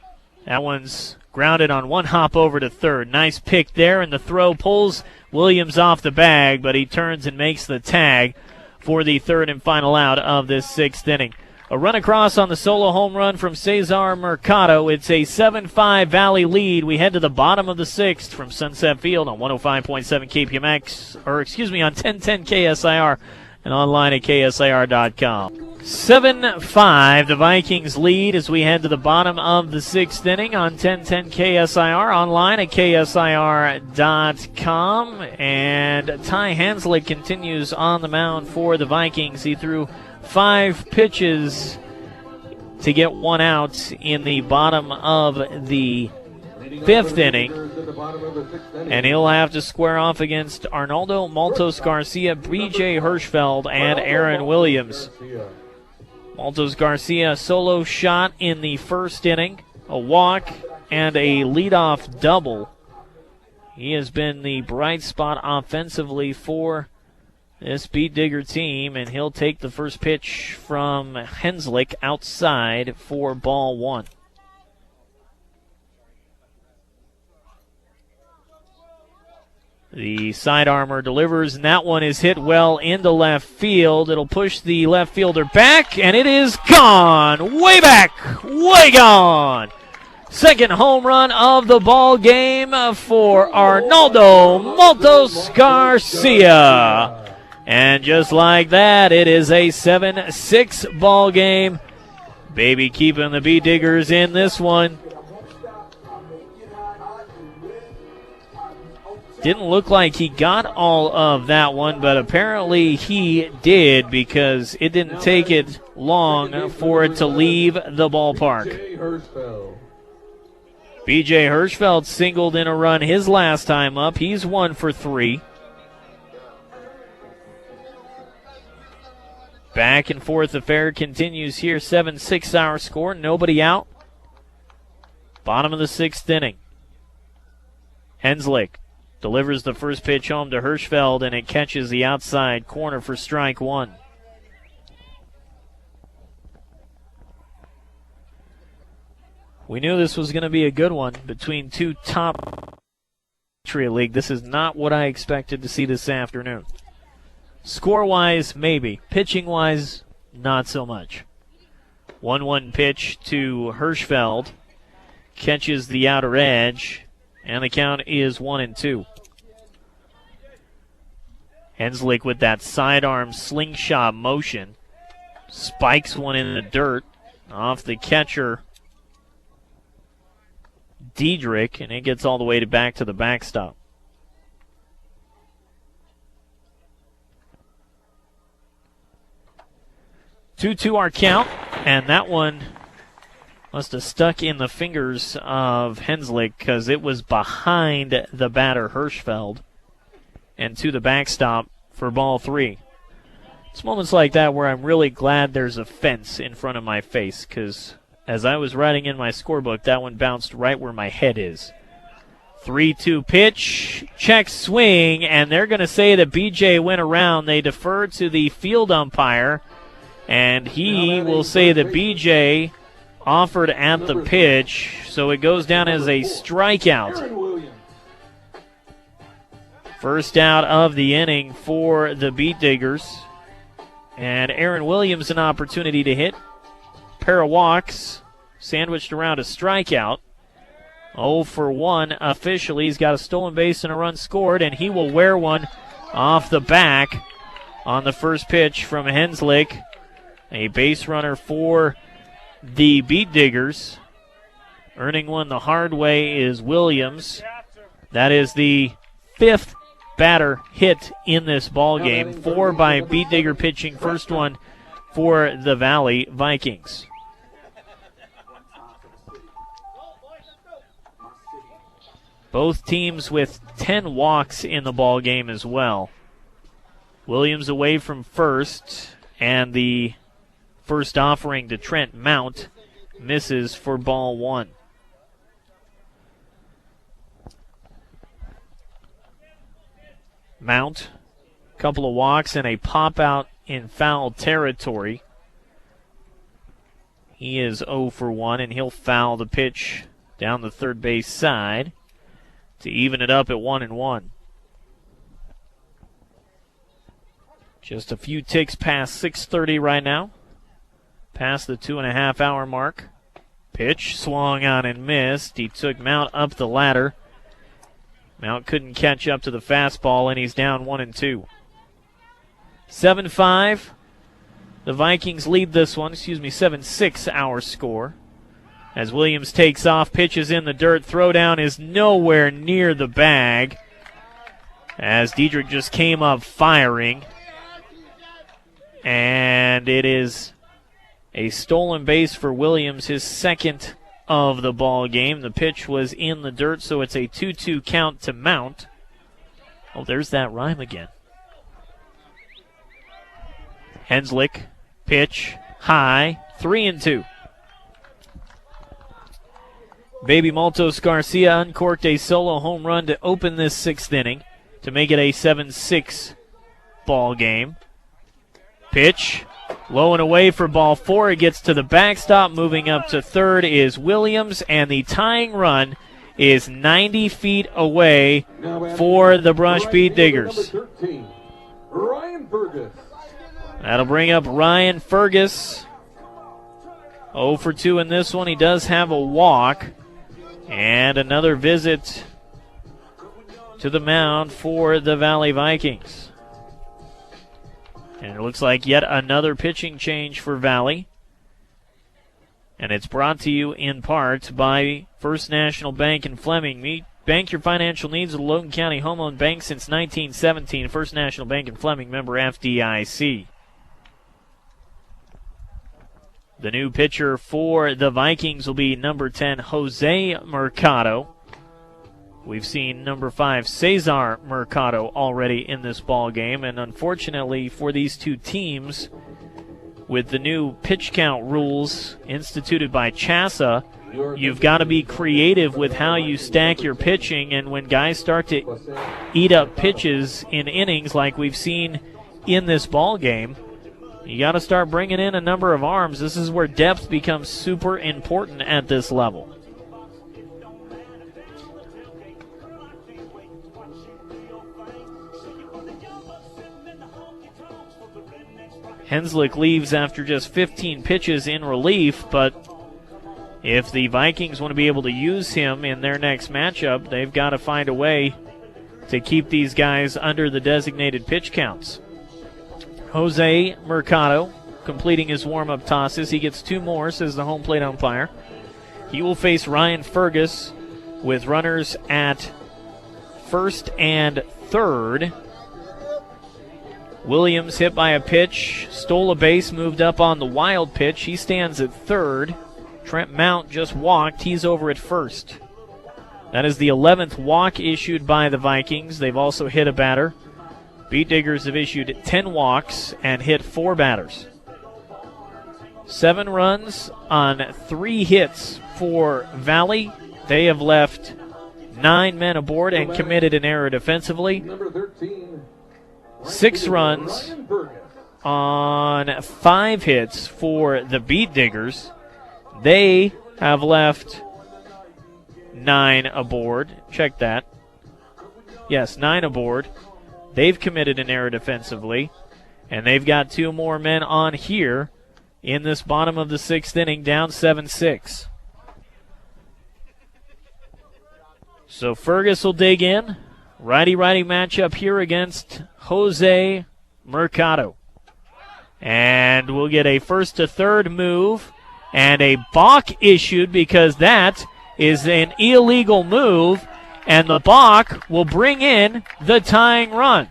That one's grounded on one hop over to third. Nice pick there, and the throw pulls Williams off the bag, but he turns and makes the tag for the third and final out of this sixth inning. A run across on the solo home run from Cesar Mercado. It's a 7-5 Valley lead. We head to the bottom of the sixth from Sunset Field on 105.7 KPMX, on 1010 KSIR and online at KSIR.com. 7-5, the Vikings lead as we head to the bottom of the sixth inning on 1010 KSIR, online at KSIR.com. And Ty Hanslick continues on the mound for the Vikings. He threw 5 pitches to get one out in the bottom of the fifth inning, and he'll have to square off against Arnoldo Maltos Garcia, B.J. Hirschfeld, and Aaron Williams. Maltos Garcia, solo shot in the first inning, a walk, and a leadoff double. He has been the bright spot offensively for this Beat Digger team, and he'll take the first pitch from Henslick outside for ball one. The side armor delivers, and that one is hit well into left field. It'll push the left fielder back, and it is gone. Way back, way gone. Second home run of the ball game for Arnoldo Maltos Garcia. And just like that, it is a 7-6 ball game. Baby keeping the Beat Diggers in this one. Didn't look like he got all of that one, but apparently he did, because it didn't take it long for it to leave the ballpark. B.J. Hirschfeld singled in a run his last time up. He's 1 for 3. Back and forth affair continues here. 7-6 our score. Nobody out. Bottom of the sixth inning. Henslick delivers the first pitch home to Hirschfeld, and it catches the outside corner for strike one. We knew this was going to be a good one between two top Patriot League. This is not what I expected to see this afternoon. Score-wise, maybe. Pitching-wise, not so much. 1-1 pitch to Hirschfeld. Catches the outer edge, and the count is 1-2. Henslick with that sidearm slingshot motion. Spikes one in the dirt off the catcher, Diedrich, and it gets all the way back to the backstop. 2-2 our count, and that one must have stuck in the fingers of Henslick because it was behind the batter Hirschfeld and to the backstop for ball three. It's moments like that where I'm really glad there's a fence in front of my face, because as I was writing in my scorebook, that one bounced right where my head is. 3-2 pitch, check swing, and they're going to say that BJ went around. They defer to the field umpire, and he will say that BJ offered at the pitch, so it goes down as a strikeout. First out of the inning for the Beat Diggers. And Aaron Williams an opportunity to hit. Pair of walks, sandwiched around a strikeout. 0 for 1 officially. He's got a stolen base and a run scored, and he will wear one off the back on the first pitch from Henslick. A base runner for the Beat Diggers. Earning one the hard way is Williams. That is the fifth batter hit in this ball game. 4 by Beat Digger pitching. First one for the Valley Vikings. Both teams with 10 walks in the ball game as well. Williams away from first, and the first offering to Trent Mount misses for ball one. Mount, a couple of walks and a pop out in foul territory. He is 0 for 1, and he'll foul the pitch down the third base side to even it up at 1-1. Just a few ticks past 6:30 right now. Past the 2.5-hour mark. Pitch swung on and missed. He took Mount up the ladder. Mount couldn't catch up to the fastball, and he's down 1-2. 7-5. The Vikings lead this one. 7-6 our score. As Williams takes off, pitches in the dirt. Throwdown is nowhere near the bag. As Diedrich just came up firing. And it is a stolen base for Williams, his second of the ball game. The pitch was in the dirt, so it's a 2-2 count to Mount. Oh, there's that rhyme again. Henslick, pitch, high, 3-2. Baby Maltos Garcia uncorked a solo home run to open this sixth inning to make it a 7-6 ball game. Pitch, low and away for ball 4. It gets to the backstop. Moving up to third is Williams, and the tying run is 90 feet away for the Brush Beet Diggers. Ryan Fergus. That'll bring up Ryan Fergus. 0 for 2 in this one. He does have a walk. And another visit to the mound for the Valley Vikings. And it looks like yet another pitching change for Valley. And it's brought to you in part by First National Bank in Fleming. Bank your financial needs with Logan County Home Loan Bank since 1917. First National Bank in Fleming, member FDIC. The new pitcher for the Vikings will be number 10, Jose Mercado. We've seen number 5, Cesar Mercado, already in this ball game. And unfortunately for these two teams, with the new pitch count rules instituted by CHSAA, you've got to be creative with how you stack your pitching. And when guys start to eat up pitches in innings like we've seen in this ball game, you got to start bringing in a number of arms. This is where depth becomes super important at this level. Henslick leaves after just 15 pitches in relief, but if the Vikings want to be able to use him in their next matchup, they've got to find a way to keep these guys under the designated pitch counts. Jose Mercado completing his warm-up tosses. He gets 2 more, says the home plate umpire. He will face Ryan Fergus with runners at first and third. Williams hit by a pitch, stole a base, moved up on the wild pitch. He stands at third. Trent Mount just walked. He's over at first. That is the 11th walk issued by the Vikings. They've also hit a batter. Beet Diggers have issued 10 walks and hit 4 batters. 7 runs on 3 hits for Valley. They have left 9 men aboard and committed an error defensively. Number 13. 6 runs on 5 hits for the Beet Diggers. They have left 9 aboard. Check that. Yes, 9 aboard. They've committed an error defensively, and they've got 2 more men on here in this bottom of the 6th inning, down 7-6. So Fergus will dig in. Righty-righty matchup here against Jose Mercado. And we'll get a first to third move and a balk issued because that is an illegal move. And the balk will bring in the tying run.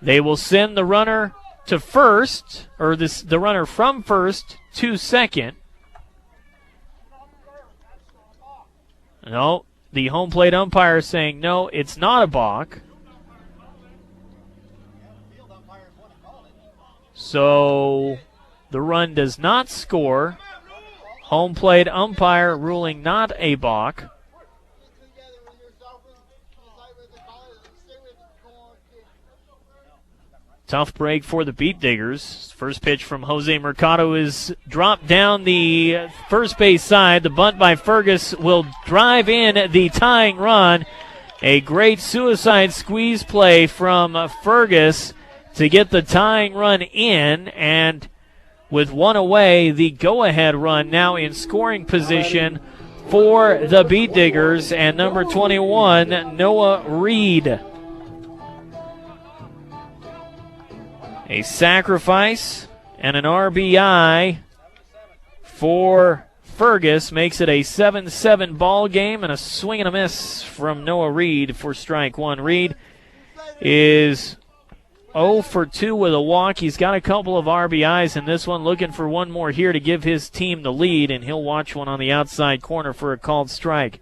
They will send the runner to first, or the runner from first to second. No, the home plate umpire is saying, no, it's not a balk. So the run does not score. Home plate umpire ruling not a balk. Tough break for the Beat Diggers. First pitch from Jose Mercado is dropped down the first base side. The bunt by Fergus will drive in the tying run. A great suicide squeeze play from Fergus to get the tying run in, and with one away, the go-ahead run now in scoring position for the Beat Diggers, and number 21, Noah Reed. A sacrifice and an RBI for Fergus makes it a 7-7 ball game, and a swing and a miss from Noah Reed for strike one. Reed is 0 for 2 with a walk. He's got a couple of RBIs in this one, looking for one more here to give his team the lead, and he'll watch one on the outside corner for a called strike.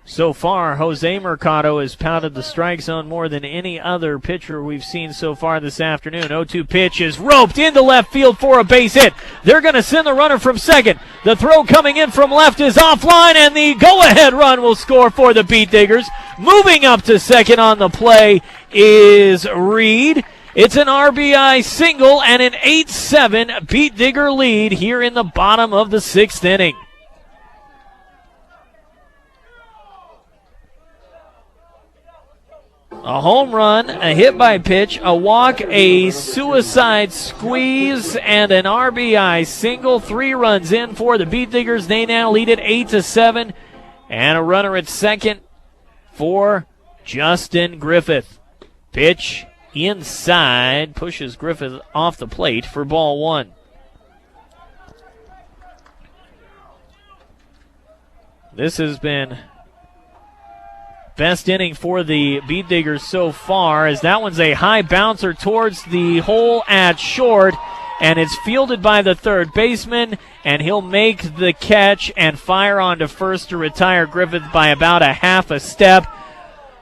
So far, Jose Mercado has pounded the strike zone more than any other pitcher we've seen so far this afternoon. 0-2 pitch is roped into left field for a base hit. They're going to send the runner from second. The throw coming in from left is offline, and the go-ahead run will score for the Beat Diggers. Moving up to second on the play is Reed. It's an RBI single and an 8-7 Beat Digger lead here in the bottom of the sixth inning. A home run, a hit by pitch, a walk, a suicide squeeze, and an RBI single. 3 runs in for the Beat Diggers. They now lead it 8-7. And a runner at second for Justin Griffith. Pitch inside, pushes Griffith off the plate for ball one. This has been best inning for the Beat Diggers so far, as that one's a high bouncer towards the hole at short, and it's fielded by the third baseman, and he'll make the catch and fire on to first to retire Griffith by about a half a step.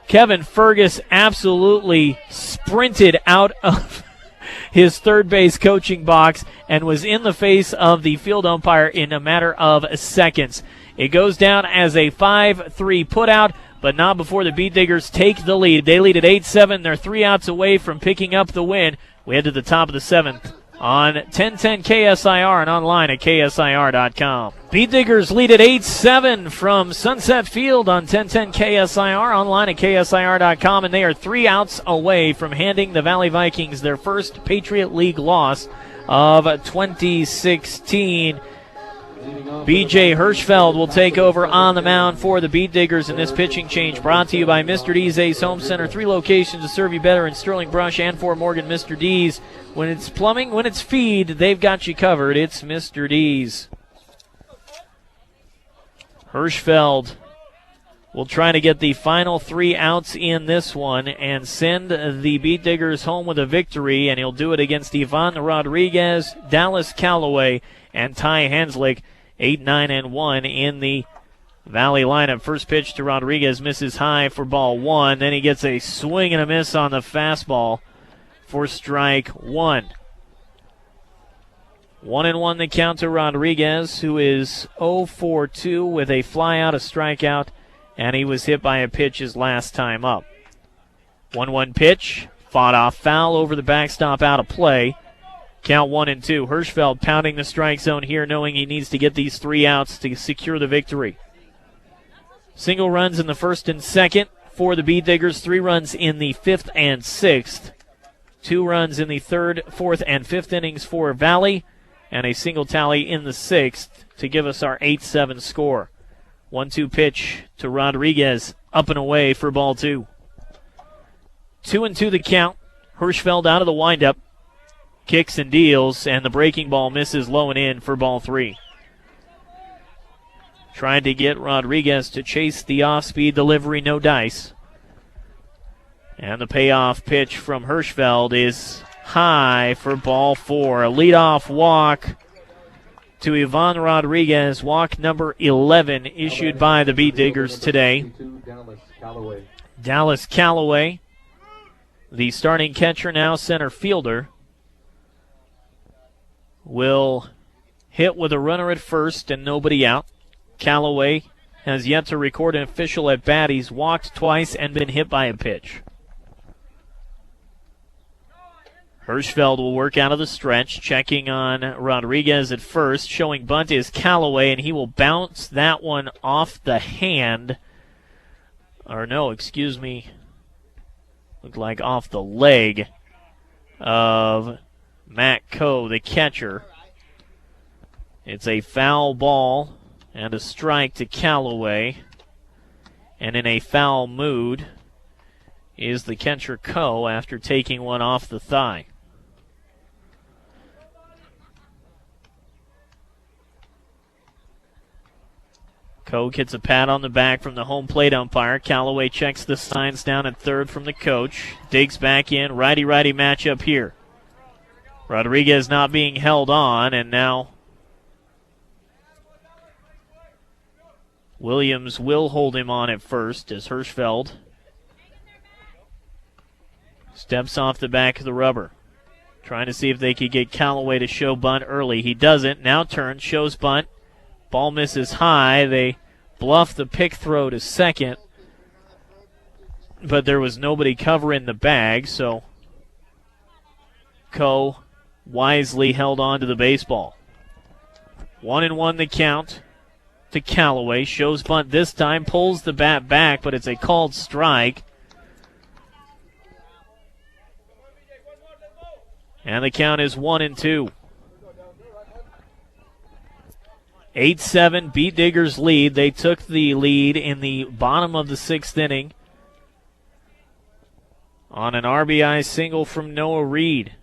Kevin Fergus absolutely sprinted out of his third base coaching box and was in the face of the field umpire in a matter of seconds. It goes down as a 5-3 putout, but not before the Beat Diggers take the lead. They lead at 8-7. They're 3 outs away from picking up the win. We head to the top of the 7th on 1010 KSIR and online at KSIR.com. Beat Diggers lead at 8-7 from Sunset Field on 1010 KSIR, online at KSIR.com, and they are 3 outs away from handing the Valley Vikings their first Patriot League loss of 2016. B.J. Hirschfeld will take over on the mound for the Beat Diggers in this pitching change, brought to you by Mr. D's Ace Home Center. 3 locations to serve you better in Sterling, Brush, and Fort Morgan. Mr. D's. When it's plumbing, when it's feed, they've got you covered. It's Mr. D's. Hirschfeld will try to get the final 3 outs in this one and send the Beat Diggers home with a victory, and he'll do it against Ivan Rodriguez, Dallas Callaway, and Ty Hanslick. 8-9-1 in the Valley lineup. First pitch to Rodriguez misses high for ball one. Then he gets a swing and a miss on the fastball for strike one. 1-1 the count to Rodriguez, who is 0 for 2 with a fly out, a strikeout, and he was hit by a pitch his last time up. 1-1 pitch, fought off foul over the backstop, out of play. Count 1-2. Hirschfeld pounding the strike zone here, knowing he needs to get these 3 outs to secure the victory. Single runs in the first and second for the Beat Diggers. 3 runs in the 5th and 6th. 2 runs in the 3rd, 4th, and 5th innings for Valley, and a single tally in the 6th to give us our 8-7 score. 1-2 pitch to Rodriguez, up and away for ball 2. 2-2 the count. Hirschfeld out of the windup. Kicks and deals, and the breaking ball misses low and in for ball 3. Tried to get Rodriguez to chase the off-speed delivery, no dice. And the payoff pitch from Hirschfeld is high for ball 4. A leadoff walk to Ivan Rodriguez, walk number 11, issued by the Beat Diggers today. Dallas Callaway, the starting catcher, now center fielder, will hit with a runner at first and nobody out. Callaway has yet to record an official at bat. He's walked twice and been hit by a pitch. Hirschfeld will work out of the stretch, checking on Rodriguez at first. Showing bunt is Callaway, and he will bounce that one off the hand. Or no, excuse me. Looked like off the leg of Matt Coe, the catcher. It's a foul ball and a strike to Callaway. And in a foul mood is the catcher Coe after taking one off the thigh. Coe gets a pat on the back from the home plate umpire. Callaway checks the signs down at third from the coach. Digs back in. Righty-righty matchup here. Rodriguez not being held on, and now Williams will hold him on at first as Hirschfeld steps off the back of the rubber. Trying to see if they could get Callaway to show bunt early. He doesn't. Now turns, shows bunt. Ball misses high. They bluff the pick throw to second. But there was nobody covering the bag, so Coe wisely held on to the baseball. 1-1 the count to Callaway. Shows bunt this time. Pulls the bat back, but it's a called strike. And the count is 1-2. 8-7, Beat Diggers lead. They took the lead in the bottom of the sixth inning on an RBI single from Noah Reed.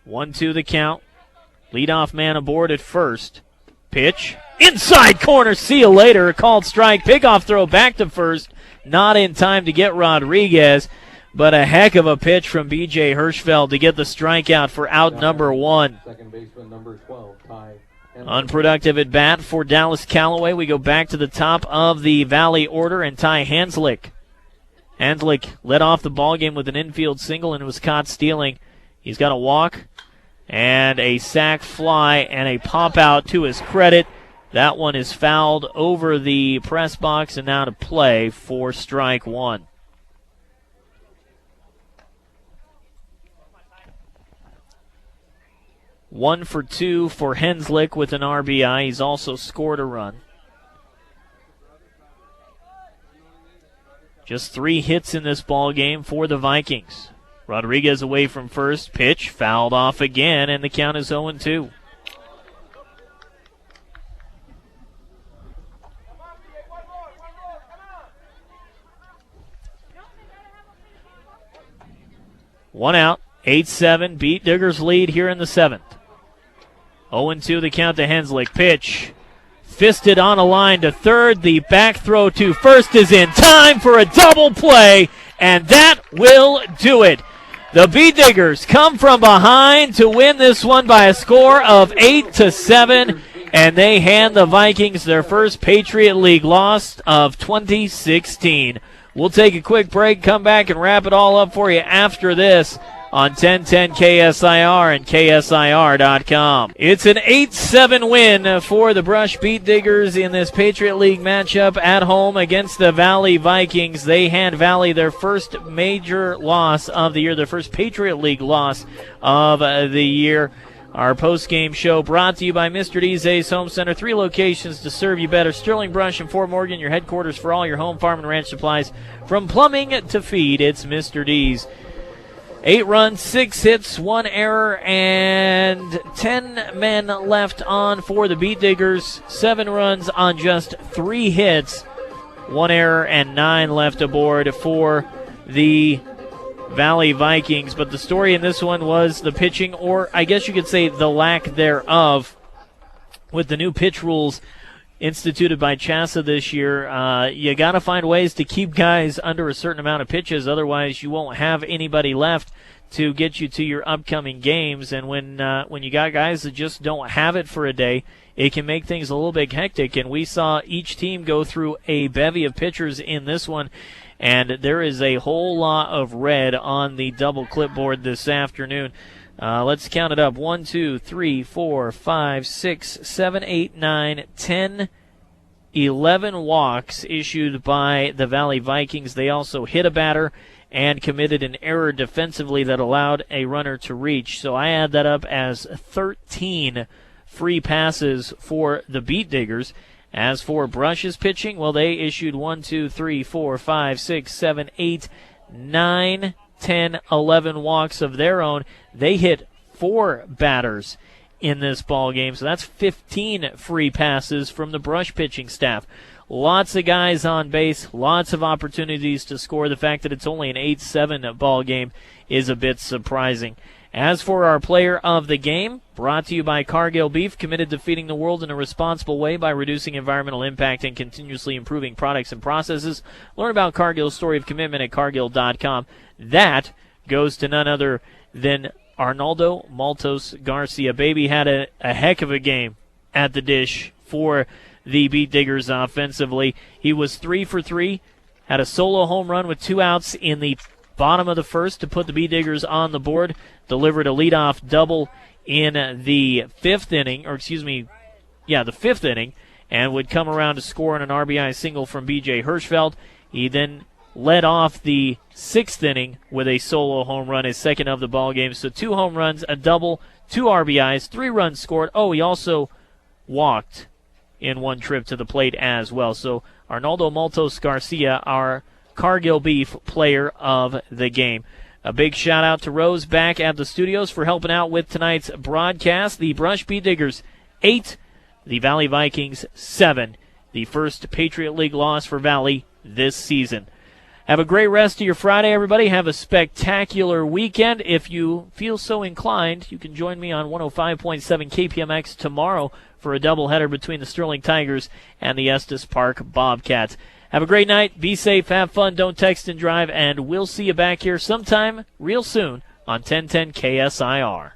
1-2 the count. Leadoff man aboard at first. Pitch. Inside corner. See you later. A called strike. Pickoff throw back to first. Not in time to get Rodriguez. But a heck of a pitch from B.J. Hirschfeld to get the strikeout for out number one. Second baseman number 12, Ty. Unproductive at bat for Dallas Callaway. We go back to the top of the Valley order and Ty Hanslick. Hanslick led off the ballgame with an infield single and was caught stealing. He's got a walk and a sac fly and a pop out to his credit. That one is fouled over the press box and now to play for strike one. 1 for 2 for Hanslick with an RBI. He's also scored a run. Just 3 hits in this ball game for the Vikings. Rodriguez away from first. Pitch fouled off again, and the count is 0-2. One out. 8-7. Beat Diggers lead here in the 7th. 0-2 the count to Hanslick. Pitch fisted on a line to third. The back throw to first is in time for a double play, and that will do it. The Beat Diggers come from behind to win this one by a score of 8-7, and they hand the Vikings their first Patriot League loss of 2016. We'll take a quick break, come back and wrap it all up for you after this on 1010 KSIR and KSIR.com. It's an 8-7 win for the Brush Beat Diggers in this Patriot League matchup at home against the Valley Vikings. They hand Valley their first major loss of the year, their first Patriot League loss of the year. Our post-game show brought to you by Mr. D's Ace Home Center. 3 locations to serve you better. Sterling, Brush, and Fort Morgan, your headquarters for all your home, farm, and ranch supplies. From plumbing to feed, it's Mr. D's. 8 runs, 6 hits, 1 error, and 10 men left on for the Beat Diggers. 7 runs on just 3 hits, 1 error, and 9 left aboard for the Valley Vikings. But the story in this one was the pitching, or I guess you could say the lack thereof, with the new pitch rules instituted by CHSAA this year. You got to find ways to keep guys under a certain amount of pitches, otherwise you won't have anybody left to get you to your upcoming games. And when you got guys that just don't have it for a day, it can make things a little bit hectic. And we saw each team go through a bevy of pitchers in this one, and there is a whole lot of red on the double clipboard this afternoon. Let's count it up. 1, 2, 3, 4, 5, 6, 7, 8, 9, 10, 11 walks issued by the Valley Vikings. They also hit a batter and committed an error defensively that allowed a runner to reach. So I add that up as 13 free passes for the Beet Diggers. As for Brush's pitching, well, they issued 1, 2, 3, 4, 5, 6, 7, 8, 9, 10, 11 walks of their own. They hit 4 batters in this ball game, so that's 15 free passes from the Brush pitching staff. Lots of guys on base, lots of opportunities to score. The fact that it's only an 8-7 ball game is a bit surprising. As for our player of the game, brought to you by Cargill Beef, committed to feeding the world in a responsible way by reducing environmental impact and continuously improving products and processes. Learn about Cargill's story of commitment at Cargill.com. That goes to none other than Arnaldo Maltos Garcia. Baby had a heck of a game at the dish for the Beet Diggers offensively. He was 3 for 3, had a solo home run with 2 outs in the bottom of the first to put the Beet Diggers on the board, delivered a leadoff double in the fifth inning, the fifth inning, and would come around to score on an RBI single from B.J. Hirschfeld. He then led off the sixth inning with a solo home run, his second of the ball game. So 2 home runs, a double, 2 RBIs, 3 runs scored. Oh, he also walked in one trip to the plate as well. So Arnaldo Maltos Garcia, our Cargill Beef player of the game. A big shout out to Rose back at the studios for helping out with tonight's broadcast. The Brush Beet Diggers 8, the Valley Vikings 7. The first Patriot League loss for Valley this season. Have a great rest of your Friday, everybody. Have a spectacular weekend. If you feel so inclined, you can join me on 105.7 KPMX tomorrow for a doubleheader between the Sterling Tigers and the Estes Park Bobcats. Have a great night. Be safe. Have fun. Don't text and drive. And we'll see you back here sometime real soon on 1010 KSIR.